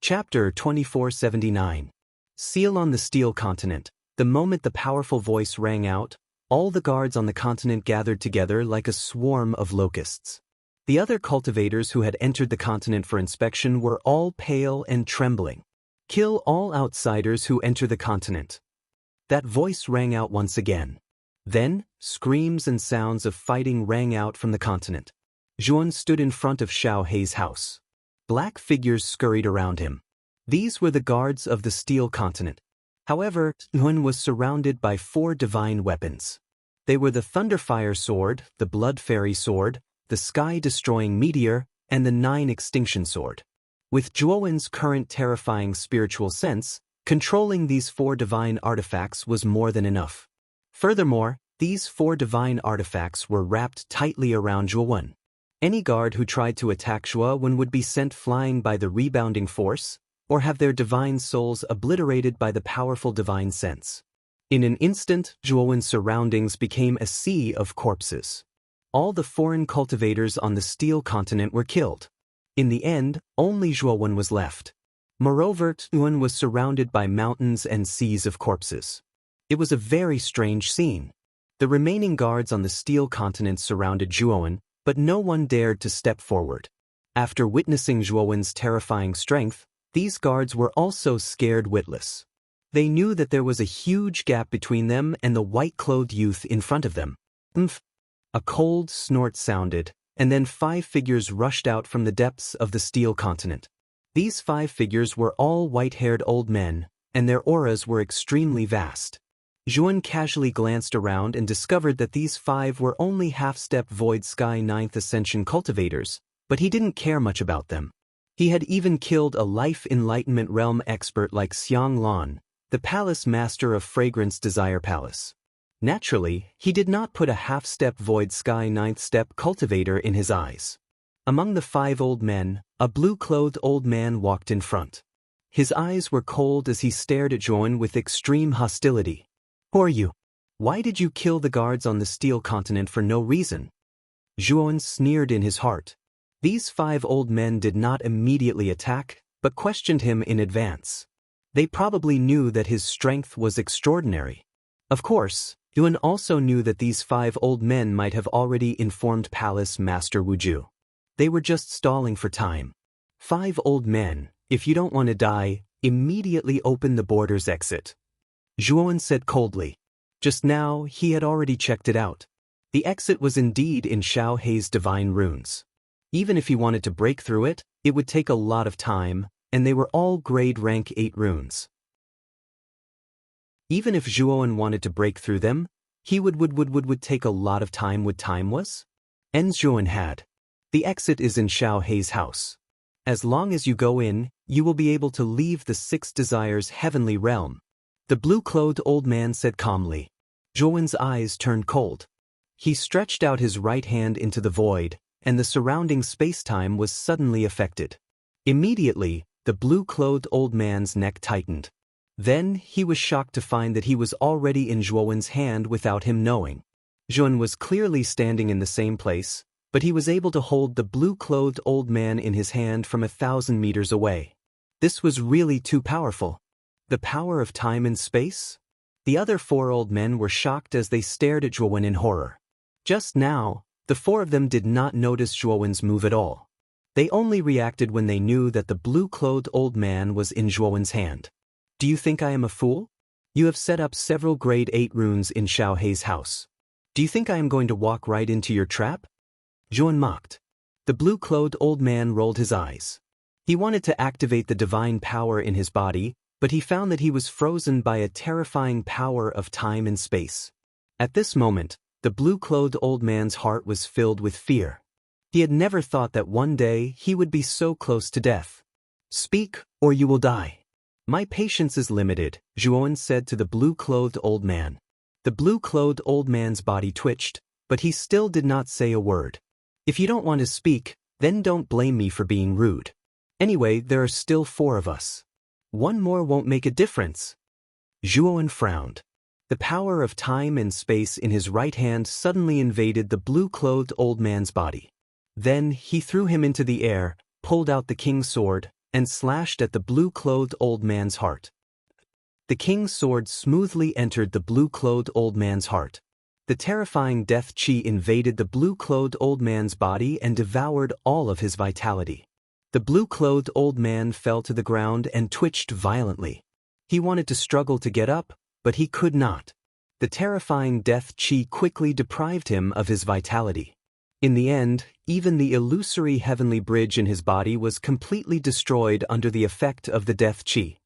Chapter 2479. Seal on the Steel Continent. The moment the powerful voice rang out, all the guards on the continent gathered together like a swarm of locusts. The other cultivators who had entered the continent for inspection were all pale and trembling. Kill all outsiders who enter the continent. That voice rang out once again. Then, screams and sounds of fighting rang out from the continent. Zhuan stood in front of Xiaohei's house. Black figures scurried around him. These were the guards of the Steel Continent. However, Zhuan was surrounded by 4 divine weapons. They were the Thunderfire Sword, the Blood Fairy Sword, the Sky-Destroying Meteor, and the 9 Extinction Sword. With Zhuan's current terrifying spiritual sense, controlling these 4 divine artifacts was more than enough. Furthermore, these 4 divine artifacts were wrapped tightly around Zhuan. Any guard who tried to attack Zhuan would be sent flying by the rebounding force, or have their divine souls obliterated by the powerful divine sense. In an instant, Zhuan's surroundings became a sea of corpses. All the foreign cultivators on the Steel Continent were killed. In the end, only Zhuan was left. Moreover, Zhuan was surrounded by mountains and seas of corpses. It was a very strange scene. The remaining guards on the Steel Continent surrounded Zhuan, but no one dared to step forward. After witnessing Zhuan's terrifying strength, these guards were also scared witless. They knew that there was a huge gap between them and the white-clothed youth in front of them. A cold snort sounded, and then 5 figures rushed out from the depths of the Steel Continent. These 5 figures were all white-haired old men, and their auras were extremely vast. Zhuan casually glanced around and discovered that these 5 were only half-step Void Sky 9th Ascension cultivators, but he didn't care much about them. He had even killed a life enlightenment realm expert like Xiang Lan, the palace master of Fragrance Desire Palace. Naturally, he did not put a half-step Void Sky 9th step cultivator in his eyes. Among the 5 old men, a blue-clothed old man walked in front. His eyes were cold as he stared at Zhuan with extreme hostility. Who are you? Why did you kill the guards on the Steel Continent for no reason? Zhuan sneered in his heart. These 5 old men did not immediately attack, but questioned him in advance. They probably knew that his strength was extraordinary. Of course, Zhuan also knew that these 5 old men might have already informed Palace Master Wuju. They were just stalling for time. 5 old men, if you don't want to die, immediately open the border's exit. Zhuan said coldly. Just now, he had already checked it out. The exit was indeed in Xiaohei's divine runes. Even if he wanted to break through it, it would take a lot of time, and they were all grade rank 8 runes. Even if Zhuowen wanted to break through them, he would take a lot of time. Would time was? And Zhuowen had. The exit is in Xiao Hei's house. As long as you go in, you will be able to leave the Six Desires heavenly realm. The blue-clothed old man said calmly. Zhuowen's eyes turned cold. He stretched out his right hand into the void, and the surrounding space-time was suddenly affected. Immediately, the blue-clothed old man's neck tightened. Then, he was shocked to find that he was already in Zhuowen's hand without him knowing. Zhuowen was clearly standing in the same place, but he was able to hold the blue-clothed old man in his hand from 1,000 meters away. This was really too powerful. The power of time and space? The other four old men were shocked as they stared at Zhuowen in horror. Just now, the four of them did not notice Zhuowen's move at all. They only reacted when they knew that the blue-clothed old man was in Zhuowen's hand. Do you think I am a fool? You have set up several grade 8 runes in Xiao Hei's house. Do you think I am going to walk right into your trap? Zhuowen mocked. The blue-clothed old man rolled his eyes. He wanted to activate the divine power in his body, but he found that he was frozen by a terrifying power of time and space. At this moment, the blue-clothed old man's heart was filled with fear. He had never thought that one day he would be so close to death. Speak, or you will die. My patience is limited, Zhuowen said to the blue-clothed old man. The blue-clothed old man's body twitched, but he still did not say a word. If you don't want to speak, then don't blame me for being rude. Anyway, there are still 4 of us. One more won't make a difference. Zhuowen frowned. The power of time and space in his right hand suddenly invaded the blue-clothed old man's body. Then he threw him into the air, pulled out the king's sword, and slashed at the blue-clothed old man's heart. The king's sword smoothly entered the blue-clothed old man's heart. The terrifying death chi invaded the blue-clothed old man's body and devoured all of his vitality. The blue-clothed old man fell to the ground and twitched violently. He wanted to struggle to get up, but he could not. The terrifying death chi quickly deprived him of his vitality. In the end, even the illusory heavenly bridge in his body was completely destroyed under the effect of the death chi.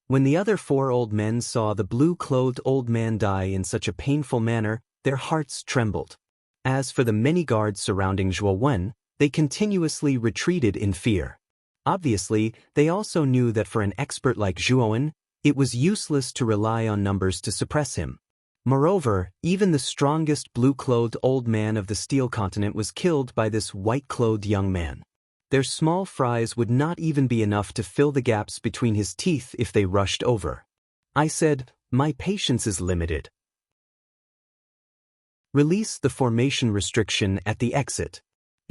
When the other 4 old men saw the blue-clothed old man die in such a painful manner, their hearts trembled. As for the many guards surrounding Zhuowen, they continuously retreated in fear. Obviously, they also knew that for an expert like Zhuowen, it was useless to rely on numbers to suppress him. Moreover, even the strongest blue-clothed old man of the Steel Continent was killed by this white-clothed young man. Their small fries would not even be enough to fill the gaps between his teeth if they rushed over. I said, my patience is limited. Release the formation restriction at the exit.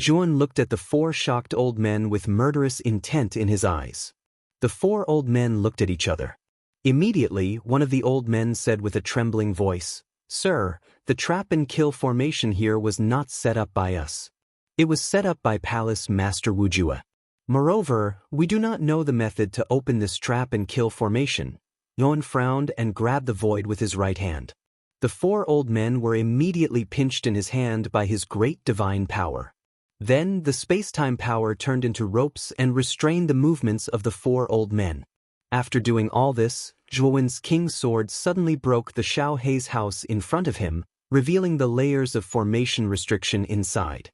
Zhuowen looked at the 4 shocked old men with murderous intent in his eyes. The 4 old men looked at each other. Immediately, one of the old men said with a trembling voice, Sir, the trap and kill formation here was not set up by us. It was set up by Palace Master Wujua. Moreover, we do not know the method to open this trap and kill formation. Zhuowen frowned and grabbed the void with his right hand. The 4 old men were immediately pinched in his hand by his great divine power. Then, the space-time power turned into ropes and restrained the movements of the 4 old men. After doing all this, Zhuowen's king's sword suddenly broke the Xiao Hei's house in front of him, revealing the layers of formation restriction inside.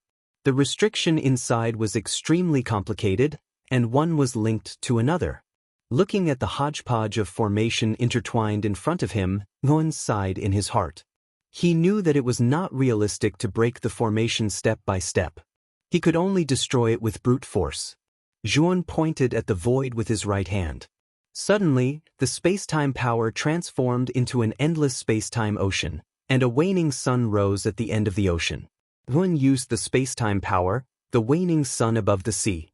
The restriction inside was extremely complicated, and one was linked to another. Looking at the hodgepodge of formation intertwined in front of him, Zhuowen sighed in his heart. He knew that it was not realistic to break the formation step by step. He could only destroy it with brute force. Zhuowen pointed at the void with his right hand. Suddenly, the space-time power transformed into an endless space-time ocean, and a waning sun rose at the end of the ocean. Zhuowen used the space-time power, the waning sun above the sea.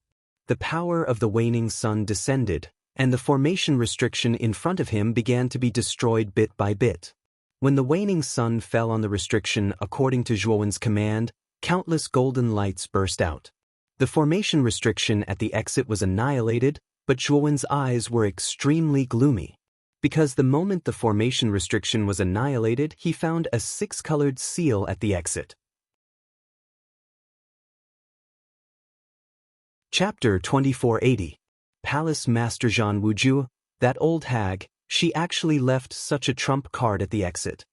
The power of the waning sun descended, and the formation restriction in front of him began to be destroyed bit by bit. When the waning sun fell on the restriction according to Zhuowen's command, countless golden lights burst out. The formation restriction at the exit was annihilated, but Zhuowen's eyes were extremely gloomy. Because the moment the formation restriction was annihilated, he found a 6-colored seal at the exit. Chapter 2480. Palace Master Zhan Wuzhu, that old hag, She actually left such a trump card at the exit.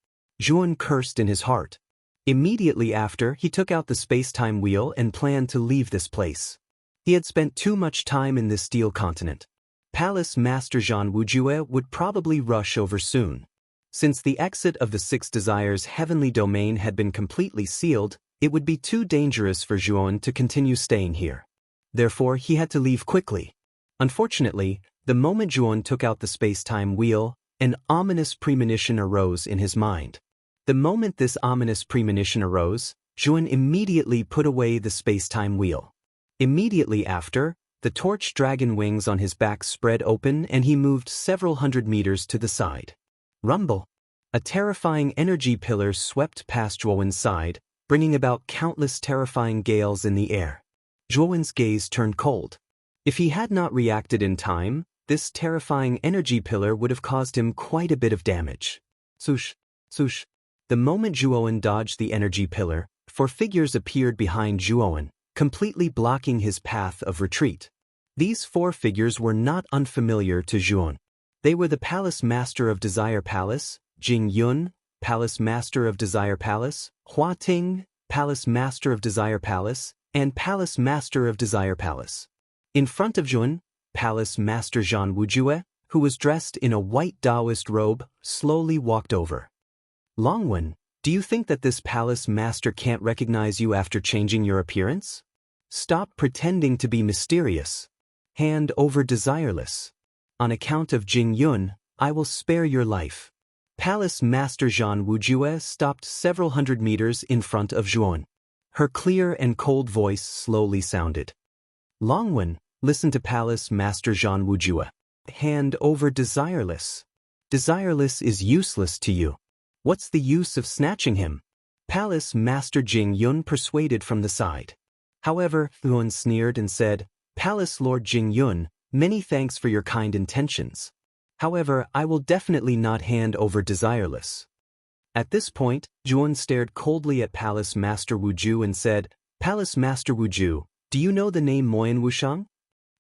Zhuan cursed in his heart. Immediately after, he took out the space-time wheel and planned to leave this place. He had spent too much time in this steel continent. Palace Master Zhan Wujue would probably rush over soon. Since the exit of the Six Desires heavenly domain had been completely sealed, it would be too dangerous for Zhuan to continue staying here. Therefore, he had to leave quickly. Unfortunately, the moment Zhuan took out the space-time wheel, an ominous premonition arose in his mind. The moment this ominous premonition arose, Zhuan immediately put away the space-time wheel. Immediately after, the torch dragon wings on his back spread open and he moved several hundred meters to the side. Rumble! A terrifying energy pillar swept past Zhuan's side, bringing about countless terrifying gales in the air. Zhuan's gaze turned cold. If he had not reacted in time, this terrifying energy pillar would have caused him quite a bit of damage. Swoosh! Swoosh! The moment Zhuan dodged the energy pillar, four figures appeared behind Zhuan, completely blocking his path of retreat. These four figures were not unfamiliar to Zhuan. They were the Palace Master of Desire Palace, Jing Yun, Palace Master of Desire Palace, Hua Ting, Palace Master of Desire Palace, and Palace Master of Desire Palace. In front of Zhuan, Palace Master Zhan Wujue, who was dressed in a white Taoist robe, slowly walked over. Longwen, do you think that this Palace Master can't recognize you after changing your appearance? Stop pretending to be mysterious. Hand over Desireless. On account of Jing Yun, I will spare your life. Palace Master Zhan Wujue stopped several hundred meters in front of Zhuan. Her clear and cold voice slowly sounded. Longwen, listen to Palace Master Zhan Wujue. Hand over Desireless. Desireless is useless to you. What's the use of snatching him? Palace Master Jing Yun persuaded from the side. However, Zhuan sneered and said, Palace Lord Jing Yun, many thanks for your kind intentions. However, I will definitely not hand over Desireless. At this point, Zhuan stared coldly at Palace Master Wujue and said, Palace Master Wujue, do you know the name Moyan Wushang?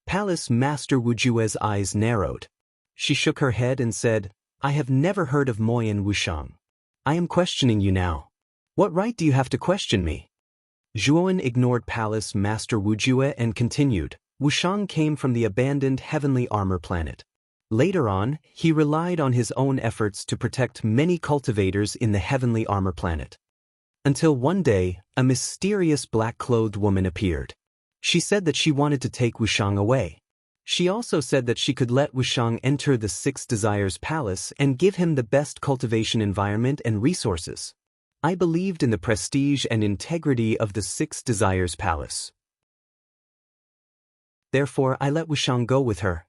Palace Master Wujue's eyes narrowed. She shook her head and said, I have never heard of Moyan Wushang. I am questioning you now. What right do you have to question me? Zhuan ignored Palace Master Wujue and continued, Wushang came from the abandoned heavenly armor planet. Later on, he relied on his own efforts to protect many cultivators in the heavenly armor planet. Until one day, a mysterious black-clothed woman appeared. She said that she wanted to take Wushang away. She also said that she could let Wushang enter the Six Desires Palace and give him the best cultivation environment and resources. I believed in the prestige and integrity of the Six Desires Palace. Therefore, I let Wushang go with her.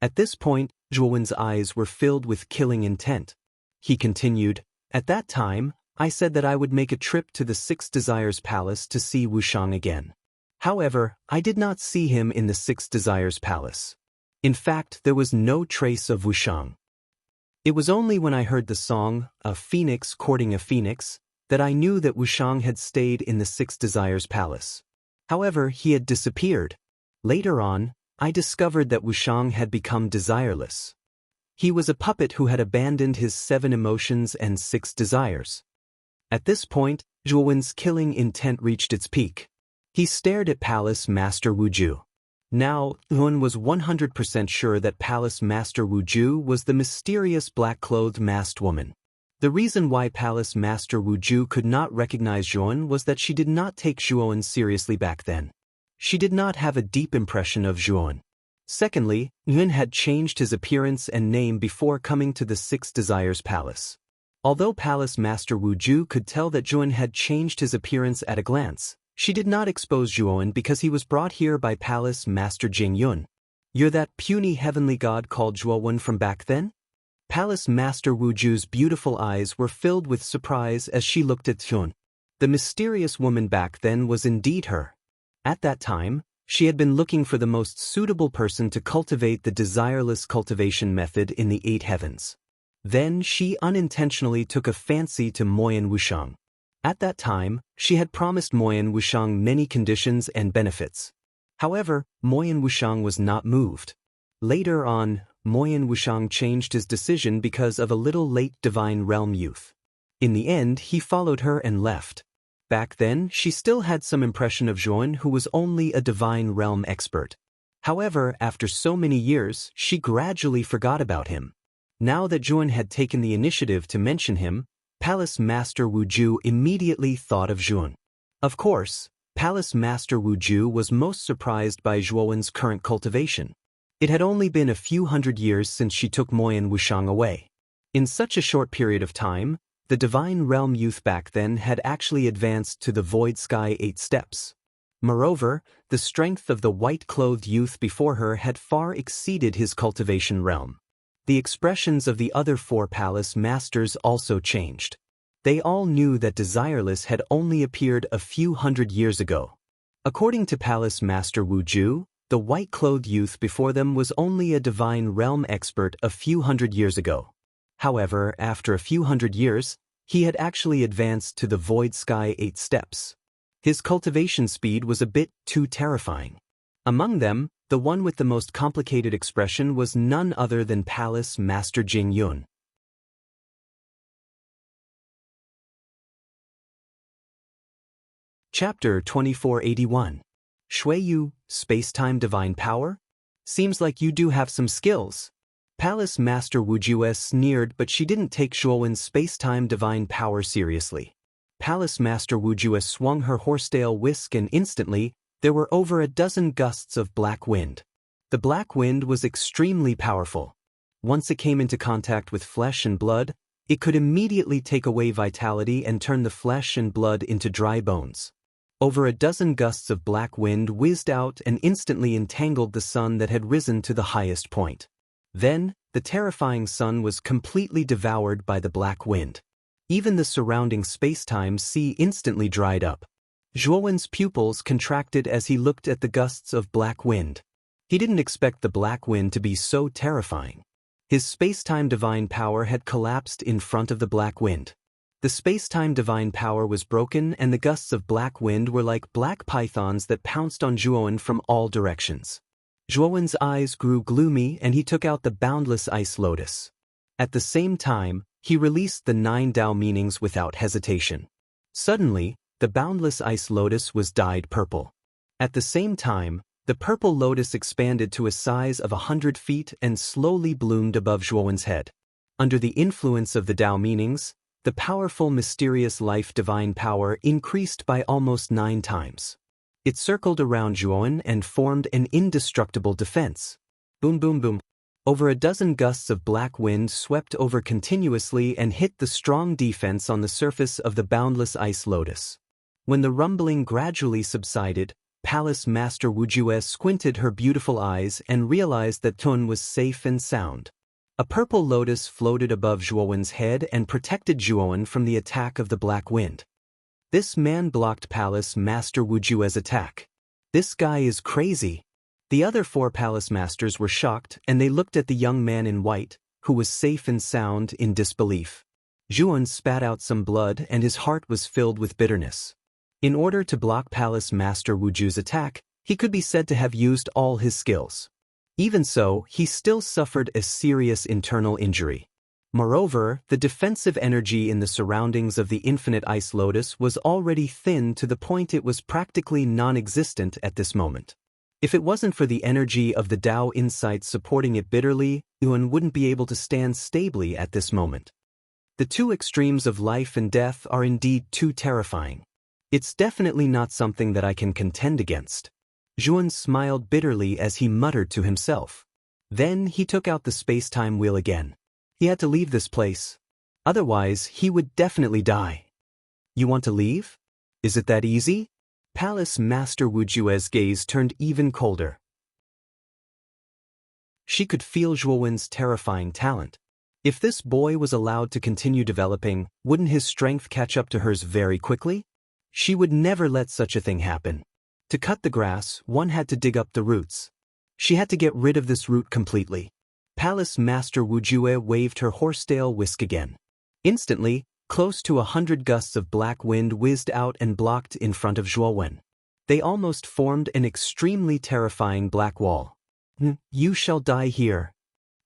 At this point, Zhuan's eyes were filled with killing intent. He continued, At that time, I said that I would make a trip to the Six Desires Palace to see Wushang again. However, I did not see him in the Six Desires Palace. In fact, there was no trace of Wushang. It was only when I heard the song, A Phoenix Courting a Phoenix, that I knew that Wushang had stayed in the Six Desires Palace. However, he had disappeared. Later on, I discovered that Wushang had become desireless. He was a puppet who had abandoned his 7 emotions and 6 desires. At this point, Zhuan's killing intent reached its peak. He stared at Palace Master Wujue. Now, Zhuan was 100% sure that Palace Master Wujue was the mysterious black-clothed masked woman. The reason why Palace Master Wujue could not recognize Zhuan was that she did not take Zhuan seriously back then. She did not have a deep impression of Zhuan. Secondly, Zhuan had changed his appearance and name before coming to the Six Desires Palace. Although Palace Master Wujue could tell that Zhuan had changed his appearance at a glance, she did not expose Zhuan because he was brought here by Palace Master Jing Yun. You're that puny heavenly god called Zhuan from back then? Palace Master Wujue's beautiful eyes were filled with surprise as she looked at Zhuan. The mysterious woman back then was indeed her. At that time, she had been looking for the most suitable person to cultivate the desireless cultivation method in the 8 heavens. Then she unintentionally took a fancy to Moyan Wushang. At that time, she had promised Moyan Wushang many conditions and benefits. However, Moyan Wushang was not moved. Later on, Moyan Wushang changed his decision because of a little late Divine Realm youth. In the end, he followed her and left. Back then, she still had some impression of Zhuan, who was only a Divine Realm expert. However, after so many years, she gradually forgot about him. Now that Zhuan had taken the initiative to mention him, Palace Master Wu Ju immediately thought of Zhuan. Of course, Palace Master Wu Ju was most surprised by Zhuan's current cultivation. It had only been a few hundred years since she took Moyan Wushang away. In such a short period of time, the Divine Realm youth back then had actually advanced to the Void Sky 8 steps. Moreover, the strength of the white-clothed youth before her had far exceeded his cultivation realm. The expressions of the other 4 palace masters also changed. They all knew that Desireless had only appeared a few hundred years ago. According to Palace Master Wu Ju, the white-clothed youth before them was only a Divine Realm expert a few hundred years ago. However, after a few hundred years, he had actually advanced to the Void Sky 8 steps. His cultivation speed was a bit too terrifying. Among them, the one with the most complicated expression was none other than Palace Master Jing Yun. Chapter 2481. Shuiyu, Space-Time Divine Power? Seems like you do have some skills. Palace Master Wu Ju sneered, but she didn't take Zhuowen's space-time divine power seriously. Palace Master Wu Ju swung her horsetail whisk and instantly, there were over a dozen gusts of black wind. The black wind was extremely powerful. Once it came into contact with flesh and blood, it could immediately take away vitality and turn the flesh and blood into dry bones. Over a dozen gusts of black wind whizzed out and instantly entangled the sun that had risen to the highest point. Then, the terrifying sun was completely devoured by the black wind. Even the surrounding space-time sea instantly dried up. Zhuowen's pupils contracted as he looked at the gusts of black wind. He didn't expect the black wind to be so terrifying. His space-time divine power had collapsed in front of the black wind. The space-time divine power was broken and the gusts of black wind were like black pythons that pounced on Zhuowen from all directions. Zhuowen's eyes grew gloomy and he took out the boundless ice lotus. At the same time, he released the 9 Tao meanings without hesitation. Suddenly, the boundless ice lotus was dyed purple. At the same time, the purple lotus expanded to a size of 100 feet and slowly bloomed above Zhuowen's head. Under the influence of the Tao meanings, the powerful mysterious life divine power increased by almost 9 times. It circled around Zhuowen and formed an indestructible defense. Boom boom boom. Over a dozen gusts of black wind swept over continuously and hit the strong defense on the surface of the boundless ice lotus. When the rumbling gradually subsided, Palace Master Wu Ju squinted her beautiful eyes and realized that Tun was safe and sound. A purple lotus floated above Zhuowen's head and protected Zhuowen from the attack of the black wind. This man blocked Palace Master Wu Ju's attack. This guy is crazy. The other 4 palace masters were shocked and they looked at the young man in white, who was safe and sound, in disbelief. Zhuowen spat out some blood and his heart was filled with bitterness. In order to block Palace Master Wu Ju's attack, he could be said to have used all his skills. Even so, he still suffered a serious internal injury. Moreover, the defensive energy in the surroundings of the infinite ice lotus was already thin to the point it was practically non-existent at this moment. If it wasn't for the energy of the Tao insight supporting it bitterly, Yuan wouldn't be able to stand stably at this moment. The 2 extremes of life and death are indeed too terrifying. It's definitely not something that I can contend against. Zhuowen smiled bitterly as he muttered to himself. Then he took out the space-time wheel again. He had to leave this place. Otherwise, he would definitely die. You want to leave? Is it that easy? Palace Master Wu Ju's gaze turned even colder. She could feel Zhuowen's terrifying talent. If this boy was allowed to continue developing, wouldn't his strength catch up to hers very quickly? She would never let such a thing happen. To cut the grass, one had to dig up the roots. She had to get rid of this root completely. Palace Master Wu Ju waved her horsetail whisk again. Instantly, close to 100 gusts of black wind whizzed out and blocked in front of Zhuowen. They almost formed an extremely terrifying black wall. You shall die here."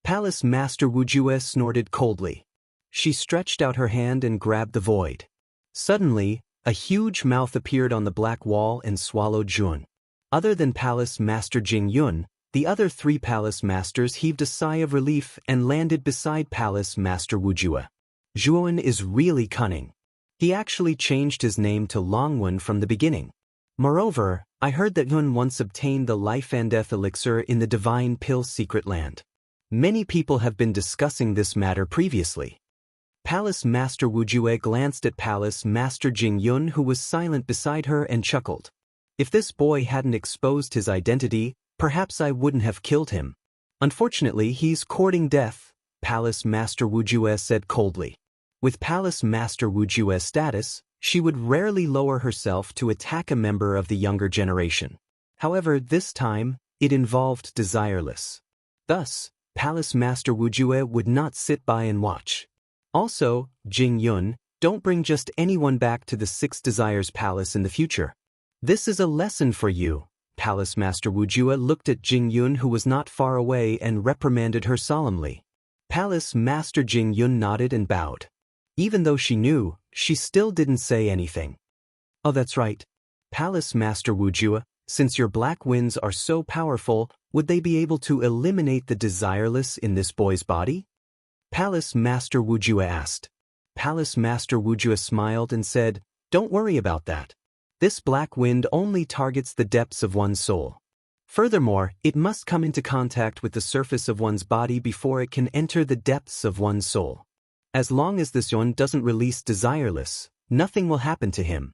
Palace Master Wujue snorted coldly. She stretched out her hand and grabbed the void. Suddenly, a huge mouth appeared on the black wall and swallowed Jun. Other than Palace Master Jing Yun, the other 3 Palace Masters heaved a sigh of relief and landed beside Palace Master Wujue. Juan is really cunning. He actually changed his name to Longwen from the beginning. Moreover, I heard that Yun once obtained the life and death elixir in the Divine Pill Secret Land. Many people have been discussing this matter previously. Palace Master Wujue glanced at Palace Master Jing Yun, who was silent beside her, and chuckled. If this boy hadn't exposed his identity, perhaps I wouldn't have killed him. Unfortunately, he's courting death, Palace Master Wujue said coldly. With Palace Master Wujue's status, she would rarely lower herself to attack a member of the younger generation. However, this time, it involved Desireless. Thus, Palace Master Wujue would not sit by and watch. Also, Jing Yun, don't bring just anyone back to the 6 Desires Palace in the future. This is a lesson for you. Palace Master Wujue looked at Jing Yun, who was not far away, and reprimanded her solemnly. Palace Master Jing Yun nodded and bowed. Even though she knew, she still didn't say anything. Oh, that's right. Palace Master Wujue, since your black winds are so powerful, would they be able to eliminate the Desireless in this boy's body? Palace Master Wujue asked. Palace Master Wujue smiled and said, "Don't worry about that. This black wind only targets the depths of one's soul. Furthermore, it must come into contact with the surface of one's body before it can enter the depths of one's soul. As long as this Yun doesn't release Desireless, nothing will happen to him."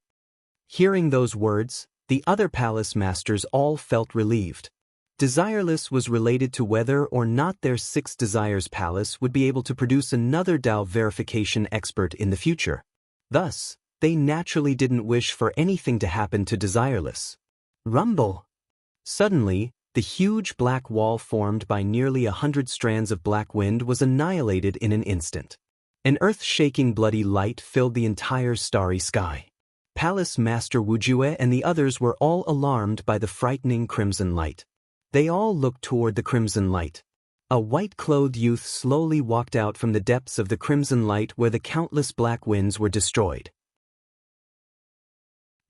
Hearing those words, the other Palace Masters all felt relieved. Desireless was related to whether or not their 6 Desires Palace would be able to produce another Dao verification expert in the future. Thus, they naturally didn't wish for anything to happen to Desireless. Rumble! Suddenly, the huge black wall formed by nearly 100 strands of black wind was annihilated in an instant. An earth-shaking bloody light filled the entire starry sky. Palace Master Wujue and the others were all alarmed by the frightening crimson light. They all looked toward the crimson light. A white-clothed youth slowly walked out from the depths of the crimson light where the countless black winds were destroyed.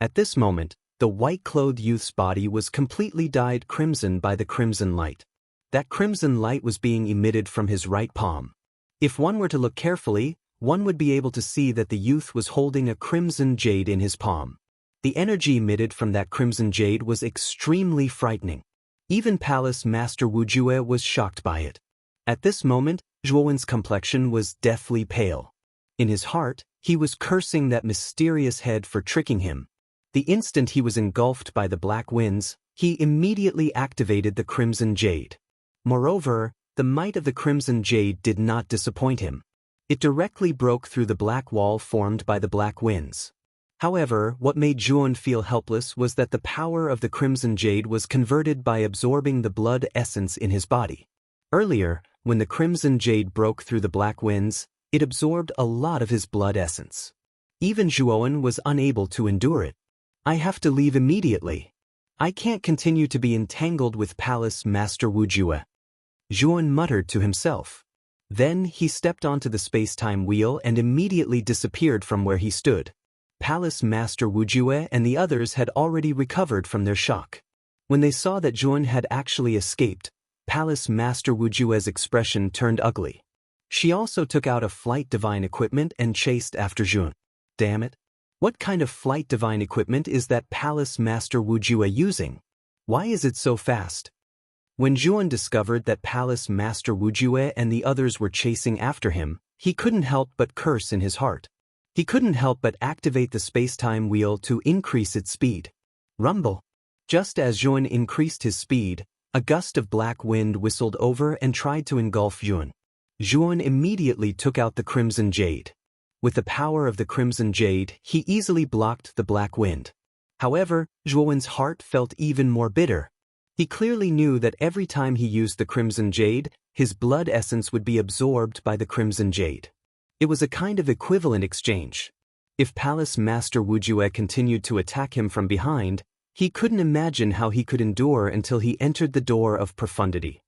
At this moment, the white-clothed youth's body was completely dyed crimson by the crimson light. That crimson light was being emitted from his right palm. If one were to look carefully, one would be able to see that the youth was holding a crimson jade in his palm. The energy emitted from that crimson jade was extremely frightening. Even Palace Master Wujue was shocked by it. At this moment, Zhuowen's complexion was deathly pale. In his heart, he was cursing that mysterious head for tricking him. The instant he was engulfed by the black winds, he immediately activated the crimson jade. Moreover, the might of the crimson jade did not disappoint him. It directly broke through the black wall formed by the black winds. However, what made Zhuon feel helpless was that the power of the crimson jade was converted by absorbing the blood essence in his body. Earlier, when the crimson jade broke through the black winds, it absorbed a lot of his blood essence. Even Zhuon was unable to endure it. "I have to leave immediately. I can't continue to be entangled with Palace Master Wujue," Zhuon muttered to himself. Then he stepped onto the space-time wheel and immediately disappeared from where he stood. Palace Master Wujue and the others had already recovered from their shock. When they saw that Zhuon had actually escaped, Palace Master Wujue's expression turned ugly. She also took out a flight divine equipment and chased after Zhuon. Damn it! What kind of flight divine equipment is that Palace Master Wujue using? Why is it so fast? When Zhuon discovered that Palace Master Wujue and the others were chasing after him, he couldn't help but curse in his heart. He couldn't help but activate the space-time wheel to increase its speed. Rumble! Just as Zhuon increased his speed, a gust of black wind whistled over and tried to engulf Zhuon. Zhuon immediately took out the crimson jade. With the power of the crimson jade, he easily blocked the black wind. However, Zhuon's heart felt even more bitter. He clearly knew that every time he used the crimson jade, his blood essence would be absorbed by the crimson jade. It was a kind of equivalent exchange. If Palace Master Wujue continued to attack him from behind, He couldn't imagine how he could endure until he entered the door of profundity.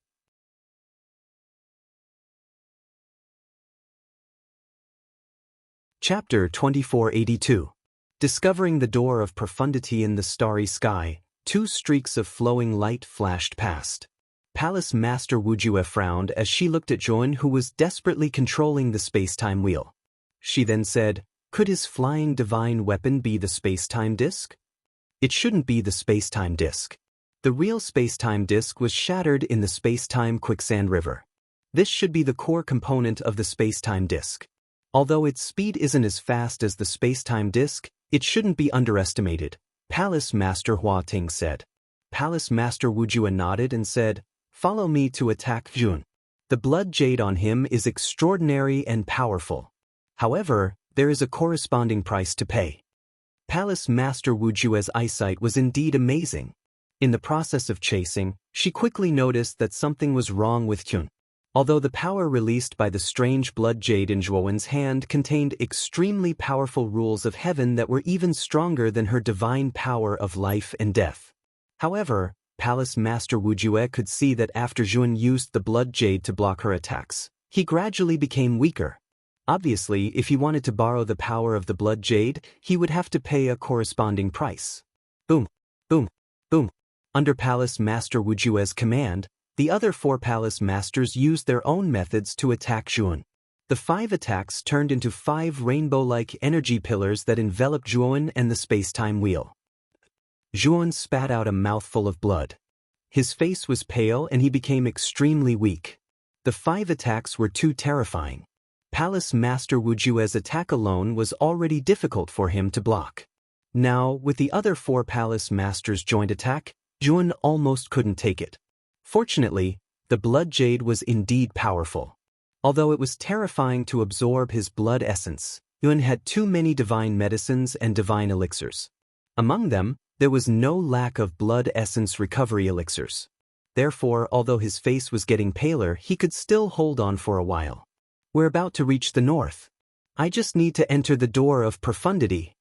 Chapter 2482. Discovering the door of profundity in the starry sky, two streaks of flowing light flashed past. Palace Master Wujue frowned as she looked at Joan, who was desperately controlling the space-time wheel. She then said, "Could his flying divine weapon be the space-time disk?" It shouldn't be the space-time disk. The real space-time disk was shattered in the space-time quicksand river. This should be the core component of the space-time disk. Although its speed isn't as fast as the space-time disk, it shouldn't be underestimated, Palace Master Hua Ting said. Palace Master Wujue nodded and said, "Follow me to attack Jun. The blood jade on him is extraordinary and powerful. However, there is a corresponding price to pay." Palace Master Wujue's eyesight was indeed amazing. In the process of chasing, she quickly noticed that something was wrong with Jun. Although the power released by the strange blood jade in Zhuowen's hand contained extremely powerful rules of heaven that were even stronger than her divine power of life and death. However, Palace Master Wujue could see that after Jun used the blood jade to block her attacks, he gradually became weaker. Obviously, if he wanted to borrow the power of the blood jade, he would have to pay a corresponding price. Boom, boom, boom. Under Palace Master Wujue's command, the other four palace masters used their own methods to attack Zhuan. The 5 attacks turned into 5 rainbow-like energy pillars that enveloped Zhuan and the space-time wheel. Zhuan spat out a mouthful of blood. His face was pale and he became extremely weak. The 5 attacks were too terrifying. Palace Master Wujue's attack alone was already difficult for him to block. Now, with the other 4 palace masters' joint attack, Zhuan almost couldn't take it. Fortunately, the blood jade was indeed powerful. Although it was terrifying to absorb his blood essence, Yun had too many divine medicines and divine elixirs. Among them, there was no lack of blood essence recovery elixirs. Therefore, although his face was getting paler, he could still hold on for a while. "We're about to reach the north. I just need to enter the door of profundity,"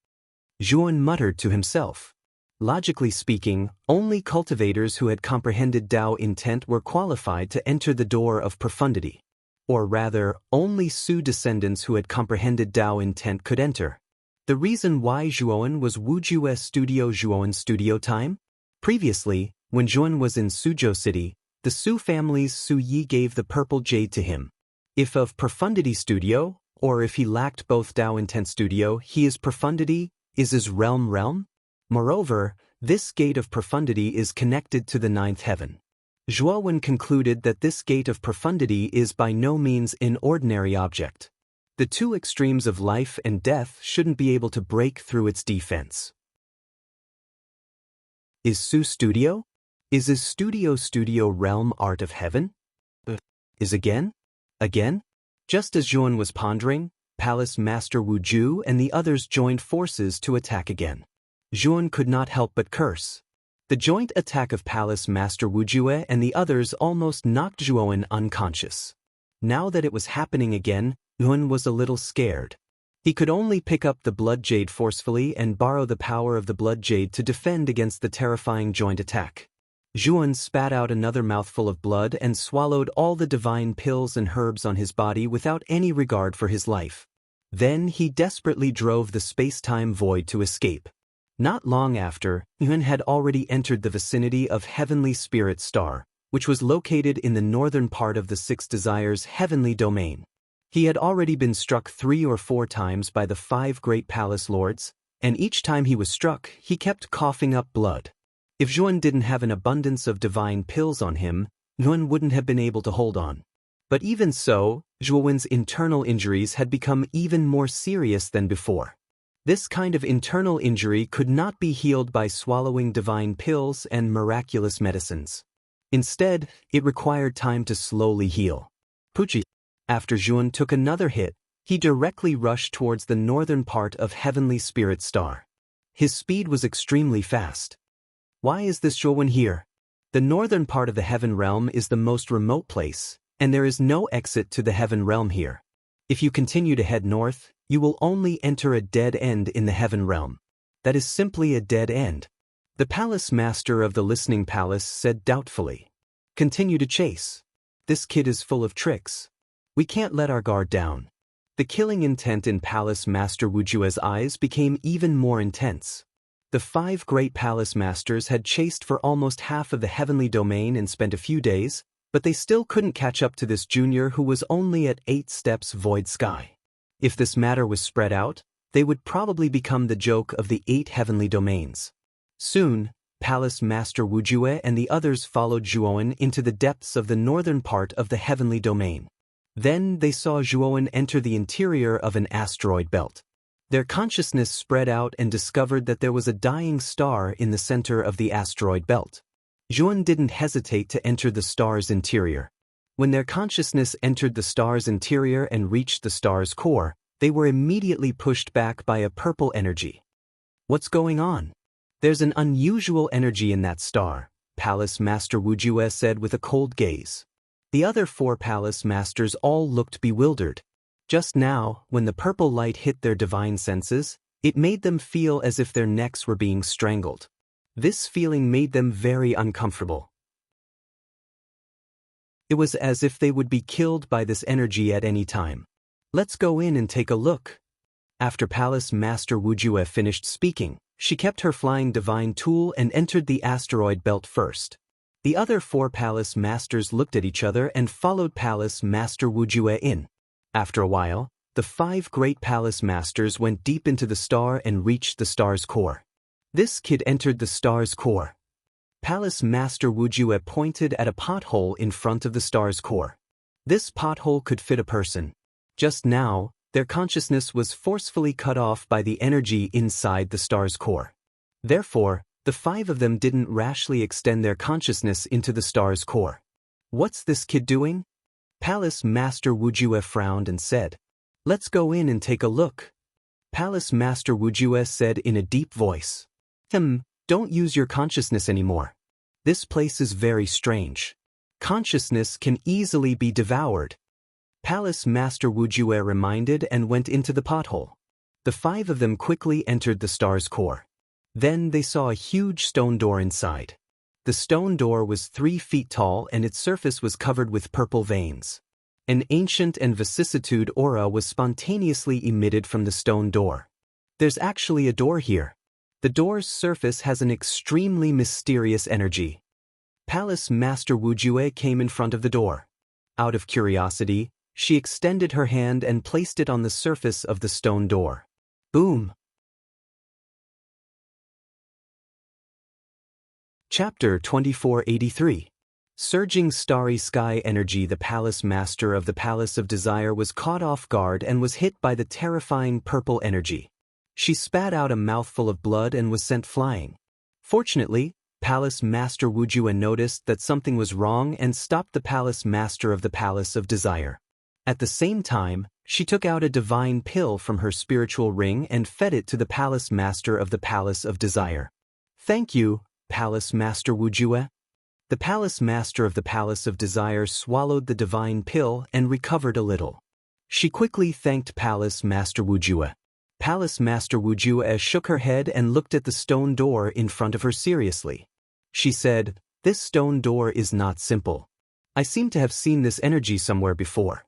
Zhuan muttered to himself. Logically speaking, only cultivators who had comprehended Tao intent were qualified to enter the door of profundity. Or rather, only Su descendants who had comprehended Tao intent could enter. The reason why Zhuowen was Wujue's studio Zhuowen studio time? Previously, when Zhuowen was in Suzhou City, the Su family's Su Yi gave the purple jade to him. If of profundity studio, or if he lacked both Tao intent studio, he is profundity, is his realm? Moreover, this gate of profundity is connected to the 9th heaven. Zhuowen concluded that this gate of profundity is by no means an ordinary object. The 2 extremes of life and death shouldn't be able to break through its defense. Is Su studio? Is his studio realm art of heaven? Is again? Just as Zhuowen was pondering, Palace Master Wujue and the others joined forces to attack again. Zhuowen could not help but curse. The joint attack of Palace Master Wujue and the others almost knocked Zhuowen unconscious. Now that it was happening again, Zhuowen was a little scared. He could only pick up the blood jade forcefully and borrow the power of the blood jade to defend against the terrifying joint attack. Zhuowen spat out another mouthful of blood and swallowed all the divine pills and herbs on his body without any regard for his life. Then he desperately drove the space-time void to escape. Not long after, Yun had already entered the vicinity of Heavenly Spirit Star, which was located in the northern part of the 6 Desires heavenly domain. He had already been struck 3 or 4 times by the 5 great palace lords, and each time he was struck, he kept coughing up blood. If Zhuowen didn't have an abundance of divine pills on him, Zhuowen wouldn't have been able to hold on. But even so, Zhuowen's internal injuries had become even more serious than before. This kind of internal injury could not be healed by swallowing divine pills and miraculous medicines. Instead, it required time to slowly heal. Pucci. After Zhuowen took another hit, he directly rushed towards the northern part of Heavenly Spirit Star. His speed was extremely fast. Why is this Zhuowen here? The northern part of the Heaven Realm is the most remote place, and there is no exit to the Heaven Realm here. If you continue to head north, you will only enter a dead end in the Heaven Realm. That is simply a dead end. The palace master of the listening palace said doubtfully. Continue to chase. This kid is full of tricks. We can't let our guard down. The killing intent in Palace Master Wujue's eyes became even more intense. The 5 great palace masters had chased for almost half of the heavenly domain and spent a few days, but they still couldn't catch up to this junior who was only at 8 steps void sky. If this matter was spread out, they would probably become the joke of the 8 heavenly domains. Soon, Palace Master Wujue and the others followed Zhuowen into the depths of the northern part of the heavenly domain. Then they saw Zhuowen enter the interior of an asteroid belt. Their consciousness spread out and discovered that there was a dying star in the center of the asteroid belt. Zhuowen didn't hesitate to enter the star's interior. When their consciousness entered the star's interior and reached the star's core, they were immediately pushed back by a purple energy. What's going on? There's an unusual energy in that star, Palace Master Wujue said with a cold gaze. The other 4 palace masters all looked bewildered. Just now, when the purple light hit their divine senses, it made them feel as if their necks were being strangled. This feeling made them very uncomfortable. It was as if they would be killed by this energy at any time. Let's go in and take a look. After Palace Master Wujue finished speaking, she kept her flying divine tool and entered the asteroid belt first. The other 4 palace masters looked at each other and followed Palace Master Wujue in. After a while, the 5 great palace masters went deep into the star and reached the star's core. This kid entered the star's core. Palace Master Wujue pointed at a pothole in front of the star's core. This pothole could fit a person. Just now, their consciousness was forcefully cut off by the energy inside the star's core. Therefore, the 5 of them didn't rashly extend their consciousness into the star's core. What's this kid doing? Palace Master Wujue frowned and said, Let's go in and take a look. Palace Master Wujue said in a deep voice. Don't use your consciousness anymore. This place is very strange. Consciousness can easily be devoured. Palace Master Wujue reminded and went into the pothole. The 5 of them quickly entered the star's core. Then they saw a huge stone door inside. The stone door was 3 feet tall and its surface was covered with purple veins. An ancient and vicissitude aura was spontaneously emitted from the stone door. There's actually a door here. The door's surface has an extremely mysterious energy. Palace Master Wujue came in front of the door. Out of curiosity, she extended her hand and placed it on the surface of the stone door. Boom! Chapter 2483. Surging starry sky energy. The palace master of the Palace of Desire was caught off guard and was hit by the terrifying purple energy. She spat out a mouthful of blood and was sent flying. Fortunately, Palace Master Wujue noticed that something was wrong and stopped the palace master of the Palace of Desire. At the same time, she took out a divine pill from her spiritual ring and fed it to the palace master of the Palace of Desire. Thank you, Palace Master Wujue. The palace master of the Palace of Desire swallowed the divine pill and recovered a little. She quickly thanked Palace Master Wujue. Palace Master Wujue shook her head and looked at the stone door in front of her seriously. She said, This stone door is not simple. I seem to have seen this energy somewhere before.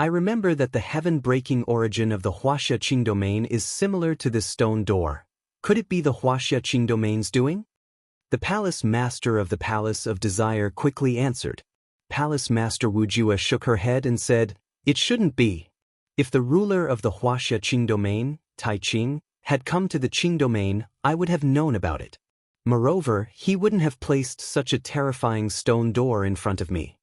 I remember that the heaven-breaking origin of the Huaxia Qing domain is similar to this stone door. Could it be the Huaxia Qing domain's doing? The palace master of the Palace of Desire quickly answered. Palace Master Wujue shook her head and said, It shouldn't be. If the ruler of the Huaxia Qing domain, Tai Qing, had come to the Qing domain, I would have known about it. Moreover, he wouldn't have placed such a terrifying stone door in front of me.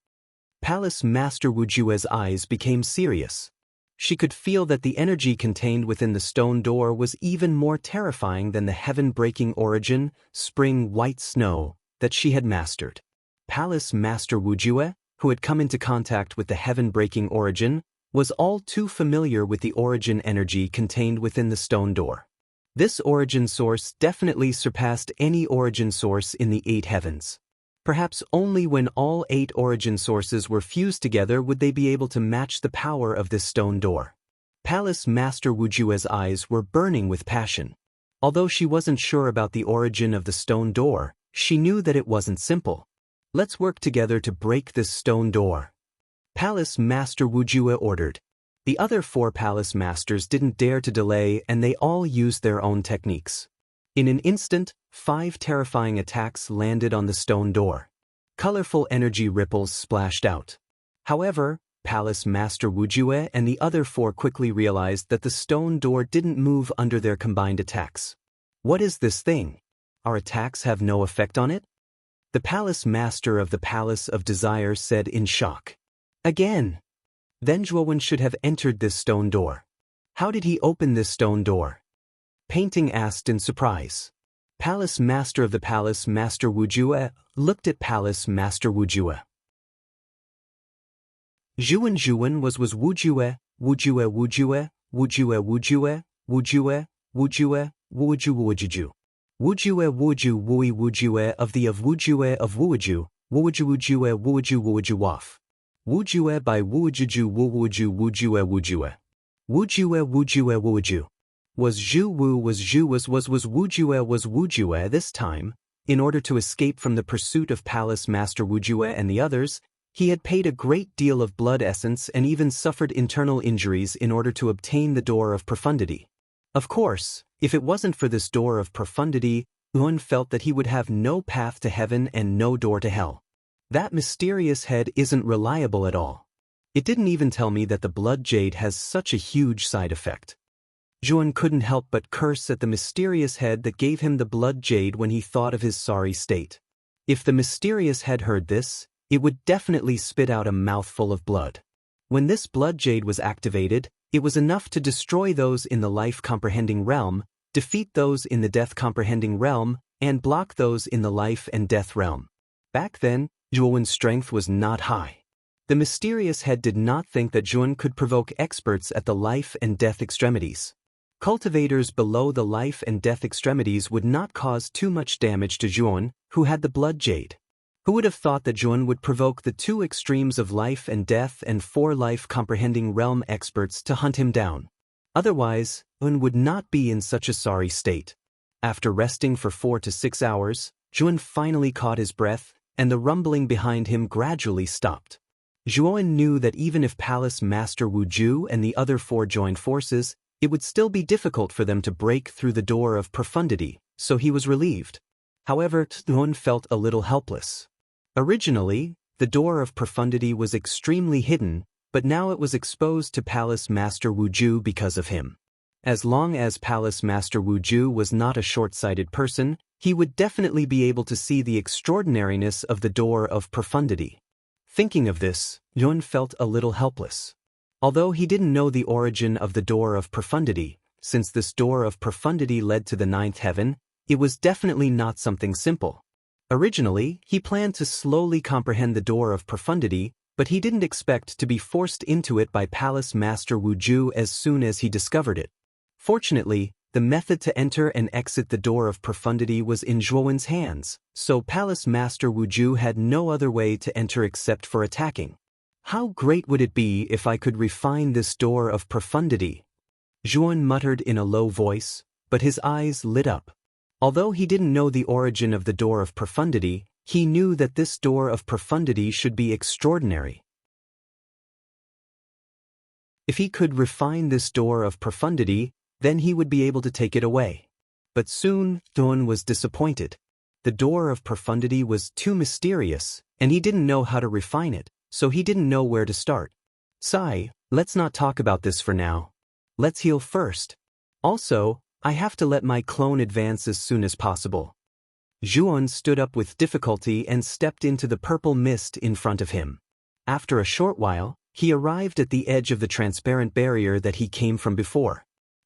Palace Master Wujue's eyes became serious. She could feel that the energy contained within the stone door was even more terrifying than the heaven-breaking origin, spring white snow, that she had mastered. Palace Master Wujue, who had come into contact with the heaven-breaking origin, was all too familiar with the origin energy contained within the stone door. This origin source definitely surpassed any origin source in the 8 heavens. Perhaps only when all 8 origin sources were fused together would they be able to match the power of this stone door. Palace Master Wujue's eyes were burning with passion. Although she wasn't sure about the origin of the stone door, she knew that it wasn't simple. Let's work together to break this stone door, Palace Master Wujue ordered. The other 4 palace masters didn't dare to delay, and they all used their own techniques. In an instant, 5 terrifying attacks landed on the stone door. Colorful energy ripples splashed out. However, Palace Master Wujue and the other 4 quickly realized that the stone door didn't move under their combined attacks. What is this thing? Our attacks have no effect on it? The Palace Master of the Palace of Desire said in shock. Again. Then Zhuowen should have entered this stone door. How did he open this stone door? Painting asked in surprise. Palace Master of the Palace Master Wujue looked at Palace Master Wujue. Zhuwen was Wujue, Wujue Wujue, Wujue Wujue, Wujue, Wujue, Wujue Wujuju. Wujue Wuju Wui Wujue of Wujue of Wuju, Wuju Wujue Wuju Wuju Waf. Wujue by Wujuju Wuju Wujue Wujue. Wujue Wujue Wuju. Was Zhu Wu was Zhu was Wujue this time. In order to escape from the pursuit of Palace Master Wujue and the others, he had paid a great deal of blood essence and even suffered internal injuries in order to obtain the door of profundity. Of course, if it wasn't for this door of profundity, Yuan felt that he would have no path to heaven and no door to hell. That mysterious head isn't reliable at all. It didn't even tell me that the blood jade has such a huge side effect. Zhuan couldn't help but curse at the mysterious head that gave him the blood jade when he thought of his sorry state. If the mysterious head heard this, it would definitely spit out a mouthful of blood. When this blood jade was activated, it was enough to destroy those in the life-comprehending realm, defeat those in the death-comprehending realm, and block those in the life and death realm. Back then, Zhuowen's strength was not high. The mysterious head did not think that Zhuan could provoke experts at the life and death extremities. Cultivators below the life and death extremities would not cause too much damage to Zhuan, who had the blood jade. Who would have thought that Zhuan would provoke the 2 extremes of life and death and 4 life-comprehending realm experts to hunt him down? Otherwise, Zhuan would not be in such a sorry state. After resting for 4 to 6 hours, Zhuan finally caught his breath, and the rumbling behind him gradually stopped. Zhuowen knew that even if Palace Master Wuju and the other 4 joined forces, it would still be difficult for them to break through the door of profundity, so he was relieved. However, Zhuowen felt a little helpless. Originally, the door of profundity was extremely hidden, but now it was exposed to Palace Master Wuju because of him. As long as Palace Master Wuju was not a short-sighted person, he would definitely be able to see the extraordinariness of the door of profundity. Thinking of this, Yuan felt a little helpless. Although he didn't know the origin of the door of profundity, since this door of profundity led to the 9th heaven, it was definitely not something simple. Originally, he planned to slowly comprehend the door of profundity, but he didn't expect to be forced into it by Palace Master Wuju as soon as he discovered it. Fortunately, the method to enter and exit the door of profundity was in Zhuowen's hands, so Palace Master Wuju had no other way to enter except for attacking. How great would it be if I could refine this door of profundity? Zhuowen muttered in a low voice, but his eyes lit up. Although he didn't know the origin of the door of profundity, he knew that this door of profundity should be extraordinary. If he could refine this door of profundity, then he would be able to take it away. But soon, Zhuowen was disappointed. The door of profundity was too mysterious, and he didn't know how to refine it, so he didn't know where to start. Sai, let's not talk about this for now. Let's heal first. Also, I have to let my clone advance as soon as possible. Zhuowen stood up with difficulty and stepped into the purple mist in front of him. After a short while, he arrived at the edge of the transparent barrier that he came from before.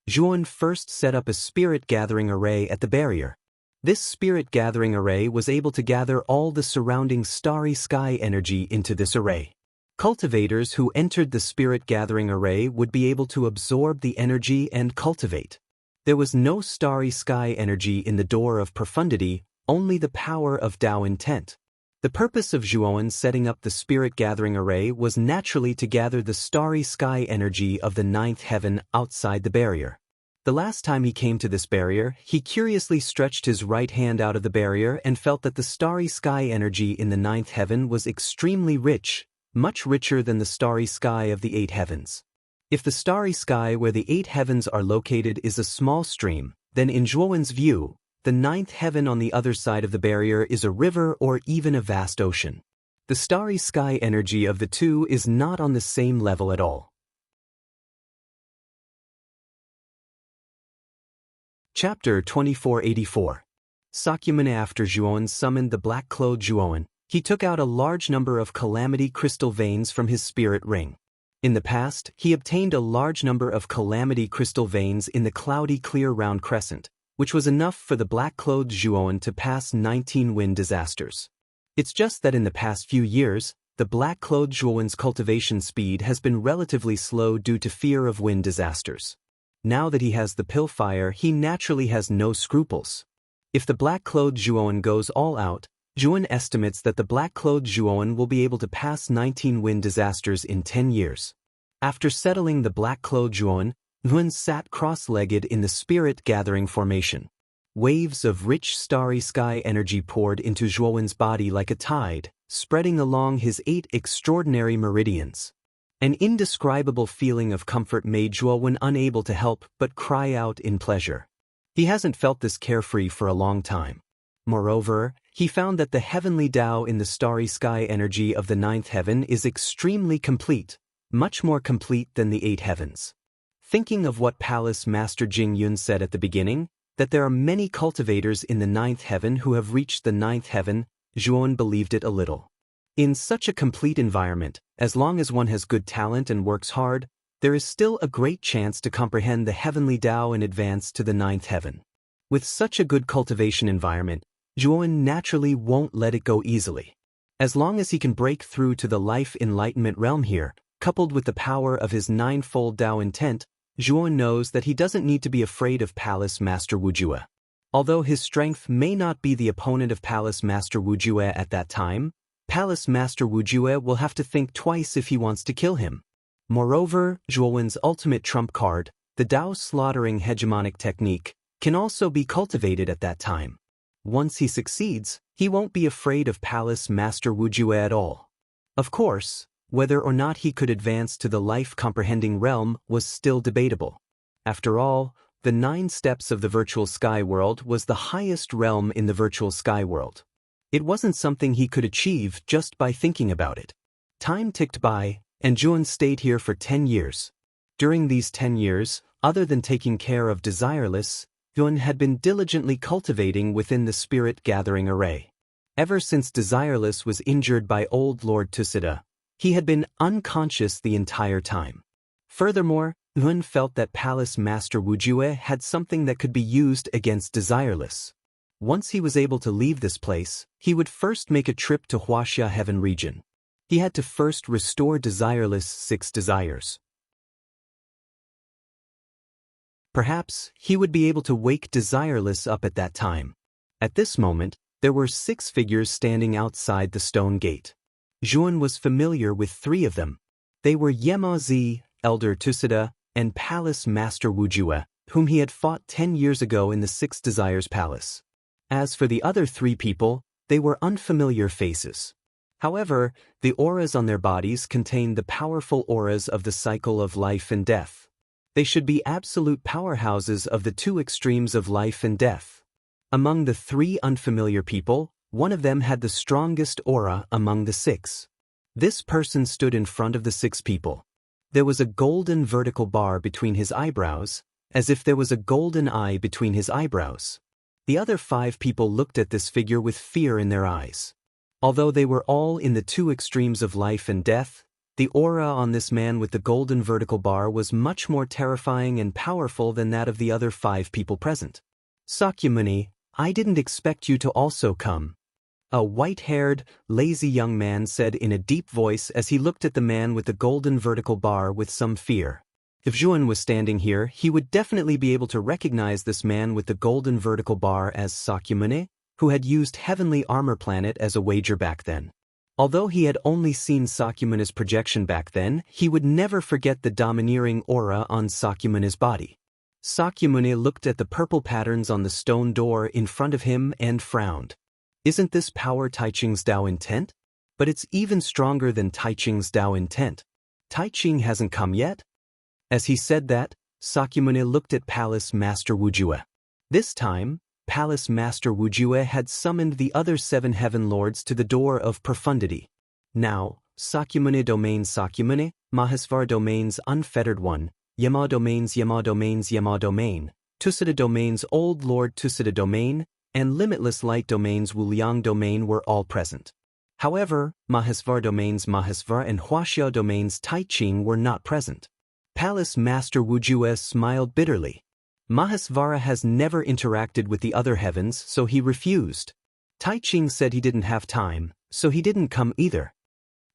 Zhuowen first set up a spirit gathering array at the barrier. This spirit gathering array was able to gather all the surrounding starry sky energy into this array. Cultivators who entered the spirit gathering array would be able to absorb the energy and cultivate. There was no starry sky energy in the door of profundity, only the power of Tao intent. The purpose of Zhuowen setting up the spirit gathering array was naturally to gather the starry sky energy of the 9th heaven outside the barrier. The last time he came to this barrier, he curiously stretched his right hand out of the barrier and felt that the starry sky energy in the ninth heaven was extremely rich, much richer than the starry sky of the eight heavens. If the starry sky where the eight heavens are located is a small stream, then in Zhuowen's view, the ninth heaven on the other side of the barrier is a river or even a vast ocean. The starry sky energy of the two is not on the same level at all. Chapter 2484. Sakyamuni. After Zhuowen summoned the black-clothed Zhuowen, he took out a large number of calamity crystal veins from his spirit ring. In the past, he obtained a large number of calamity crystal veins in the cloudy clear round crescent, which was enough for the black-clothed Zhuowen to pass 19 wind disasters. It's just that in the past few years, the black-clothed Zhuowen's cultivation speed has been relatively slow due to fear of wind disasters. Now that he has the pill fire, he naturally has no scruples. If the black-clothed Zhuowen goes all out, Zhuowen estimates that the black-clothed Zhuowen will be able to pass 19 wind disasters in 10 years. After settling the black-clothed Zhuowen, Zhuowen sat cross-legged in the spirit-gathering formation. Waves of rich starry sky energy poured into Zhuowen's body like a tide, spreading along his 8 extraordinary meridians. An indescribable feeling of comfort made Zhuowen unable to help but cry out in pleasure. He hasn't felt this carefree for a long time. Moreover, he found that the heavenly Tao in the starry sky energy of the ninth heaven is extremely complete, much more complete than the 8 heavens. Thinking of what Palace Master Jing Yun said at the beginning, that there are many cultivators in the ninth heaven who have reached the ninth heaven, Zhuowen believed it a little. In such a complete environment, as long as one has good talent and works hard, there is still a great chance to comprehend the heavenly Tao and advance to the ninth heaven. With such a good cultivation environment, Zhuowen naturally won't let it go easily. As long as he can break through to the life enlightenment realm here, coupled with the power of his ninefold Tao intent, Zhuowen knows that he doesn't need to be afraid of Palace Master Wujue. Although his strength may not be the opponent of Palace Master Wujue at that time, Palace Master Wujue will have to think twice if he wants to kill him. Moreover, Zhuowen's ultimate trump card, the Tao slaughtering hegemonic technique, can also be cultivated at that time. Once he succeeds, he won't be afraid of Palace Master Wujue at all. Of course, whether or not he could advance to the life-comprehending realm was still debatable. After all, the 9 steps of the virtual sky world was the highest realm in the virtual sky world. It wasn't something he could achieve just by thinking about it. Time ticked by, and Zhuowen stayed here for 10 years. During these 10 years, other than taking care of Desireless, Zhuowen had been diligently cultivating within the spirit-gathering array. Ever since Desireless was injured by old Lord Tusida, he had been unconscious the entire time. Furthermore, Zhuowen felt that Palace Master Wujue had something that could be used against Desireless. Once he was able to leave this place, he would first make a trip to Huaxia Heaven region. He had to first restore Desireless' 6 desires. Perhaps he would be able to wake Desireless up at that time. At this moment, there were 6 figures standing outside the stone gate. Zhuowen was familiar with 3 of them. They were Yema Zi, Elder Tusida, and Palace Master Wujue, whom he had fought 10 years ago in the 6 Desires Palace. As for the other 3 people, they were unfamiliar faces. However, the auras on their bodies contained the powerful auras of the cycle of life and death. They should be absolute powerhouses of the 2 extremes of life and death. Among the 3 unfamiliar people, one of them had the strongest aura among the 6. This person stood in front of the 6 people. There was a golden vertical bar between his eyebrows, as if there was a golden eye between his eyebrows. The other 5 people looked at this figure with fear in their eyes. Although they were all in the 2 extremes of life and death, the aura on this man with the golden vertical bar was much more terrifying and powerful than that of the other 5 people present. Sakyamuni, I didn't expect you to also come. A white-haired, lazy young man said in a deep voice as he looked at the man with the golden vertical bar with some fear. If Zhuowen was standing here, he would definitely be able to recognize this man with the golden vertical bar as Sakyamuni, who had used Heavenly Armor Planet as a wager back then. Although he had only seen Sakyamuni's projection back then, he would never forget the domineering aura on Sakyamuni's body. Sakyamuni looked at the purple patterns on the stone door in front of him and frowned. Isn't this power Taiching's Tao intent? But it's even stronger than Taiching's Tao intent. Taiching hasn't come yet? As he said that, Sakyamuni looked at Palace Master Wujue. This time, Palace Master Wujue had summoned the other 7 heaven lords to the door of profundity. Now, Sakyamuni domains Sakyamuni, Mahesvara domains Unfettered One, Yama domains Yama domains Yama domain, Tusita domains Old Lord Tusita domain, and Limitless Light domains Wuliang domain were all present. However, Mahesvara domains Mahesvara and Huaxia domains Taiching were not present. Palace Master Wujue smiled bitterly. Mahesvara has never interacted with the other heavens, so he refused. Taiching said he didn't have time, so he didn't come either.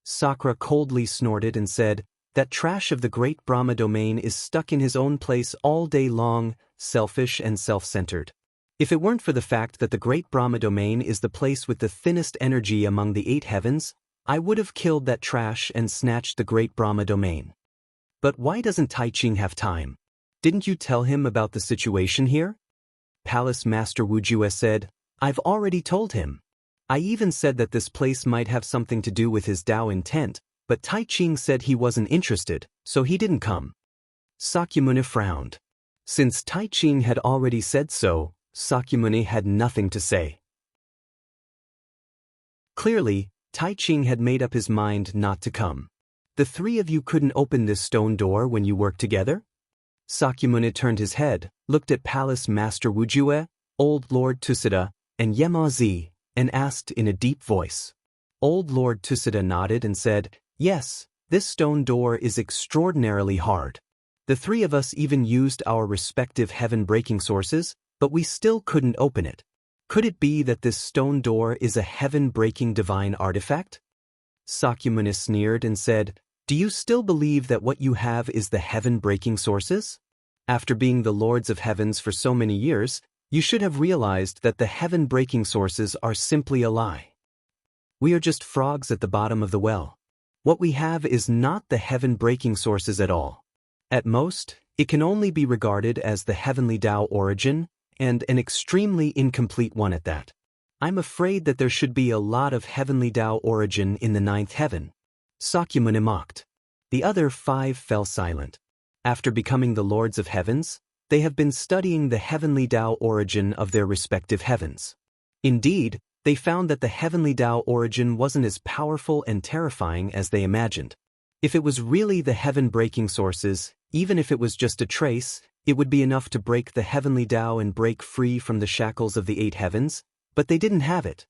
Sakura coldly snorted and said, "That trash of the great Brahma domain is stuck in his own place all day long, selfish and self-centered. If it weren't for the fact that the great Brahma domain is the place with the thinnest energy among the 8 heavens, I would have killed that trash and snatched the great Brahma domain." But why doesn't Taiching have time? Didn't you tell him about the situation here? Palace Master Wujue said, "I've already told him. I even said that this place might have something to do with his Tao intent, but Taiching said he wasn't interested, so he didn't come." Sakyamuni frowned. Since Taiching had already said so, Sakyamuni had nothing to say. Clearly, Taiching had made up his mind not to come. "The 3 of you couldn't open this stone door when you worked together?" Sakyamuni turned his head, looked at Palace Master Wujue, Old Lord Tusita, and Yemazi, and asked in a deep voice. Old Lord Tusita nodded and said, "Yes, this stone door is extraordinarily hard. The 3 of us even used our respective heaven-breaking sources, but we still couldn't open it. Could it be that this stone door is a heaven-breaking divine artifact?" Sakyamuni sneered and said, "Do you still believe that what you have is the heaven-breaking sources? After being the lords of heavens for so many years, you should have realized that the heaven-breaking sources are simply a lie. We are just frogs at the bottom of the well. What we have is not the heaven-breaking sources at all. At most, it can only be regarded as the heavenly Tao origin, and an extremely incomplete one at that. I'm afraid that there should be a lot of heavenly Tao origin in the 9th heaven." Sakyamuni mocked. The other 5 fell silent. After becoming the lords of heavens, they have been studying the heavenly Tao origin of their respective heavens. Indeed, they found that the heavenly Tao origin wasn't as powerful and terrifying as they imagined. If it was really the heaven-breaking sources, even if it was just a trace, it would be enough to break the heavenly Tao and break free from the shackles of the 8 heavens, but they didn't have it.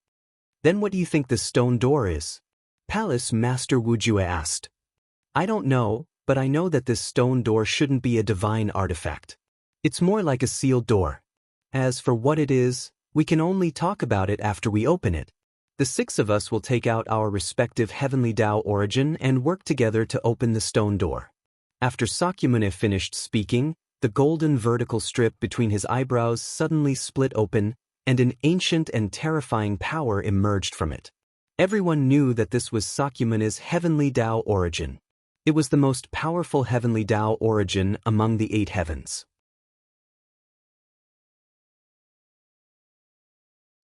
Then what do you think this stone door is? Palace Master Wujue asked. "I don't know, but I know that this stone door shouldn't be a divine artifact. It's more like a sealed door. As for what it is, we can only talk about it after we open it. The 6 of us will take out our respective heavenly Tao origin and work together to open the stone door." After Sakyamuni finished speaking, the golden vertical strip between his eyebrows suddenly split open, and an ancient and terrifying power emerged from it. Everyone knew that this was Sakyamuni's heavenly Tao origin. It was the most powerful heavenly Tao origin among the 8 heavens.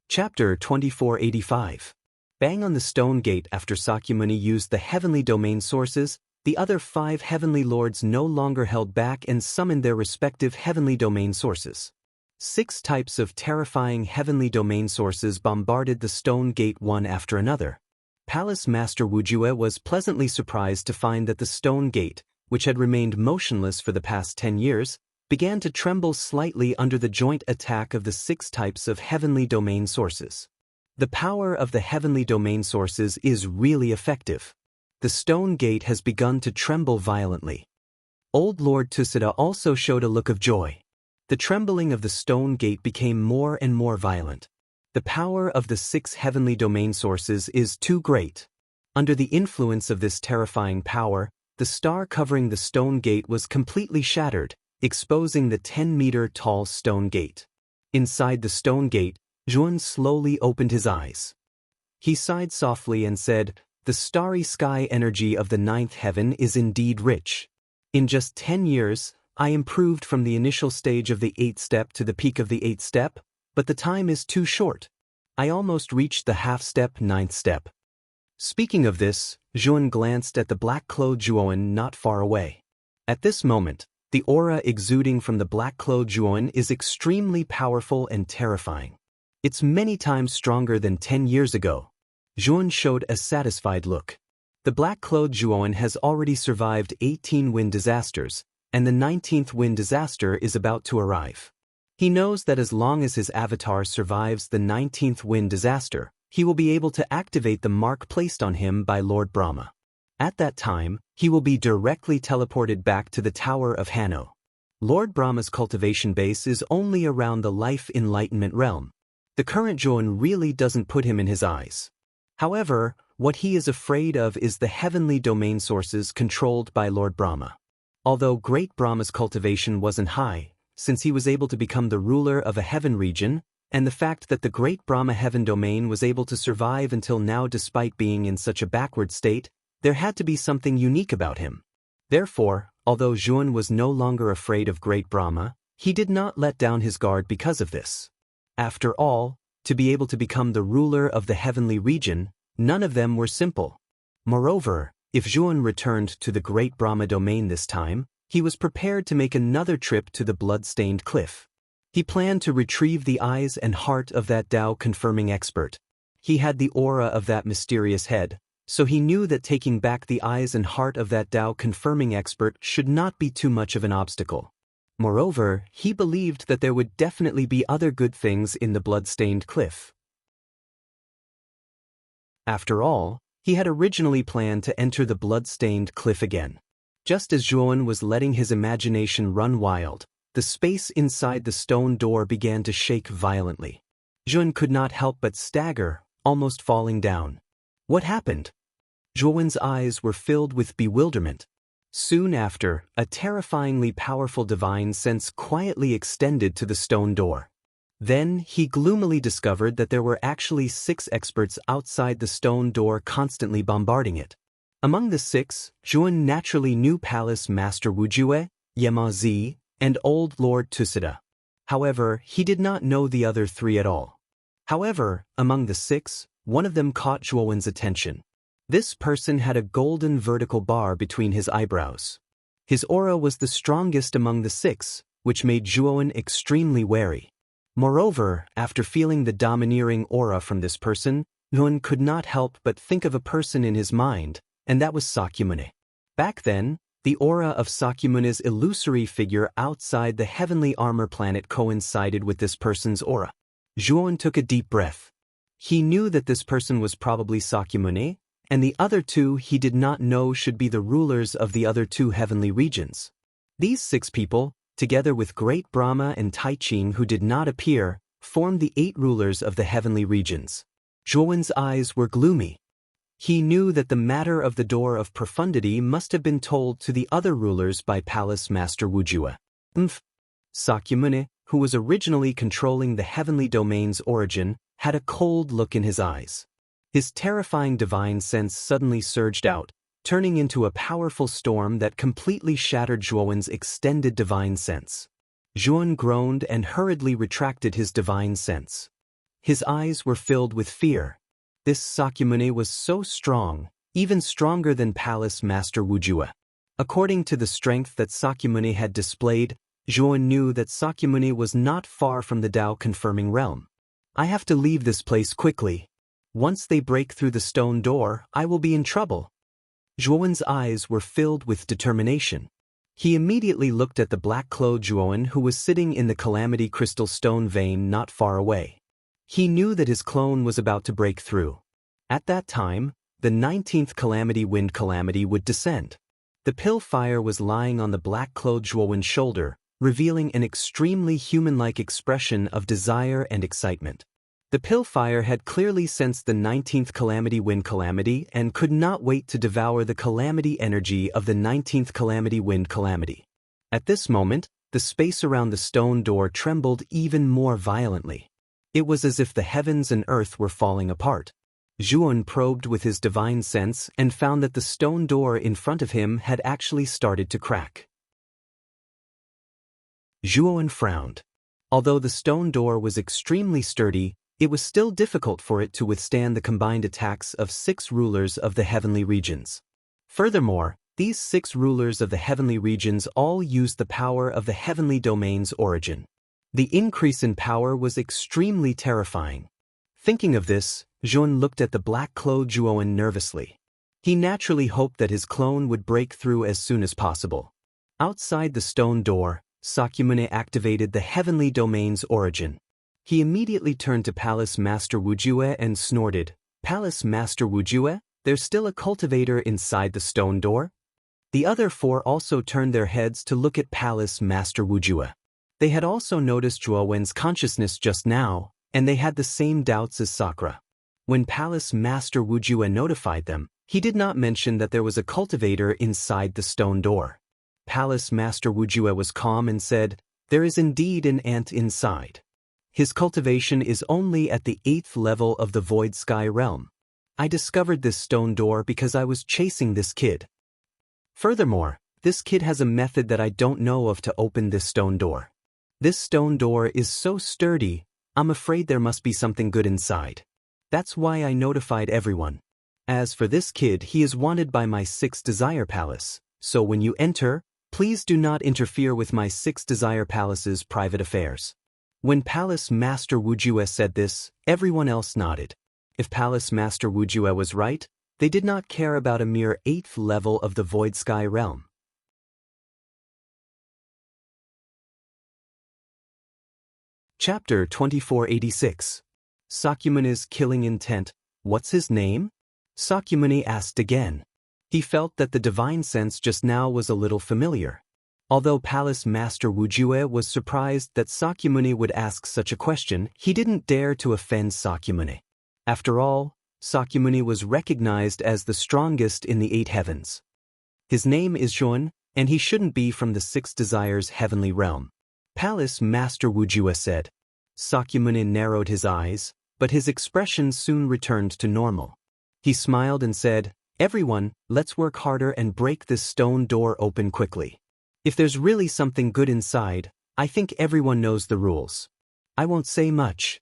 Chapter 2485. Bang on the stone gate. After Sakyamuni used the heavenly domain sources, the other 5 heavenly lords no longer held back and summoned their respective heavenly domain sources. 6 types of terrifying heavenly domain sources bombarded the stone gate one after another. Palace Master Wujue was pleasantly surprised to find that the stone gate, which had remained motionless for the past 10 years, began to tremble slightly under the joint attack of the 6 types of heavenly domain sources. The power of the heavenly domain sources is really effective. The stone gate has begun to tremble violently. Old Lord Tusita also showed a look of joy. The trembling of the stone gate became more and more violent. The power of the 6 heavenly domain sources is too great. Under the influence of this terrifying power, the star covering the stone gate was completely shattered, exposing the 10-meter-tall stone gate. Inside the stone gate, Zhuan slowly opened his eyes. He sighed softly and said, "The starry sky energy of the 9th heaven is indeed rich. In just 10 years, I improved from the initial stage of the 8th step to the peak of the 8th step, but the time is too short. I almost reached the half-step 9th step. Speaking of this, Juan glanced at the black-clothed Juan not far away. At this moment, the aura exuding from the black-clothed Juan is extremely powerful and terrifying. It's many times stronger than 10 years ago. Juan showed a satisfied look. The black-clothed Juan has already survived 18 wind disasters, and the 19th wind disaster is about to arrive. He knows that as long as his avatar survives the 19th wind disaster, he will be able to activate the mark placed on him by Lord Brahma. At that time, he will be directly teleported back to the Tower of Hanno. Lord Brahma's cultivation base is only around the life enlightenment realm. The current Juan really doesn't put him in his eyes. However, what he is afraid of is the heavenly domain sources controlled by Lord Brahma. Although Great Brahma's cultivation wasn't high, since he was able to become the ruler of a heaven region, and the fact that the Great Brahma heaven domain was able to survive until now despite being in such a backward state, there had to be something unique about him. Therefore, although Juan was no longer afraid of Great Brahma, he did not let down his guard because of this. After all, to be able to become the ruler of the heavenly region, none of them were simple. Moreover, if Juan returned to the Great Brahma domain this time, he was prepared to make another trip to the blood-stained cliff. He planned to retrieve the eyes and heart of that Tao-confirming expert. He had the aura of that mysterious head, so he knew that taking back the eyes and heart of that Tao-confirming expert should not be too much of an obstacle. Moreover, he believed that there would definitely be other good things in the blood-stained cliff. After all, he had originally planned to enter the blood-stained cliff again. Just as Juan was letting his imagination run wild, the space inside the stone door began to shake violently. Juan could not help but stagger, almost falling down. What happened? Juan's eyes were filled with bewilderment. Soon after, a terrifyingly powerful divine sense quietly extended to the stone door. Then, he gloomily discovered that there were actually 6 experts outside the stone door constantly bombarding it. Among the 6, Juan naturally knew Palace Master Wujue, Yema Zi, and Old Lord Tusida. However, he did not know the other 3 at all. However, among the 6, one of them caught Juan's attention. This person had a golden vertical bar between his eyebrows. His aura was the strongest among the 6, which made Juan extremely wary. Moreover, after feeling the domineering aura from this person, Juan could not help but think of a person in his mind, and that was Sakyamuni. Back then, the aura of Sakyamuni's illusory figure outside the heavenly armor planet coincided with this person's aura. Juan took a deep breath. He knew that this person was probably Sakyamuni, and the other 2 he did not know should be the rulers of the other 2 heavenly regions. These 6 people, together with Great Brahma and Taiching who did not appear, formed the 8 rulers of the heavenly regions. Juan's eyes were gloomy. He knew that the matter of the Door of Profundity must have been told to the other rulers by Palace Master Wujue. Sakyamuni, who was originally controlling the heavenly domain's origin, had a cold look in his eyes. His terrifying divine sense suddenly surged out, turning into a powerful storm that completely shattered Juan's extended divine sense. Juan groaned and hurriedly retracted his divine sense. His eyes were filled with fear. This Sakyamuni was so strong, even stronger than Palace Master Wujue. According to the strength that Sakyamuni had displayed, Juan knew that Sakyamuni was not far from the Tao-confirming realm. I have to leave this place quickly. Once they break through the stone door, I will be in trouble. Juan's eyes were filled with determination. He immediately looked at the black-clothed Juan who was sitting in the Calamity Crystal Stone vein not far away. He knew that his clone was about to break through. At that time, the 19th Calamity Wind Calamity would descend. The Pillfire was lying on the black-clothed Juan's shoulder, revealing an extremely human-like expression of desire and excitement. The Pillfire had clearly sensed the 19th Calamity Wind Calamity and could not wait to devour the calamity energy of the 19th Calamity Wind Calamity. At this moment, the space around the stone door trembled even more violently. It was as if the heavens and earth were falling apart. Juan probed with his divine sense and found that the stone door in front of him had actually started to crack. Zhuowen frowned. Although the stone door was extremely sturdy, it was still difficult for it to withstand the combined attacks of 6 rulers of the heavenly regions. Furthermore, these 6 rulers of the heavenly regions all used the power of the heavenly domain's origin. The increase in power was extremely terrifying. Thinking of this, Zhuan looked at the black-clothed Zhuowen nervously. He naturally hoped that his clone would break through as soon as possible. Outside the stone door, Sakyamuni activated the heavenly domain's origin. He immediately turned to Palace Master Wujue and snorted, "Palace Master Wujue, there's still a cultivator inside the stone door?" The other 4 also turned their heads to look at Palace Master Wujue. They had also noticed Zhuowen's consciousness just now, and they had the same doubts as Sakura. When Palace Master Wujue notified them, he did not mention that there was a cultivator inside the stone door. Palace Master Wujue was calm and said, "There is indeed an ant inside. His cultivation is only at the 8th level of the Void Sky realm. I discovered this stone door because I was chasing this kid. Furthermore, this kid has a method that I don't know of to open this stone door. This stone door is so sturdy, I'm afraid there must be something good inside. That's why I notified everyone. As for this kid, he is wanted by my 6 Desire Palace, so when you enter, please do not interfere with my 6 Desire Palace's private affairs." When Palace Master Wujue said this, everyone else nodded. If Palace Master Wujue was right, they did not care about a mere 8th level of the Void Sky realm. Chapter 2486. Sakyamuni's killing intent. What's his name? Sakyamuni asked again. He felt that the divine sense just now was a little familiar. Although Palace Master Wujue was surprised that Sakyamuni would ask such a question, he didn't dare to offend Sakyamuni. After all, Sakyamuni was recognized as the strongest in the 8 heavens. His name is Zhuan, and he shouldn't be from the 6 Desires heavenly realm. Palace Master Wujue said. Sakyamuni narrowed his eyes, but his expression soon returned to normal. He smiled and said, "Everyone, let's work harder and break this stone door open quickly. If there's really something good inside, I think everyone knows the rules. I won't say much."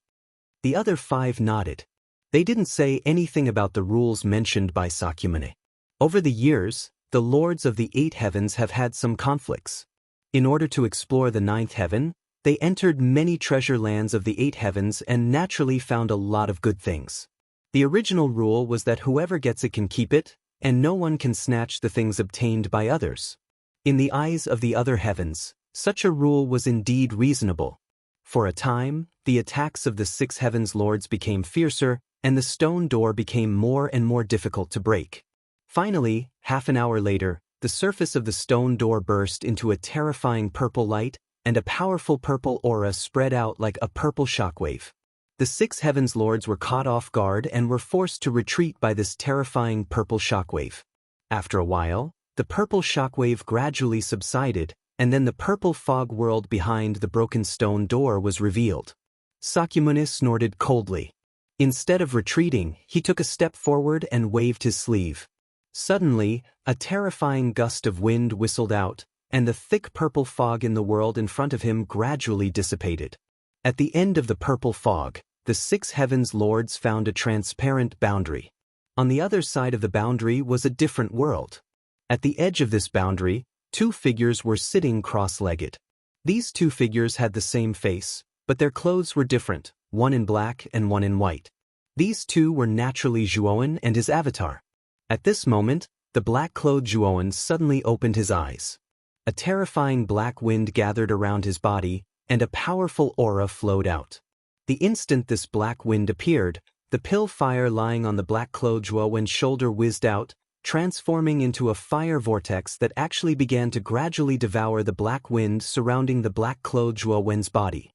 The other 5 nodded. They didn't say anything about the rules mentioned by Sakyamuni. Over the years, the lords of the 8 heavens have had some conflicts. In order to explore the 9th heaven, they entered many treasure lands of the 8 heavens and naturally found a lot of good things. The original rule was that whoever gets it can keep it, and no one can snatch the things obtained by others. In the eyes of the other heavens, such a rule was indeed reasonable. For a time, the attacks of the 6 heavens lords became fiercer, and the stone door became more and more difficult to break. Finally, half an hour later, the surface of the stone door burst into a terrifying purple light, and a powerful purple aura spread out like a purple shockwave. The 6 heavens lords were caught off guard and were forced to retreat by this terrifying purple shockwave. After a while, the purple shockwave gradually subsided, and then the purple fog world behind the broken stone door was revealed. Sakyamuni snorted coldly. Instead of retreating, he took a step forward and waved his sleeve. Suddenly, a terrifying gust of wind whistled out, and the thick purple fog in the world in front of him gradually dissipated. At the end of the purple fog, the 6 heavens lords found a transparent boundary. On the other side of the boundary was a different world. At the edge of this boundary, 2 figures were sitting cross-legged. These 2 figures had the same face, but their clothes were different, one in black and one in white. These 2 were naturally Zhuowen and his avatar. At this moment, the black-clothed Zhuowen suddenly opened his eyes. A terrifying black wind gathered around his body, and a powerful aura flowed out. The instant this black wind appeared, the pill fire lying on the black-clothed Zhuowen's shoulder whizzed out, transforming into a fire vortex that actually began to gradually devour the black wind surrounding the black-clothed Zhuowen's body.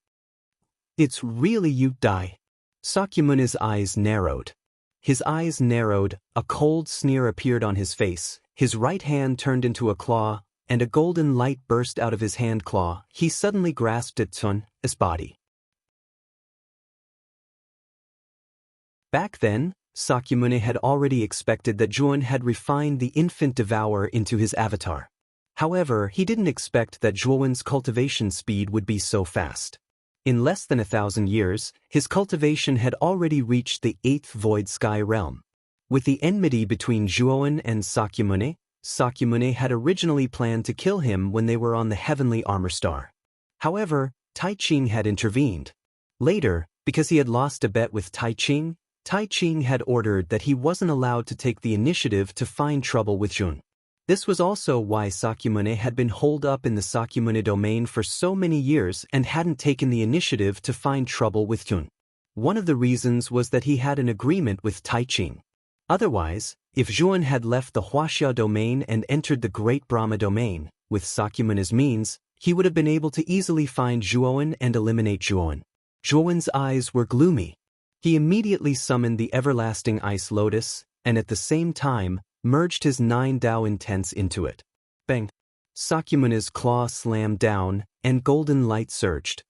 "It's really you, Dai." Sakyamuni's eyes narrowed. His eyes narrowed, a cold sneer appeared on his face, his right hand turned into a claw, and a golden light burst out of his hand claw. He suddenly grasped at Tsun's body. Back then, Sakyamuni had already expected that Zhuan had refined the infant devourer into his avatar. However, he didn't expect that Zhuowen's cultivation speed would be so fast. In less than 1,000 years, his cultivation had already reached the 8th void sky realm. With the enmity between Zhuowen and Sakyamuni, Sakyamuni had originally planned to kill him when they were on the heavenly armor star. However, Taiching had intervened. Later, because he had lost a bet with Taiching had ordered that he wasn't allowed to take the initiative to find trouble with Jun. This was also why Sakyamuni had been holed up in the Sakyamuni domain for so many years and hadn't taken the initiative to find trouble with Jun. One of the reasons was that he had an agreement with Taiching. Otherwise, if Zhuan had left the Huaxia domain and entered the Great Brahma domain, with Sakyamuni's means, he would have been able to easily find Zhuowen and eliminate Zhuowen. Zhuowen's eyes were gloomy. He immediately summoned the everlasting ice lotus, and at the same time, merged his 9 Dao intents into it. Bang! Sakyamuni's claw slammed down, and golden light surged.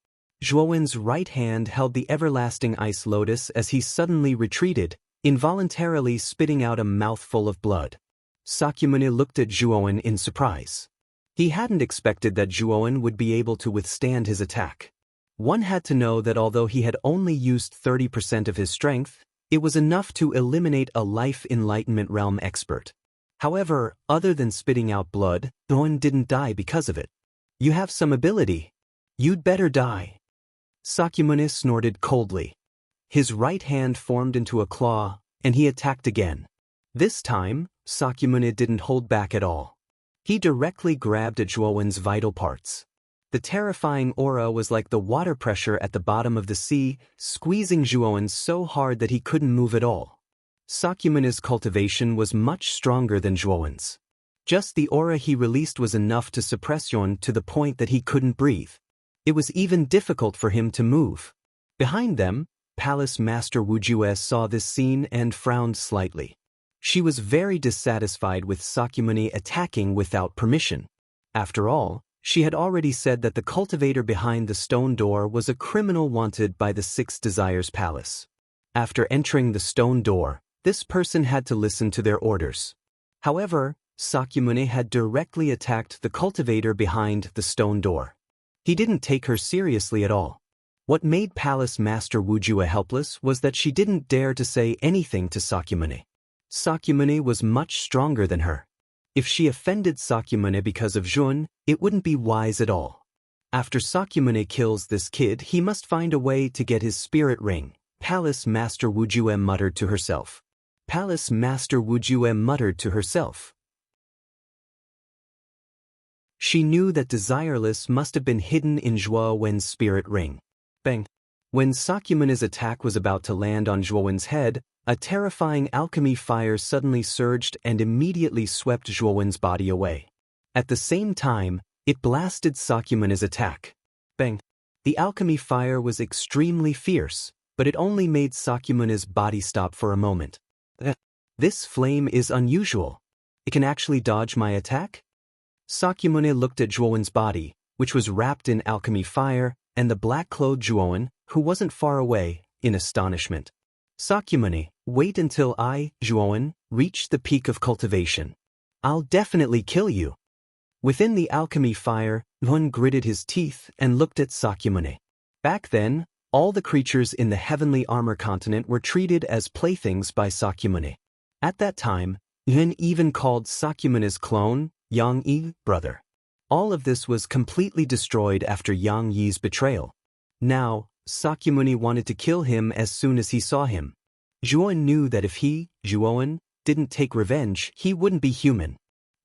Zhuowen's right hand held the everlasting ice lotus as he suddenly retreated, involuntarily spitting out a mouthful of blood. Sakyamuni looked at Zhuowen in surprise. He hadn't expected that Zhuowen would be able to withstand his attack. One had to know that although he had only used 30% of his strength, it was enough to eliminate a life enlightenment realm expert. However, other than spitting out blood, Zhuowen didn't die because of it. You have some ability. You'd better die. Sakyamuni snorted coldly. His right hand formed into a claw, and he attacked again. This time, Sakyamuni didn't hold back at all. He directly grabbed at Zhuowen's vital parts. The terrifying aura was like the water pressure at the bottom of the sea, squeezing Zhuowen so hard that he couldn't move at all. Sakyamuni's cultivation was much stronger than Zhuowen's. Just the aura he released was enough to suppress Zhuowen to the point that he couldn't breathe. It was even difficult for him to move. Behind them, Palace Master Wu Jue saw this scene and frowned slightly. She was very dissatisfied with Sakyamuni attacking without permission. After all, she had already said that the cultivator behind the stone door was a criminal wanted by the Six Desires Palace. After entering the stone door, this person had to listen to their orders. However, Sakyamuni had directly attacked the cultivator behind the stone door. He didn't take her seriously at all. What made Palace Master Wu Jue helpless was that she didn't dare to say anything to Sakyamuni. Sakyamuni was much stronger than her. If she offended Sakyamuni because of Zhuan, it wouldn't be wise at all. After Sakyamuni kills this kid, he must find a way to get his spirit ring, Palace Master Wu Jue muttered to herself. Palace Master Wu Jue muttered to herself. She knew that Desireless must have been hidden in Zhuowen's spirit ring. Bang! When Sakyamuni's attack was about to land on Zhuowen's head, a terrifying alchemy fire suddenly surged and immediately swept Zhuowen's body away. At the same time, it blasted Sakyamuni's attack. Bang! The alchemy fire was extremely fierce, but it only made Sakyamuni's body stop for a moment. This flame is unusual. It can actually dodge my attack? Sakyamuni looked at Zhuowen's body, which was wrapped in alchemy fire, and the black-clothed Zhuowen, who wasn't far away, in astonishment. Sakyamuni, wait until I, Zhuowen, reach the peak of cultivation. I'll definitely kill you. Within the alchemy fire, Zhuowen gritted his teeth and looked at Sakyamuni. Back then, all the creatures in the heavenly armor continent were treated as playthings by Sakyamuni. At that time, Zhuowen even called Sakyamuni's clone, Yang Yi, brother. All of this was completely destroyed after Yang Yi's betrayal. Now, Sakyamuni wanted to kill him as soon as he saw him. Zhuowen knew that if he, Zhuowen, didn't take revenge, he wouldn't be human.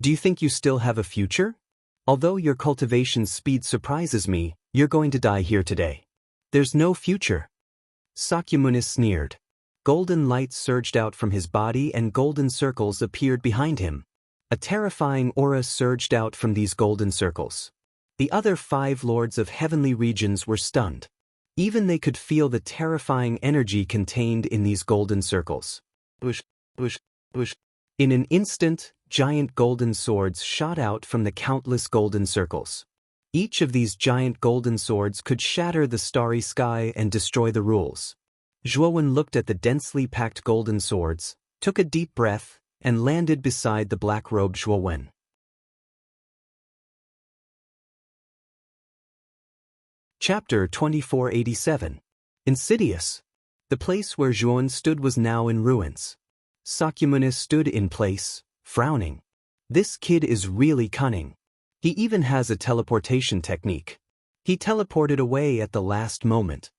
Do you think you still have a future? Although your cultivation speed surprises me, you're going to die here today. There's no future. Sakyamuni sneered. Golden light surged out from his body and golden circles appeared behind him. A terrifying aura surged out from these golden circles. The other 5 lords of heavenly regions were stunned. Even they could feel the terrifying energy contained in these golden circles. Bush, bush, bush. In an instant, giant golden swords shot out from the countless golden circles. Each of these giant golden swords could shatter the starry sky and destroy the rules. Zhuowen looked at the densely packed golden swords, took a deep breath, and landed beside the black-robed Zhuowen. Chapter 2487. Insidious. The place where Zhuan stood was now in ruins. Sakyamuni stood in place, frowning. This kid is really cunning. He even has a teleportation technique. He teleported away at the last moment.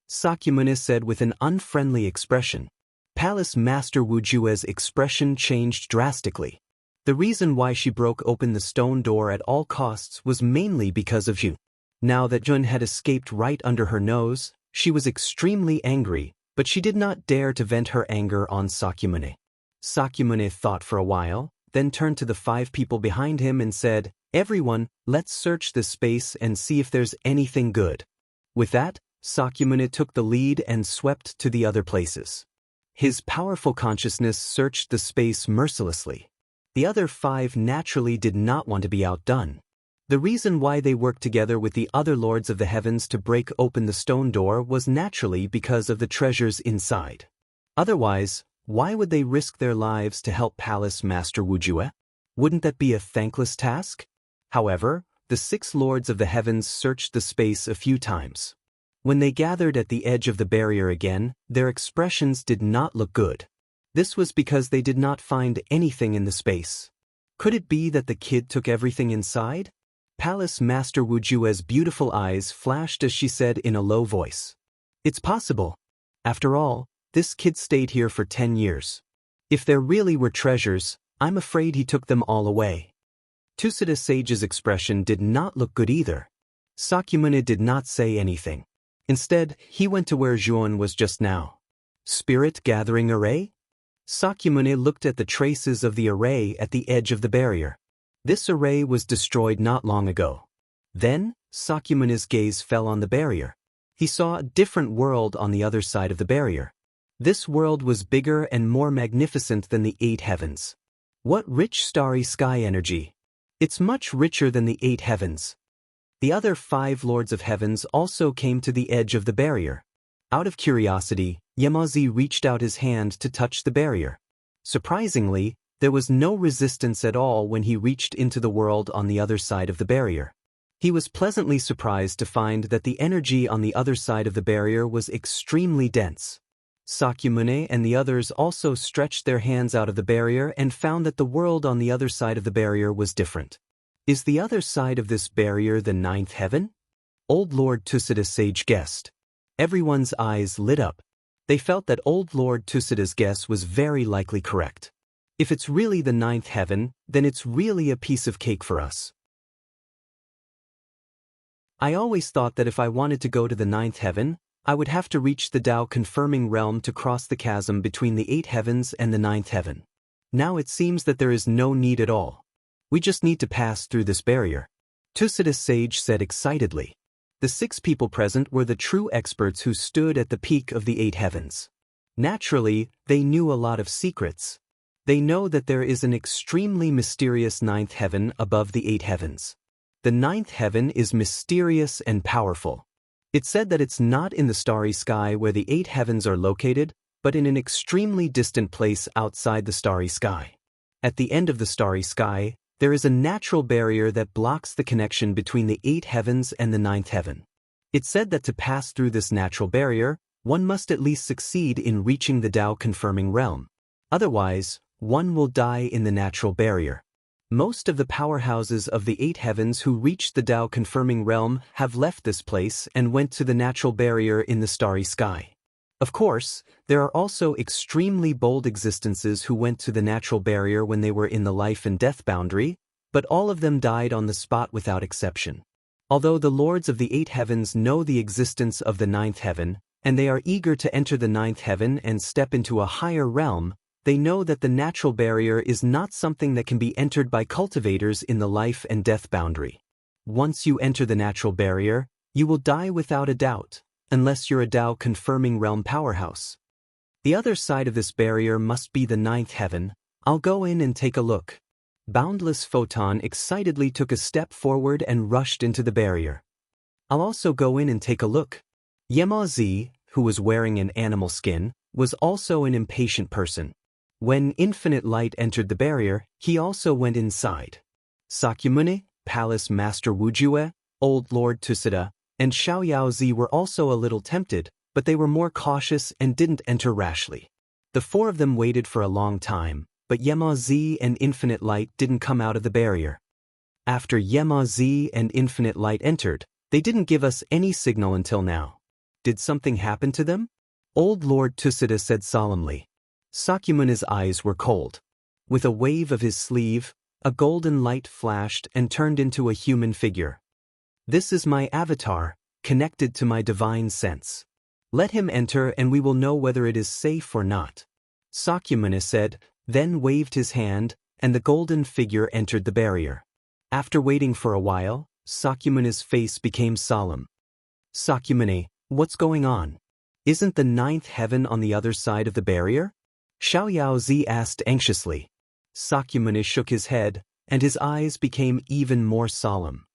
Sakyamuni said with an unfriendly expression. Palace Master Wu Jue's expression changed drastically. The reason why she broke open the stone door at all costs was mainly because of Zhu. Now that Jun had escaped right under her nose, she was extremely angry, but she did not dare to vent her anger on Sakyamuni. Sakyamuni thought for a while, then turned to the 5 people behind him and said, "Everyone, let's search this space and see if there's anything good." With that, Sakyamuni took the lead and swept to the other places. His powerful consciousness searched the space mercilessly. The other 5 naturally did not want to be outdone. The reason why they worked together with the other lords of the heavens to break open the stone door was naturally because of the treasures inside. Otherwise, why would they risk their lives to help Palace Master Wu Jue? Wouldn't that be a thankless task? However, the 6 lords of the heavens searched the space a few times. When they gathered at the edge of the barrier again, their expressions did not look good. This was because they did not find anything in the space. Could it be that the kid took everything inside? Palace Master Wu Jue's beautiful eyes flashed as she said in a low voice. It's possible. After all, this kid stayed here for 10 years. If there really were treasures, I'm afraid he took them all away. Tusita Sage's expression did not look good either. Sakyamuni did not say anything. Instead, he went to where Zhuan was just now. Spirit gathering array? Sakyamuni looked at the traces of the array at the edge of the barrier. This array was destroyed not long ago. Then, Sakyamuni's gaze fell on the barrier. He saw a different world on the other side of the barrier. This world was bigger and more magnificent than the 8 heavens. What rich starry sky energy! It's much richer than the 8 heavens. The other 5 lords of heavens also came to the edge of the barrier. Out of curiosity, Yemazi reached out his hand to touch the barrier. Surprisingly, there was no resistance at all when he reached into the world on the other side of the barrier. He was pleasantly surprised to find that the energy on the other side of the barrier was extremely dense. Sakyamuni and the others also stretched their hands out of the barrier and found that the world on the other side of the barrier was different. Is the other side of this barrier the 9th heaven? Old Lord Tusita Sage guessed. Everyone's eyes lit up. They felt that Old Lord Tusita's guess was very likely correct. If it's really the 9th heaven, then it's really a piece of cake for us. I always thought that if I wanted to go to the 9th heaven, I would have to reach the Tao confirming realm to cross the chasm between the 8 heavens and the 9th heaven. Now it seems that there is no need at all. We just need to pass through this barrier. Tusita Sage said excitedly. The 6 people present were the true experts who stood at the peak of the 8 heavens. Naturally, they knew a lot of secrets. They know that there is an extremely mysterious 9th heaven above the 8 heavens. The 9th heaven is mysterious and powerful. It's said that it's not in the starry sky where the 8 heavens are located, but in an extremely distant place outside the starry sky. At the end of the starry sky, there is a natural barrier that blocks the connection between the 8 heavens and the 9th heaven. It's said that to pass through this natural barrier, one must at least succeed in reaching the Tao confirming realm. Otherwise, one will die in the natural barrier. Most of the powerhouses of the 8 heavens who reached the Tao confirming realm have left this place and went to the natural barrier in the starry sky. Of course, there are also extremely bold existences who went to the natural barrier when they were in the life and death boundary, but all of them died on the spot without exception. Although the lords of the 8 heavens know the existence of the 9th heaven, and they are eager to enter the 9th heaven and step into a higher realm, they know that the natural barrier is not something that can be entered by cultivators in the life and death boundary. Once you enter the natural barrier, you will die without a doubt, unless you're a Tao confirming realm powerhouse. The other side of this barrier must be the 9th heaven. I'll go in and take a look. Boundless Photon excitedly took a step forward and rushed into the barrier. I'll also go in and take a look. Yemazi, who was wearing an animal skin, was also an impatient person. When infinite light entered the barrier, he also went inside. Sakyamuni, Palace Master Wu Jue, Old Lord Tusita, and Xiaoyaozi were also a little tempted, but they were more cautious and didn't enter rashly. The four of them waited for a long time, but Yemazi and Infinite Light didn't come out of the barrier. After Yemazi and Infinite Light entered, they didn't give us any signal until now. Did something happen to them? Old Lord Tusida said solemnly. Sakyumune's eyes were cold. With a wave of his sleeve, a golden light flashed and turned into a human figure. This is my avatar, connected to my divine sense. Let him enter and we will know whether it is safe or not. Sakyamuni said, then waved his hand, and the golden figure entered the barrier. After waiting for a while, Sakyamuni's face became solemn. Sakyamuni, what's going on? Isn't the ninth heaven on the other side of the barrier? Xiaoyaozi asked anxiously. Sakyamuni shook his head, and his eyes became even more solemn.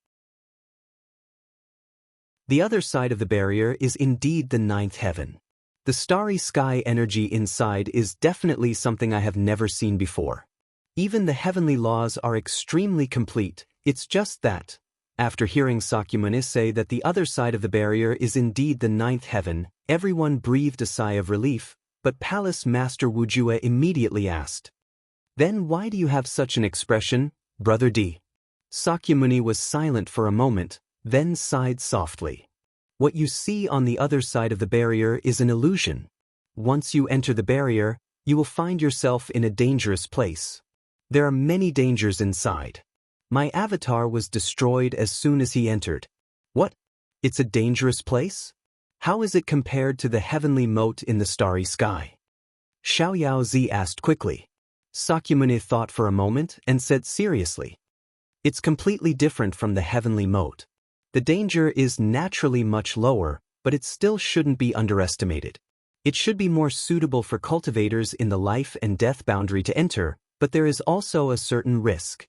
The other side of the barrier is indeed the ninth heaven. The starry sky energy inside is definitely something I have never seen before. Even the heavenly laws are extremely complete, it's just that. After hearing Sakyamuni say that the other side of the barrier is indeed the ninth heaven, everyone breathed a sigh of relief, but Palace Master Wujue immediately asked, then why do you have such an expression, Brother D? Sakyamuni was silent for a moment, then sighed softly. What you see on the other side of the barrier is an illusion. Once you enter the barrier, you will find yourself in a dangerous place. There are many dangers inside. My avatar was destroyed as soon as he entered. What? It's a dangerous place? How is it compared to the heavenly moat in the starry sky? Xiaoyaozi asked quickly. Sakyamuni thought for a moment and said seriously. It's completely different from the heavenly moat. The danger is naturally much lower, but it still shouldn't be underestimated. It should be more suitable for cultivators in the life and death boundary to enter, but there is also a certain risk.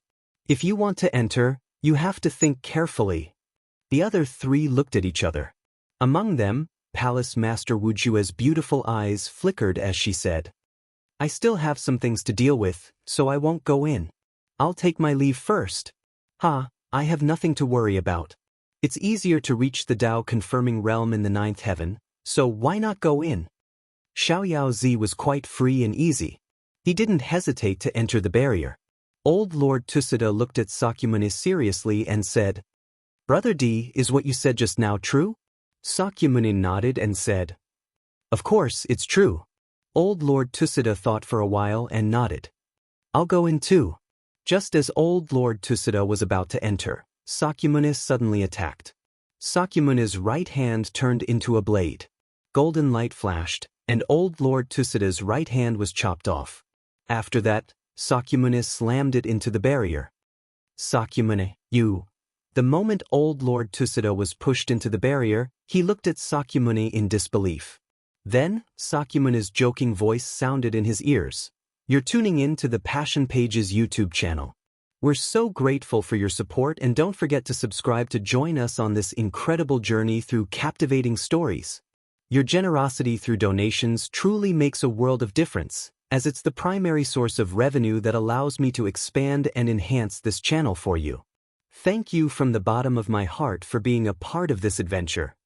If you want to enter, you have to think carefully. The other three looked at each other. Among them, Palace Master Wujue's beautiful eyes flickered as she said, I still have some things to deal with, so I won't go in. I'll take my leave first. I have nothing to worry about. It's easier to reach the Tao confirming realm in the ninth heaven, so why not go in? Xiaoyaozi was quite free and easy. He didn't hesitate to enter the barrier. Old Lord Tusida looked at Sakyamuni seriously and said, Brother D, is what you said just now true? Sakyamuni nodded and said, Of course, it's true. Old Lord Tusida thought for a while and nodded. I'll go in too. Just as Old Lord Tusida was about to enter, Sakyamuni suddenly attacked. Sakyamuni's right hand turned into a blade. Golden light flashed, and Old Lord Tusida's right hand was chopped off. After that, Sakyamuni slammed it into the barrier. Sakyamuni, you. The moment Old Lord Tusida was pushed into the barrier, he looked at Sakyamuni in disbelief. Then, Sakyamuni's joking voice sounded in his ears. You're tuning in to the Passion Pages YouTube channel. We're so grateful for your support and don't forget to subscribe to join us on this incredible journey through captivating stories. Your generosity through donations truly makes a world of difference, as it's the primary source of revenue that allows me to expand and enhance this channel for you. Thank you from the bottom of my heart for being a part of this adventure.